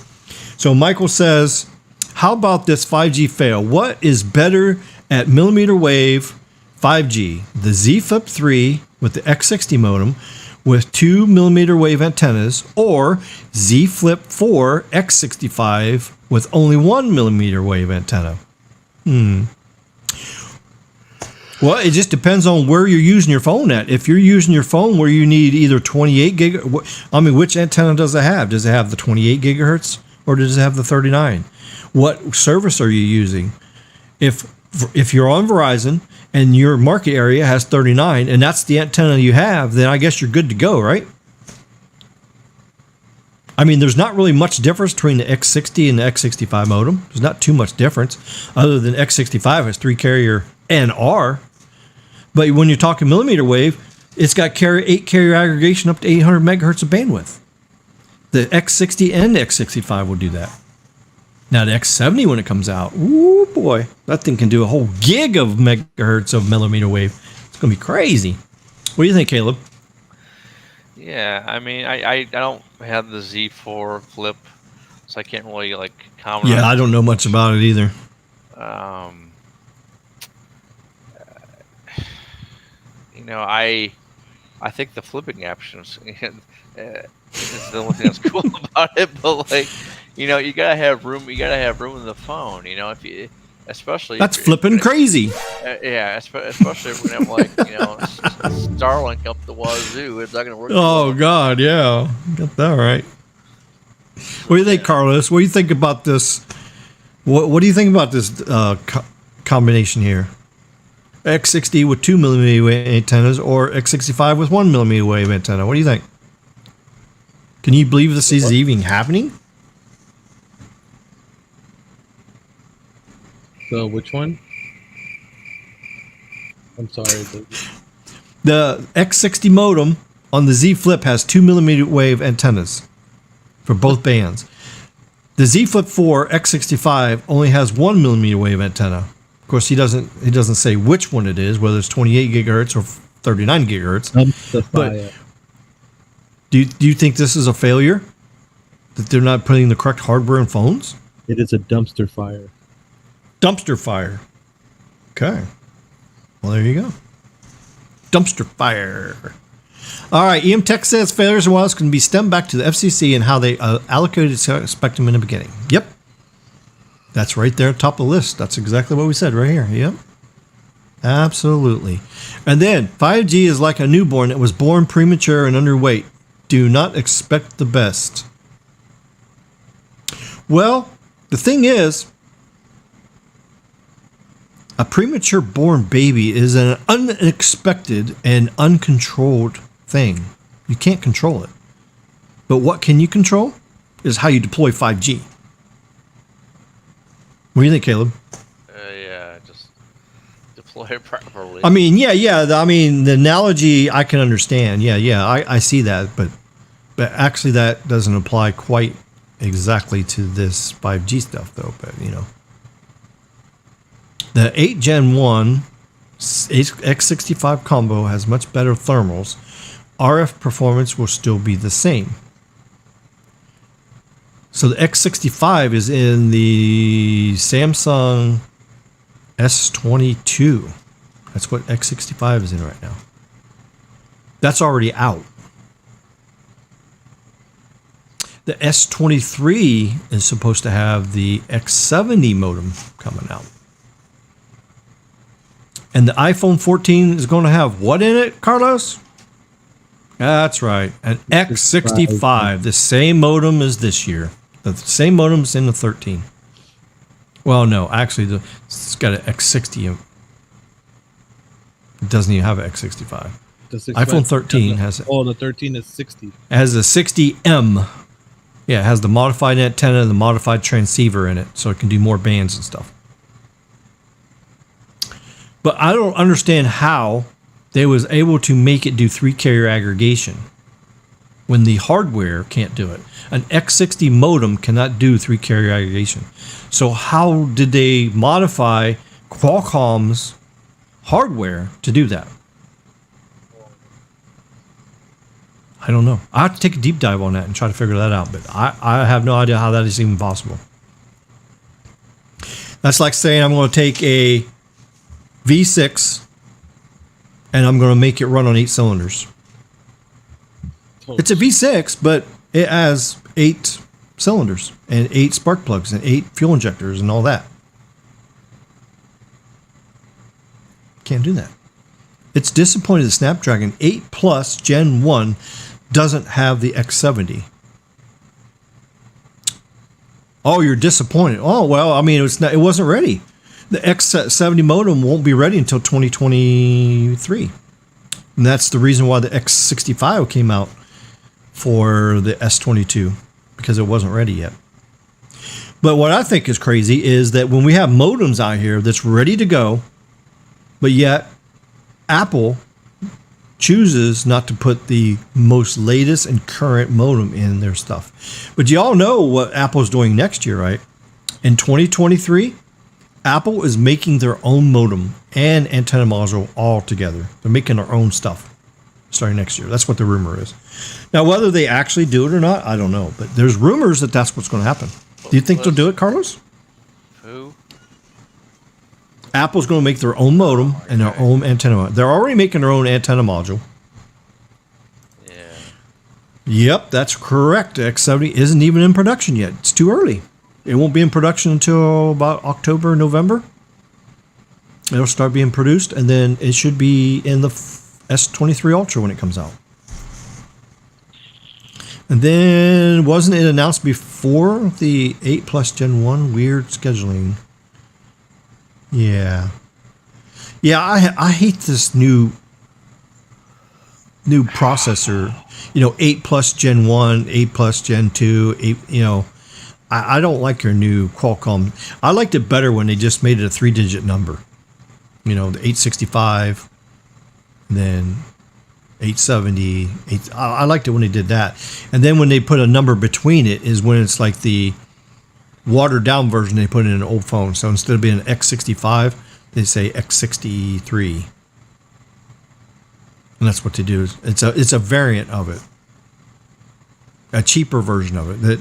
Michael says, how about this 5G fail? What is better at millimeter wave 5G? The Z Flip 3 with the X60 modem with 2 millimeter wave antennas, or Z Flip 4 X65 with only 1 millimeter wave antenna? Well, it just depends on where you're using your phone at. If you're using your phone where you need either 28 gig, which antenna does it have? Does it have the 28 gigahertz or does it have the 39? What service are you using? If you're on Verizon and your market area has 39 and that's the antenna you have, then I guess you're good to go, right? I mean, there's not really much difference between the X60 and the X65 modem. There's not too much difference, other than X65 has 3 carrier NR. But when you're talking millimeter wave, it's got 8 carrier aggregation up to 800 megahertz of bandwidth. The X60 and the X65 will do that. Now the X70, when it comes out, ooh boy, that thing can do a whole gig of megahertz of millimeter wave. It's gonna be crazy. What do you think, Caleb? Yeah, I mean, I don't have the Z4 Flip, so I can't really comment. Yeah, I don't know much about it either. I think the flipping option is the only thing that's cool about it. But you gotta have room. You gotta have room in the phone. If especially That's flipping crazy. Yeah, especially if we have like Starlink up the wazoo. It's not going to work. Oh God, yeah, got that right. What do you think, Carlos? What do you think about this? What do you think about this combination here? X60 with 2mm wave antennas or X65 with 1mm wave antenna? What do you think? Can you believe this is even happening? So which one? I'm sorry. The X60 modem on the Z Flip has 2mm wave antennas for both bands. The Z Flip 4 X65 only has 1mm wave antenna. Of course, he doesn't say which one it is, whether it's 28 gigahertz or 39 gigahertz. But do you think this is a failure? That they're not putting the correct hardware in phones? It is a dumpster fire. Dumpster fire. Okay. Well, there you go. Dumpster fire. All right. EM Tech says failures and wireless can be stemmed back to the FCC and how they allocated spectrum in the beginning. Yep. That's right there, top of the list. That's exactly what we said right here. Yep. Absolutely. And then 5G is like a newborn that was born premature and underweight. Do not expect the best. Well, the thing is, a premature born baby is an unexpected and uncontrolled thing. You can't control it. But what can you control is how you deploy 5G. What do you think, Caleb? Yeah, just deploy it properly. I mean, yeah. I mean, the analogy I can understand. Yeah. I see that, but actually that doesn't apply quite exactly to this 5G stuff, though. But the 8 Gen 1 X65 combo has much better thermals. RF performance will still be the same. So the X65 is in the Samsung S22. That's what X65 is in right now. That's already out. The S23 is supposed to have the X70 modem coming out. And the iPhone 14 is going to have what in it, Carlos? That's right, an X65, the same modem as this year. The same modem's in the 13. Well, no, actually, it's got an X60. It doesn't even have an X65. iPhone 13 has. Oh, the 13 is 60. It has a 60M. Yeah, it has the modified antenna and the modified transceiver in it, so it can do more bands and stuff. But I don't understand how they was able to make it do 3-carrier aggregation when the hardware can't do it. An X60 modem cannot do 3-carrier aggregation. So how did they modify Qualcomm's hardware to do that? I don't know. I have to take a deep dive on that and try to figure that out, but I have no idea how that is even possible. That's like saying I'm going to take a V6 and I'm going to make it run on 8 cylinders. It's a V6, but it has 8 cylinders and 8 spark plugs and 8 fuel injectors and all that. Can't do that. It's disappointing that Snapdragon 8 Plus Gen 1 doesn't have the X70. Oh, you're disappointed. Oh, well, I mean, it wasn't ready. The X70 modem won't be ready until 2023. And that's the reason why the X65 came out for the S22, because it wasn't ready yet. But what I think is crazy is that when we have modems out here that's ready to go, but yet Apple chooses not to put the most latest and current modem in their stuff. But you all know what Apple's doing next year, right? In 2023, Apple is making their own modem and antenna module all together. They're making their own stuff starting next year. That's what the rumor is. Now, whether they actually do it or not, I don't know. But there's rumors that that's what's going to happen. Do you think they'll do it, Carlos? Who? Apple's going to make their own modem and their own antenna. They're already making their own antenna module. Yeah. Yep, that's correct. The X70 isn't even in production yet. It's too early. It won't be in production until about October, November. It'll start being produced, and then it should be in the S23 Ultra when it comes out. And then, wasn't it announced before the 8 Plus Gen 1? Weird scheduling. Yeah. Yeah, I hate this new processor. 8 Plus Gen 1, 8 Plus Gen 2, 8, I don't like your new Qualcomm. I liked it better when they just made it a 3-digit number. The 865, then 870. I liked it when they did that. And then when they put a number between it is when it's like the watered down version they put in an old phone. So instead of being an X65, they say X63. And that's what they do. It's a variant of it. A cheaper version of it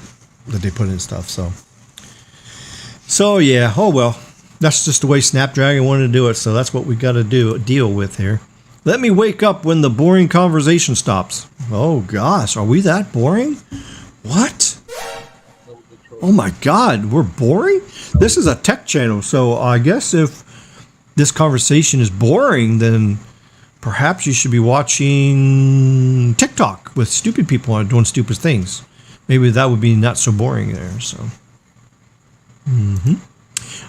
that they put in stuff. So yeah, oh well. That's just the way Snapdragon wanted to do it, so that's what we got to deal with here. Let me wake up when the boring conversation stops. Oh gosh, are we that boring? What? Oh my God, we're boring? This is a tech channel, so I guess if this conversation is boring, then perhaps you should be watching TikTok with stupid people doing stupid things. Maybe that would be not so boring there. So.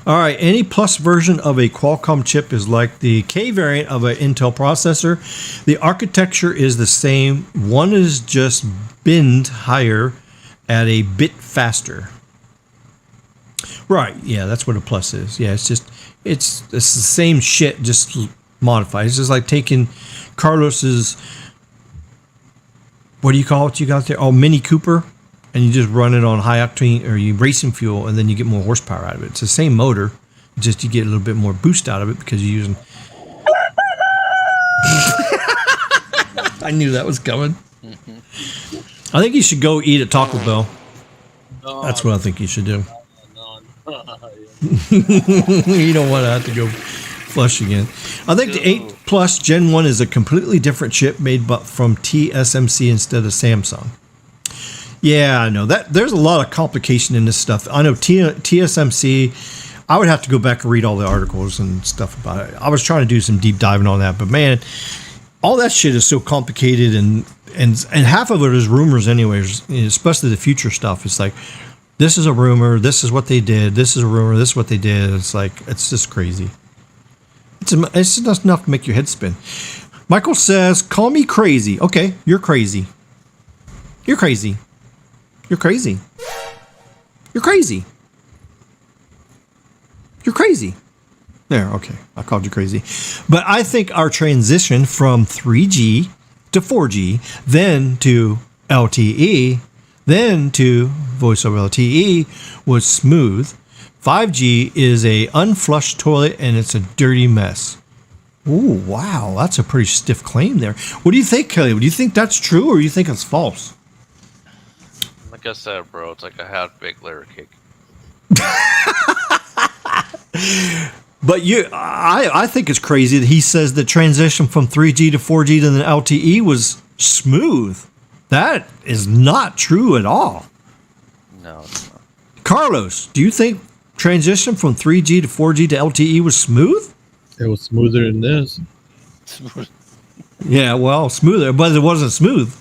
All right, any Plus version of a Qualcomm chip is like the K variant of an Intel processor. The architecture is the same. One is just binned higher at a bit faster. Right, yeah, that's what a Plus is. Yeah, it's the same shit, just modified. It's just like taking Carlos's, what do you call it you got there? Oh, Mini Cooper. And you just run it on high octane or you racing fuel, and then you get more horsepower out of it. It's the same motor, just you get a little bit more boost out of it because you're using. I knew that was coming. I think you should go eat at Taco Bell. That's what I think you should do. You don't want to have to go flush again. I think the 8 Plus Gen 1 is a completely different chip made from TSMC instead of Samsung. Yeah, I know that there's a lot of complication in this stuff. I know TSMC, I would have to go back and read all the articles and stuff about it. I was trying to do some deep diving on that, but man, all that shit is so complicated and half of it is rumors anyways, especially the future stuff. It's like, this is a rumor, this is what they did, this is a rumor, this is what they did. It's like, it's just crazy. It's just enough to make your head spin. Michael says, call me crazy. Okay, you're crazy. You're crazy. You're crazy. You're crazy. You're crazy. There, okay. I called you crazy. But I think our transition from 3G to 4G, then to LTE, then to voice over LTE was smooth. 5G is a unflushed toilet and it's a dirty mess. Ooh, wow. That's a pretty stiff claim there. What do you think, Kelly? Do you think that's true or do you think it's false? Like I said, bro, it's like a half-baked layer cake. But I think it's crazy that he says the transition from 3G to 4G to the LTE was smooth. That is not true at all. No, it's not. Carlos, do you think transition from 3G to 4G to LTE was smooth? It was smoother than this. Yeah, well, smoother, but it wasn't smooth.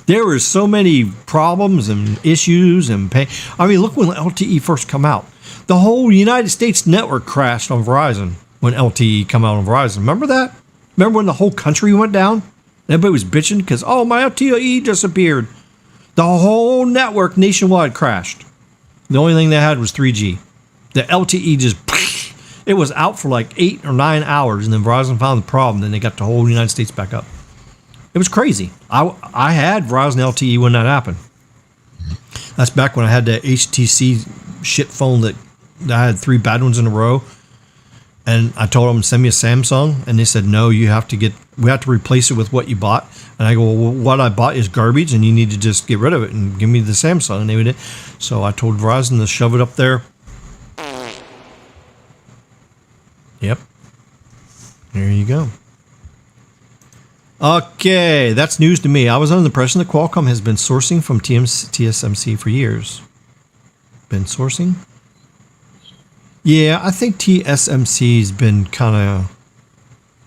There were so many problems and issues and pain. I mean, look when LTE first come out. The whole United States network crashed on Verizon when LTE come out on Verizon. Remember that? Remember when the whole country went down? Everybody was bitching because, oh, my LTE disappeared. The whole network nationwide crashed. The only thing they had was 3G. The LTE just, it was out for like 8 or 9 hours, and then Verizon found the problem. Then they got the whole United States back up. It was crazy. I had Verizon LTE when that happened. That's back when I had the HTC shit phone that I had 3 bad ones in a row. And I told them to send me a Samsung, and they said, no, we have to replace it with what you bought. And I go, well, what I bought is garbage, and you need to just get rid of it and give me the Samsung. And they did. So I told Verizon to shove it up there. Yep. There you go. Okay, that's news to me. I was under the impression that Qualcomm has been sourcing from TSMC for years. Been sourcing? Yeah, I think TSMC's been kind of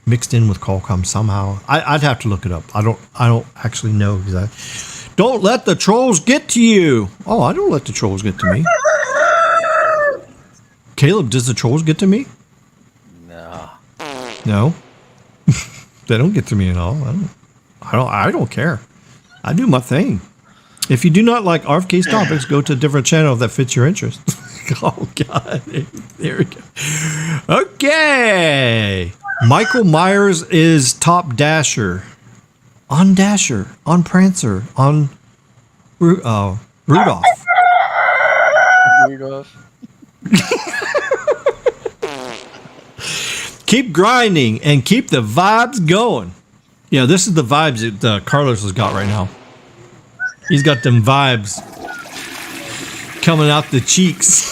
mixed in with Qualcomm somehow. I'd have to look it up. I don't actually know exactly. Don't let the trolls get to you. Oh, I don't let the trolls get to me. Caleb, does the trolls get to me? No. No. They don't get to me at all. I don't care. I do my thing. If you do not like RFK's topics, go to a different channel that fits your interest. Oh God. There we go. Okay. Michael Myers is top Dasher. On Dasher. On Prancer. On Rudolph. Rudolph. Keep grinding and keep the vibes going. Yeah, this is the vibes that Carlos has got right now. He's got them vibes coming out the cheeks.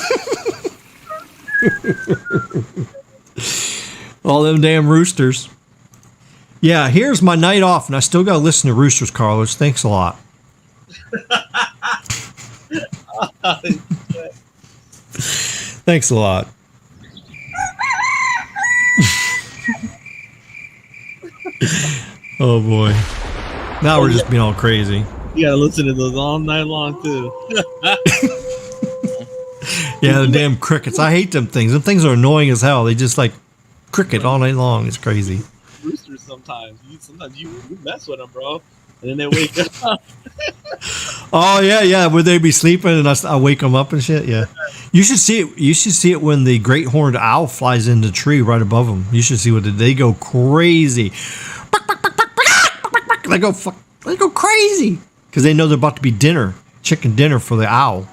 All them damn roosters. Yeah, here's my night off, and I still got to listen to roosters, Carlos. Thanks a lot. Thanks a lot. Oh boy. Now we're just being all crazy. You gotta listen to those all night long too. Yeah, the damn crickets. I hate them things. Them things are annoying as hell. They just like cricket all night long. It's crazy. Roosters sometimes you mess with them, bro, and then they wake up. Oh yeah. Would they be sleeping and I wake them up and shit? Yeah. You should see it. You should see it when the great horned owl flies in the tree right above them. You should see what they go crazy. They go crazy because they know they're about to be chicken dinner for the owl.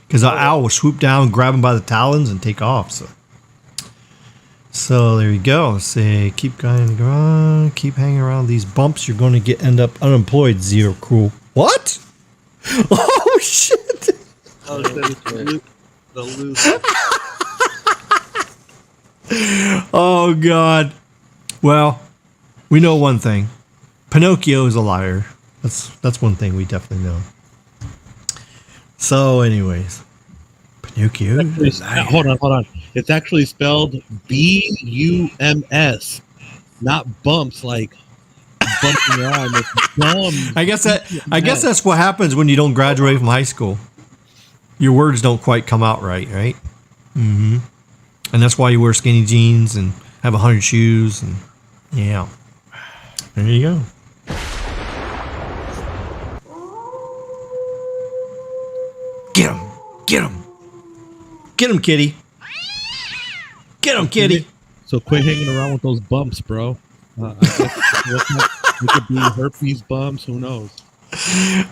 Because the owl will swoop down, grab him by the talons, and take off. So there you go. Say keep going around, keep hanging around these bumps. You're going to end up unemployed. Zero cool. What? Oh shit! Oh, the loose. Oh god. Well, we know one thing. Pinocchio is a liar. That's one thing we definitely know. So, anyways, Pinocchio. Hold on. It's actually spelled B-U-M-S, not bumps like bumping your arm. It's dumb. I guess that's what happens when you don't graduate from high school. Your words don't quite come out right? Mm-hmm. And that's why you wear skinny jeans and have 100 shoes and yeah. There you go. Get him, kitty. Get him, kitty. So quit hanging around with those bumps, bro. It could be herpes bumps. Who knows?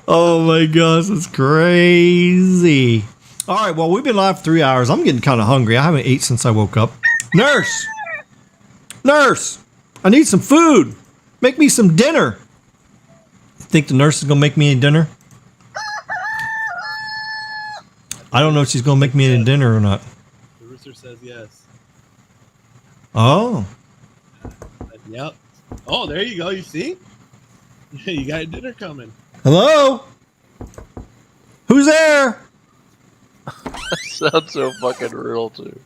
Oh my gosh, that's crazy. All right, well, we've been live for 3 hours. I'm getting kind of hungry. I haven't ate since I woke up. Nurse, I need some food. Make me some dinner. Think the nurse is gonna make me a dinner? I don't know if she's gonna make me a dinner or not. The rooster says yes. Oh. Yep. Oh, there you go. You see? You got dinner coming. Hello? Who's there? Sounds so fucking real too.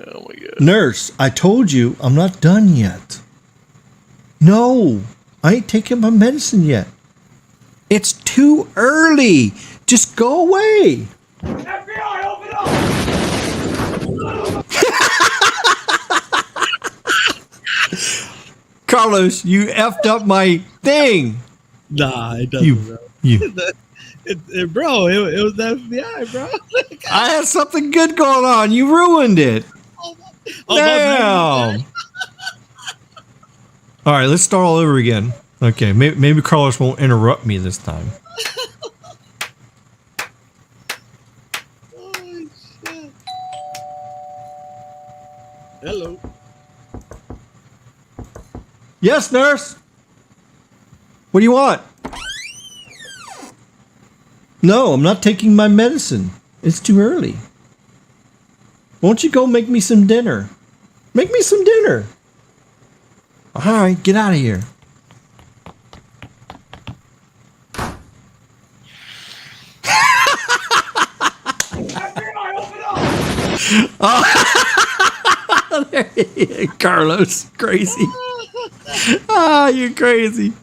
Oh my god. Nurse, I told you I'm not done yet. No, I ain't taking my medicine yet. It's too early. Just go away. FBI, open up! Carlos, you effed up my thing. Nah, it doesn't. Bro, it was the FBI, bro. I had something good going on. You ruined it. Damn. All right, let's start all over again. Okay, maybe Carlos won't interrupt me this time. Oh, shit. Hello. Yes, nurse. What do you want? No, I'm not taking my medicine. It's too early. Won't you go make me some dinner? Make me some dinner. All right, get out of here. FBI, open up! Carlos, crazy. You're crazy.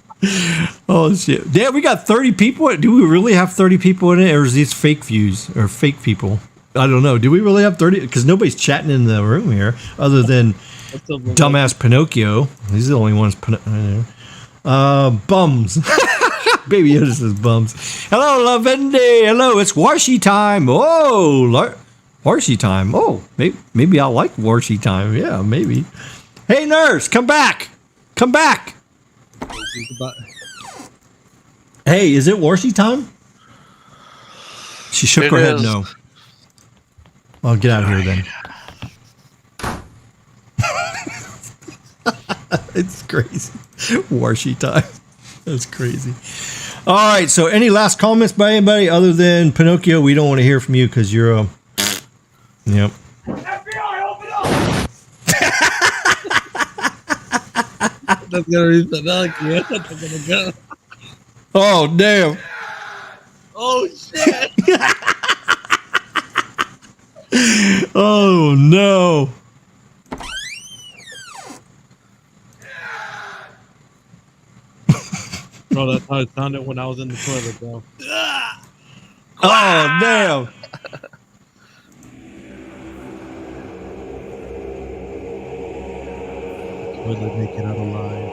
Oh shit! Damn, we got 30 people. Do we really have 30 people in it, or is these fake views or fake people? I don't know. Do we really have 30? Because nobody's chatting in the room here, other than dumbass Pinocchio. He's the only ones. Bums. Baby Yoda says bums. Hello, Lavendi. Hello, it's Warshy time. Oh, Warshy time. Oh, maybe I like Warshy time. Yeah, maybe. Hey, nurse, come back. Come back. Hey, is it Warshy time? She shook her head no. Well, get out of here then. It's crazy. Warshy time. That's crazy. All right, so any last comments by anybody other than Pinocchio? We don't want to hear from you because you're a... Yep. FBI, open up! That's gonna be Pinocchio. That's gonna go. Oh, damn. Oh, shit. Oh, no. Bro, that's how it sounded when I was in the toilet, bro. Oh, damn. Toilet make it out alive.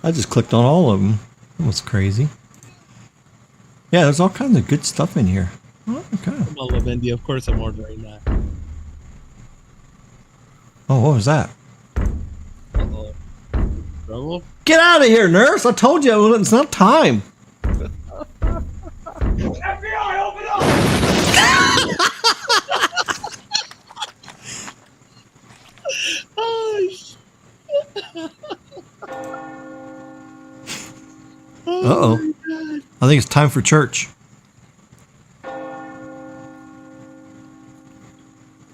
I just clicked on all of them. That was crazy. Yeah, there's all kinds of good stuff in here. Oh, okay. Come on, Lavendi. Of course I'm ordering that. Oh, what was that? Uh-oh. Trouble? Get out of here, nurse! I told you it's not time. FBI, open up! Oh, shit. Uh-oh. I think it's time for church.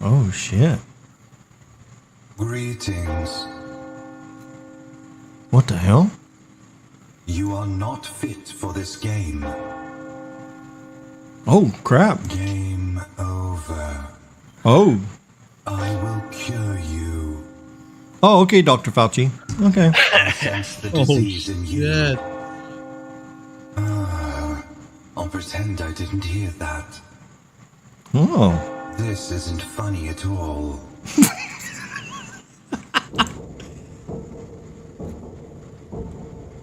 Oh, shit. Greetings. What the hell? You are not fit for this game. Oh, crap. Game over. Oh. I will cure you. Oh, okay, Dr. Fauci. Okay. I sense the disease in you. Shit. I'll pretend I didn't hear that. Oh. This isn't funny at all.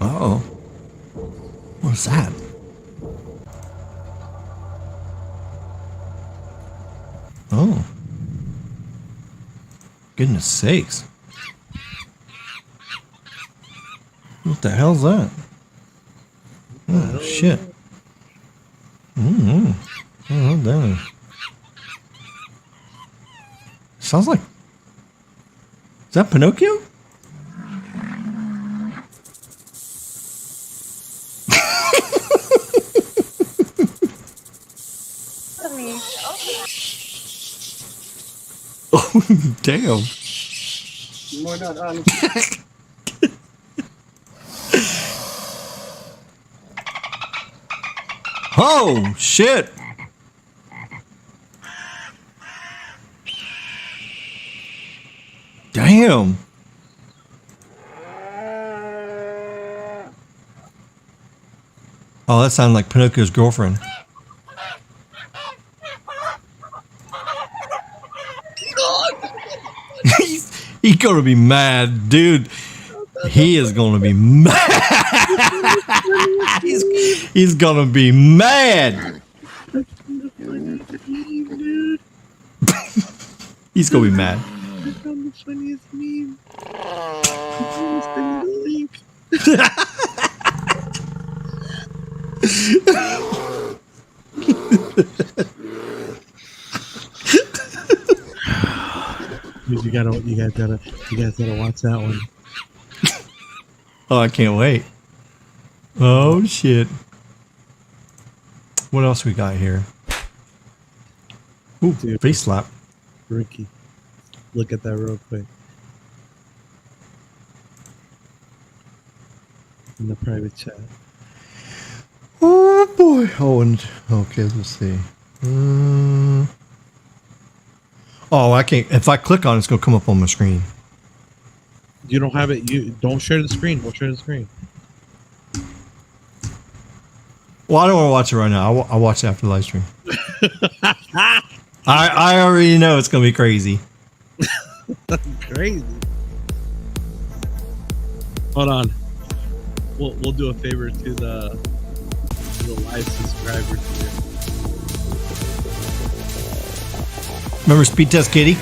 Uh-oh. What's that? Oh. Goodness sakes. What the hell's that? Oh, shit. Mm-hmm. Oh, damn. Sounds like... Is that Pinocchio? Oh, damn. Oh, shit. Damn. Oh, that sounded like Pinocchio's girlfriend. He's gonna be mad, dude. He is gonna be mad. he's gonna be mad. He's gonna be mad. I found the funniest meme. You guys gotta watch that one. Oh, I can't wait. Oh shit. What else we got here? Ooh, Dude. face slap. Ricky, look at that real quick. In the private chat. Oh boy. Oh, and okay, let's see. Oh, I can't. If I click on it, it's gonna come up on my screen. You don't have it. You don't share the screen. Don't share the screen. Well, I don't want to watch it right now. I'll watch it after the live stream. I already know it's gonna be crazy. Crazy. Hold on. We'll do a favor to the live subscribers here. Remember Speed Test Kitty?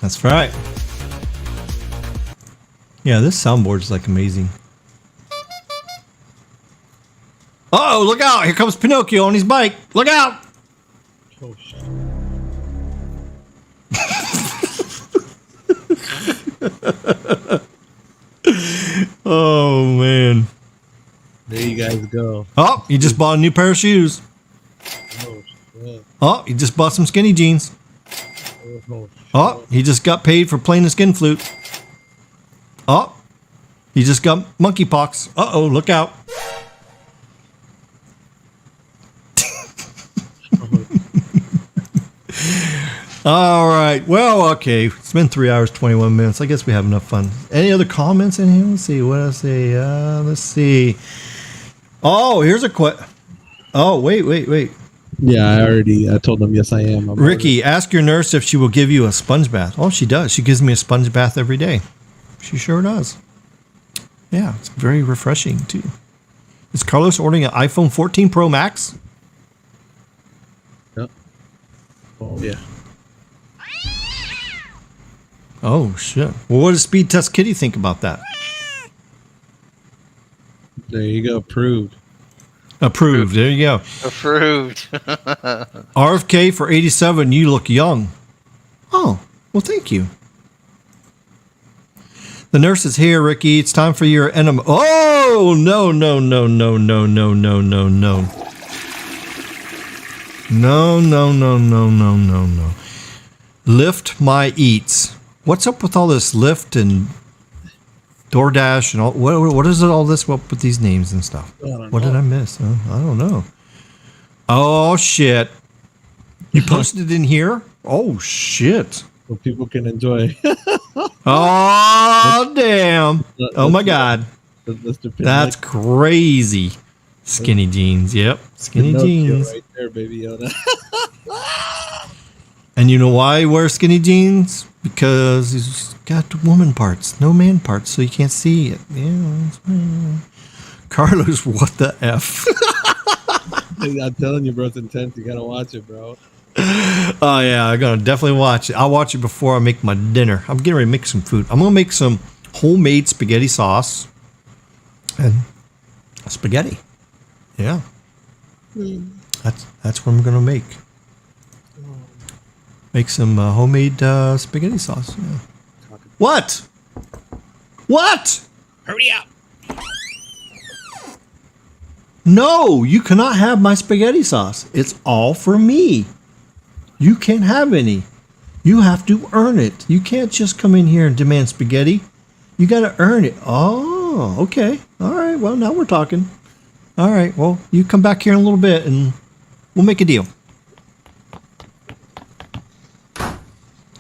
That's right. Yeah, this soundboard is like amazing. Uh-oh, look out! Here comes Pinocchio on his bike. Look out! Oh shit. Oh man. There you guys go. Oh, you just bought a new pair of shoes. Oh shit. Oh, you just bought some skinny jeans. Oh, Oh, he just got paid for playing the skin flute. Oh, he just got monkeypox. Uh-oh, look out. All right. Well, okay. It's been 3 hours, 21 minutes. I guess we have enough fun. Any other comments in here? Let's see. What else? Let's see. Oh, here's a question. Oh, wait. yeah, I told them yes I am. Ricky, ask your nurse if she will give you a sponge bath. Oh, she does. She gives me a sponge bath every day. She sure does. Yeah, it's very refreshing too. Is Carlos ordering an iPhone 14 Pro Max? Yep. Oh yeah. Oh shit. Well, what does Speed Test Kitty think about that? There you go. Approved. Approved. There you go. Approved. RFK for 87. You look young. Oh, well, thank you. The nurse is here, Ricky. It's time for your enema. Oh, no. No. Lyft My Eats. What's up with all this Lyft and DoorDash and all? What is it? All this? What with these names and stuff? What did I miss? I don't know. Oh shit! You posted it in here? Oh shit! So people can enjoy. Oh damn! Oh my god! That's crazy. Skinny jeans. Yep, skinny jeans. Right there, baby Yoda. And you know why he wears skinny jeans? Because he's got woman parts, no man parts, so you can't see it. Yeah. Carlos, what the F? I'm telling you, bro, it's intense. You gotta watch it, bro. Oh, yeah, I'm going to definitely watch it. I'll watch it before I make my dinner. I'm getting ready to make some food. I'm going to make some homemade spaghetti sauce and spaghetti. Yeah. That's what I'm going to make. Make some homemade spaghetti sauce. Yeah. What? What? Hurry up! No, you cannot have my spaghetti sauce. It's all for me. You can't have any. You have to earn it. You can't just come in here and demand spaghetti. You got to earn it. Oh, okay. All right. Well, now we're talking. All right. Well, you come back here in a little bit and we'll make a deal.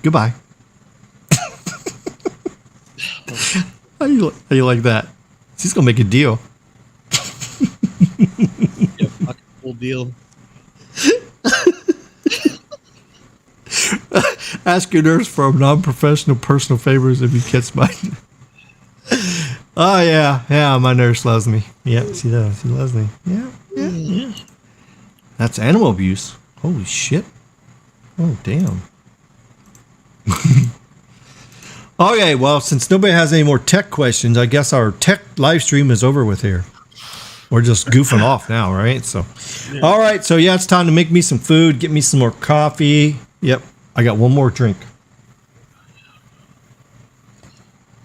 Goodbye. How you like that? He's going to make a deal. Yeah, fucking full deal. Ask your nurse for non-professional personal favors if you catch my... Oh, yeah, my nurse loves me. Yeah, she does. She loves me. Yeah. That's animal abuse. Holy shit. Oh, damn. Okay, well, since nobody has any more tech questions, I guess our tech live stream is over with here. We're just goofing off now, right? So, all right. So yeah, it's time to make me some food. Get me some more coffee. Yep, I got one more drink.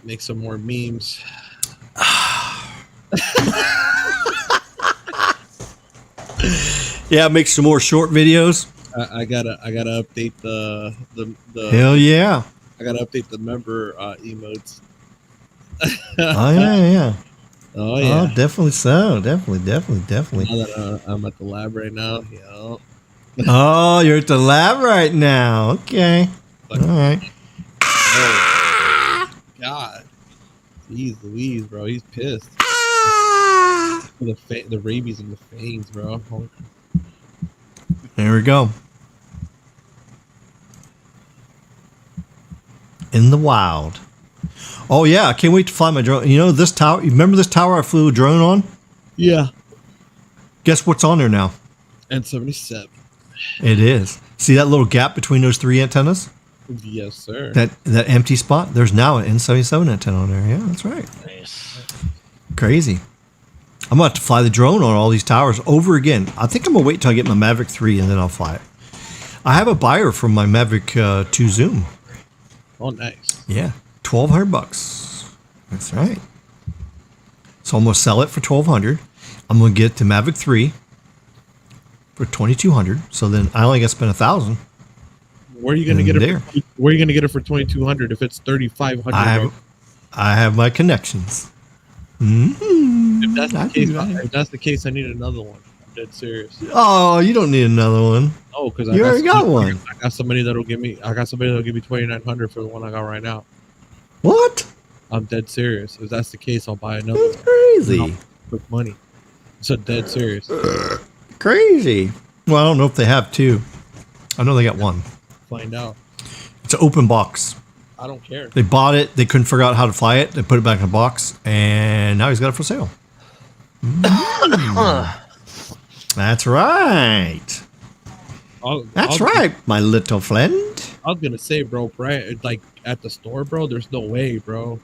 Make some more memes. Yeah, make some more short videos. I gotta update the Hell yeah. I gotta update the member emotes. Oh yeah. Oh yeah. Oh, definitely so. Definitely. Now that I'm at the lab right now. Yeah. Oh, you're at the lab right now. Okay. All right. Oh, God. Jeez Louise, bro. He's pissed. The rabies in the fangs, bro. There we go. In the wild. Oh yeah, I can't wait to fly my drone. You know this tower? You remember this tower I flew a drone on? Yeah. Guess what's on there now? N77. It is. See that little gap between those three antennas? Yes, sir. That empty spot? There's now an N77 antenna on there. Yeah, that's right. Nice. Crazy. I'm about to fly the drone on all these towers over again. I think I'm going to wait till I get my Maverick 3 and then I'll fly it. I have a buyer for my Maverick 2 Zoom. Oh, nice. Yeah, $1,200. That's right. So I'm going to sell it for $1,200. I'm going to get the Maverick 3 for $2,200. So then I only got to spend $1,000. Where are you gonna get it? Where are you gonna get it for $2,200 if it's $3,500? I have my connections. Mm-hmm. If that's the case, I need another one. I'm dead serious. Oh, you don't need another one. Oh, because you already got one. I got somebody that'll give me. $2,900 for the one I got right now. What? I'm dead serious. If that's the case, I'll buy another. That's crazy. Quick money. So dead serious. Crazy. Well, I don't know if they have two. I know they got one. Find out. It's an open box. I don't care. They bought it. They couldn't figure out how to fly it. They put it back in a box, and now he's got it for sale. That's right. That's right, my little friend. I was gonna say, bro, right? Like at the store, bro. There's no way, bro.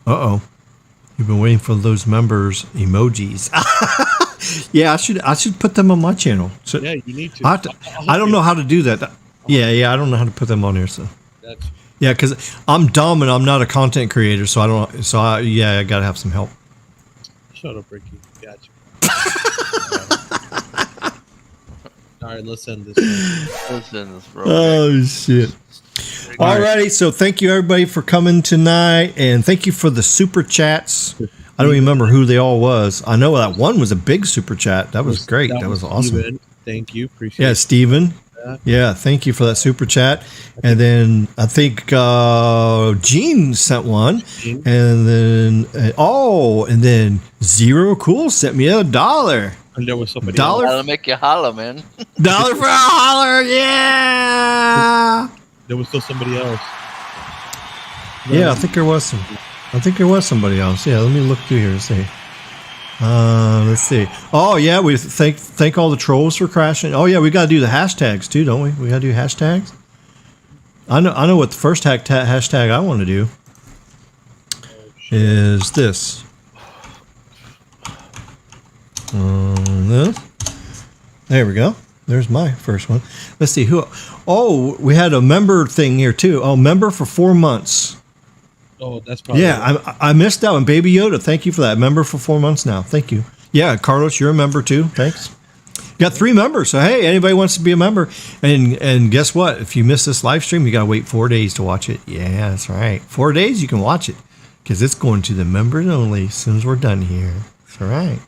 Uh-oh. You've been waiting for those members emojis. Yeah, I should put them on my channel. So yeah, you need to. I don't know how to do that. Yeah, I don't know how to put them on there. So yeah, because I'm dumb and I'm not a content creator, so I don't. So I gotta have some help. Shut up, Ricky. Gotcha. All right, let's end this. Let's end this, bro. Oh shit. Alrighty, so thank you everybody for coming tonight, and thank you for the super chats. I don't remember who they all was. I know that one was a big super chat. That was great. That was awesome. Steven. Thank you. Appreciate it. Yeah, Steven. Yeah, thank you for that super chat. And then I think Gene sent one. And then Zero Cool sent me $1. And there was somebody $1. That'll make you holler, man. $1 for a holler, yeah. There was still somebody else. Yeah, I think there was somebody else. Yeah, let me look through here and see. Let's see. Oh yeah, we thank all the trolls for crashing. Oh yeah, we got to do the hashtags too, don't we? We got to do hashtags. I know what the first hashtag I want to do is this. This. There we go. There's my first one. Let's see who. Oh, we had a member thing here too. Oh, member for 4 months. Oh, that's probably. Yeah, I missed that one. Baby Yoda, thank you for that. Member for 4 months now. Thank you. Yeah, Carlos, you're a member too. Thanks. Got 3 members. So hey, anybody wants to be a member? And guess what? If you miss this live stream, you gotta wait 4 days to watch it. Yeah, that's right. 4 days you can watch it because it's going to the members only as soon as we're done here. That's all right.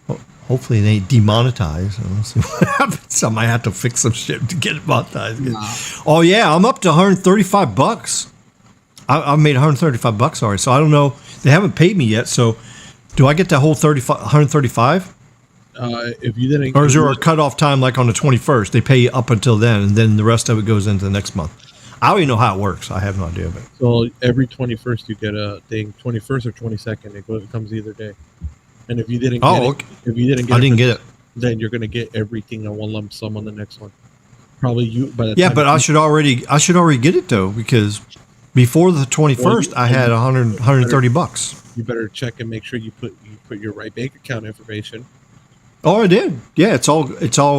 Well, hopefully they ain't demonetized. We'll see what happens. I might have to fix some shit to get it monetized. Wow. Oh yeah, I'm up to $135. I've made $135 already, so I don't know. They haven't paid me yet, so do I get that whole 135? If you didn't, or is there a cutoff time like on the 21st? They pay you up until then, and then the rest of it goes into the next month. I don't even know how it works. I have no idea. But so every 21st you get a thing. 21st or 22nd, it comes either day. And if you didn't, get it, then you're gonna get everything in one lump sum on the next one. Probably you. By the time but I should already get it though because. Before the 21st, I had 130 bucks. You better check and make sure you put your right bank account information. Oh, I did. Yeah, it's all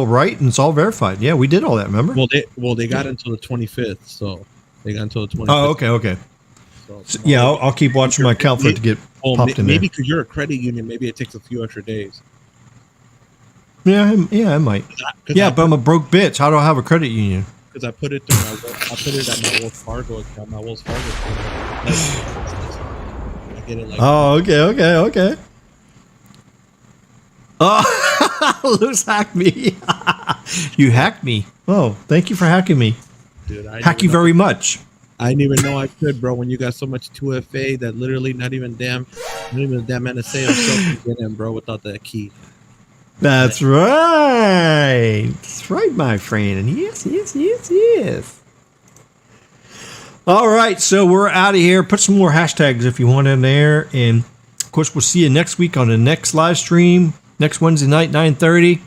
right and it's all verified. Yeah, we did all that. Remember? Well, they got until the 25th, so they got until the 25th. Oh, okay. So, yeah, I'll keep watching my account for it to get popped in there. Maybe because you're a credit union, maybe it takes a few extra days. Yeah, I might. Yeah, but I'm a broke bitch. How do I have a credit union? Because I put it at my Wells Fargo account. My Wells Fargo account. I get it like. Oh, okay. Oh, Luz hacked me. You hacked me. Oh, thank you for hacking me. Dude, hack you very much. I didn't even know I could, bro. When you got so much 2FA that literally not even damn NSA himself can get in, bro, without that key. That's right. That's right, my friend. Yes. All right, so we're out of here. Put some more hashtags if you want in there. And, of course, we'll see you next week on the next live stream. Next Wednesday night, 9:30.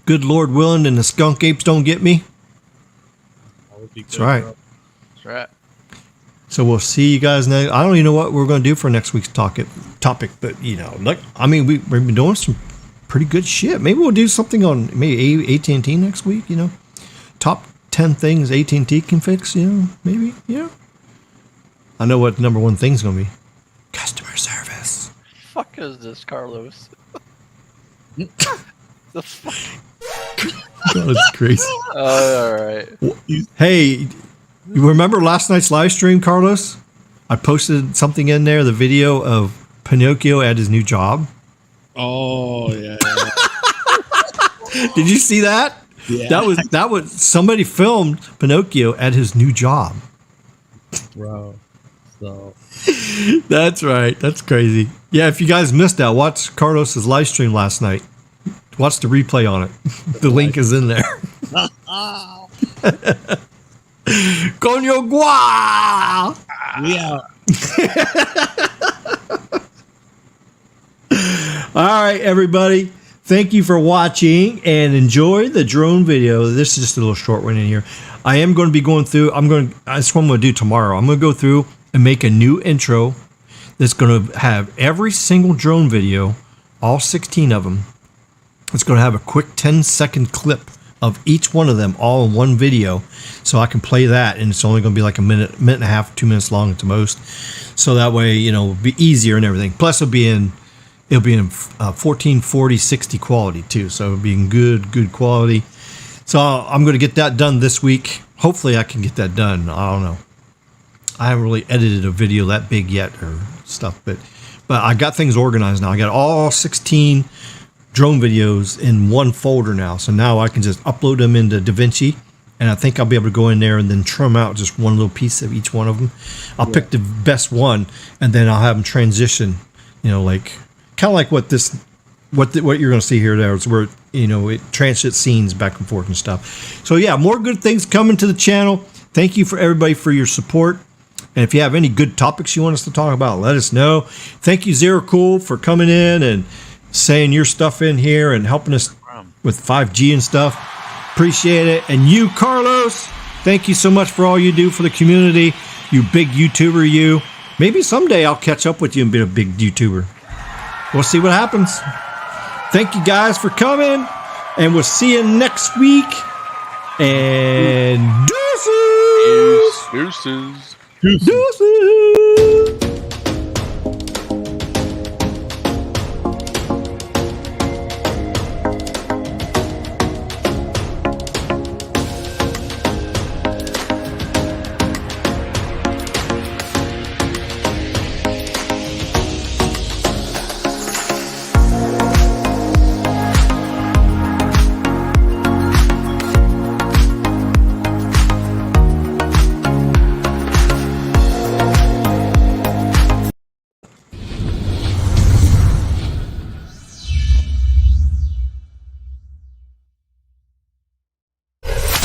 Good Lord willing and the skunk apes don't get me. That's right. That's right. So we'll see you guys next. I don't even know what we're going to do for next week's topic, but we've been doing some pretty good shit. Maybe we'll do something on maybe AT&T next week. Top 10 things AT&T can fix. Maybe. I know what the number one thing's going to be: customer service. Fuck is this, Carlos? The fuck? That was crazy. All right. Hey, you remember last night's live stream, Carlos? I posted something in there, the video of Pinocchio at his new job. Oh yeah. Did you see that? Yeah. That was somebody filmed Pinocchio at his new job. Bro. So that's right. That's crazy. Yeah, if you guys missed that, watch Carlos's live stream last night. Watch the replay on it. The link is in there. Coño gua! Yeah. All right, everybody. Thank you for watching and enjoy the drone video. This is just a little short one in here. I am going to be going through. That's what I'm going to do tomorrow. I'm going to go through and make a new intro that's going to have every single drone video, all 16 of them. It's going to have a quick 10-second clip of each one of them all in one video, so I can play that, and it's only going to be like a minute and a half, 2 minutes long at the most. So that way, it'll be easier and everything. Plus, it'll be in 1440-60 quality too, so it'll be in good quality. So I'm going to get that done this week. Hopefully, I can get that done. I don't know. I haven't really edited a video that big yet or stuff, but I got things organized now. I got all 16 drone videos in one folder now, so now I can just upload them into DaVinci, and I think I'll be able to go in there and then trim out just one little piece of each one of them. I'll pick the best one, and then I'll have them transition, like kind of like what you're going to see here. There is where it transits scenes back and forth and stuff. So yeah, more good things coming to the channel. Thank you for everybody for your support. And if you have any good topics you want us to talk about, let us know. Thank you, Zero Cool, for coming in and saying your stuff in here and helping us with 5G and stuff. Appreciate it. And you, Carlos, thank you so much for all you do for the community. You big YouTuber, you. Maybe someday I'll catch up with you and be a big YouTuber. We'll see what happens. Thank you guys for coming, and we'll see you next week. And deuces. Deuces. Deuces.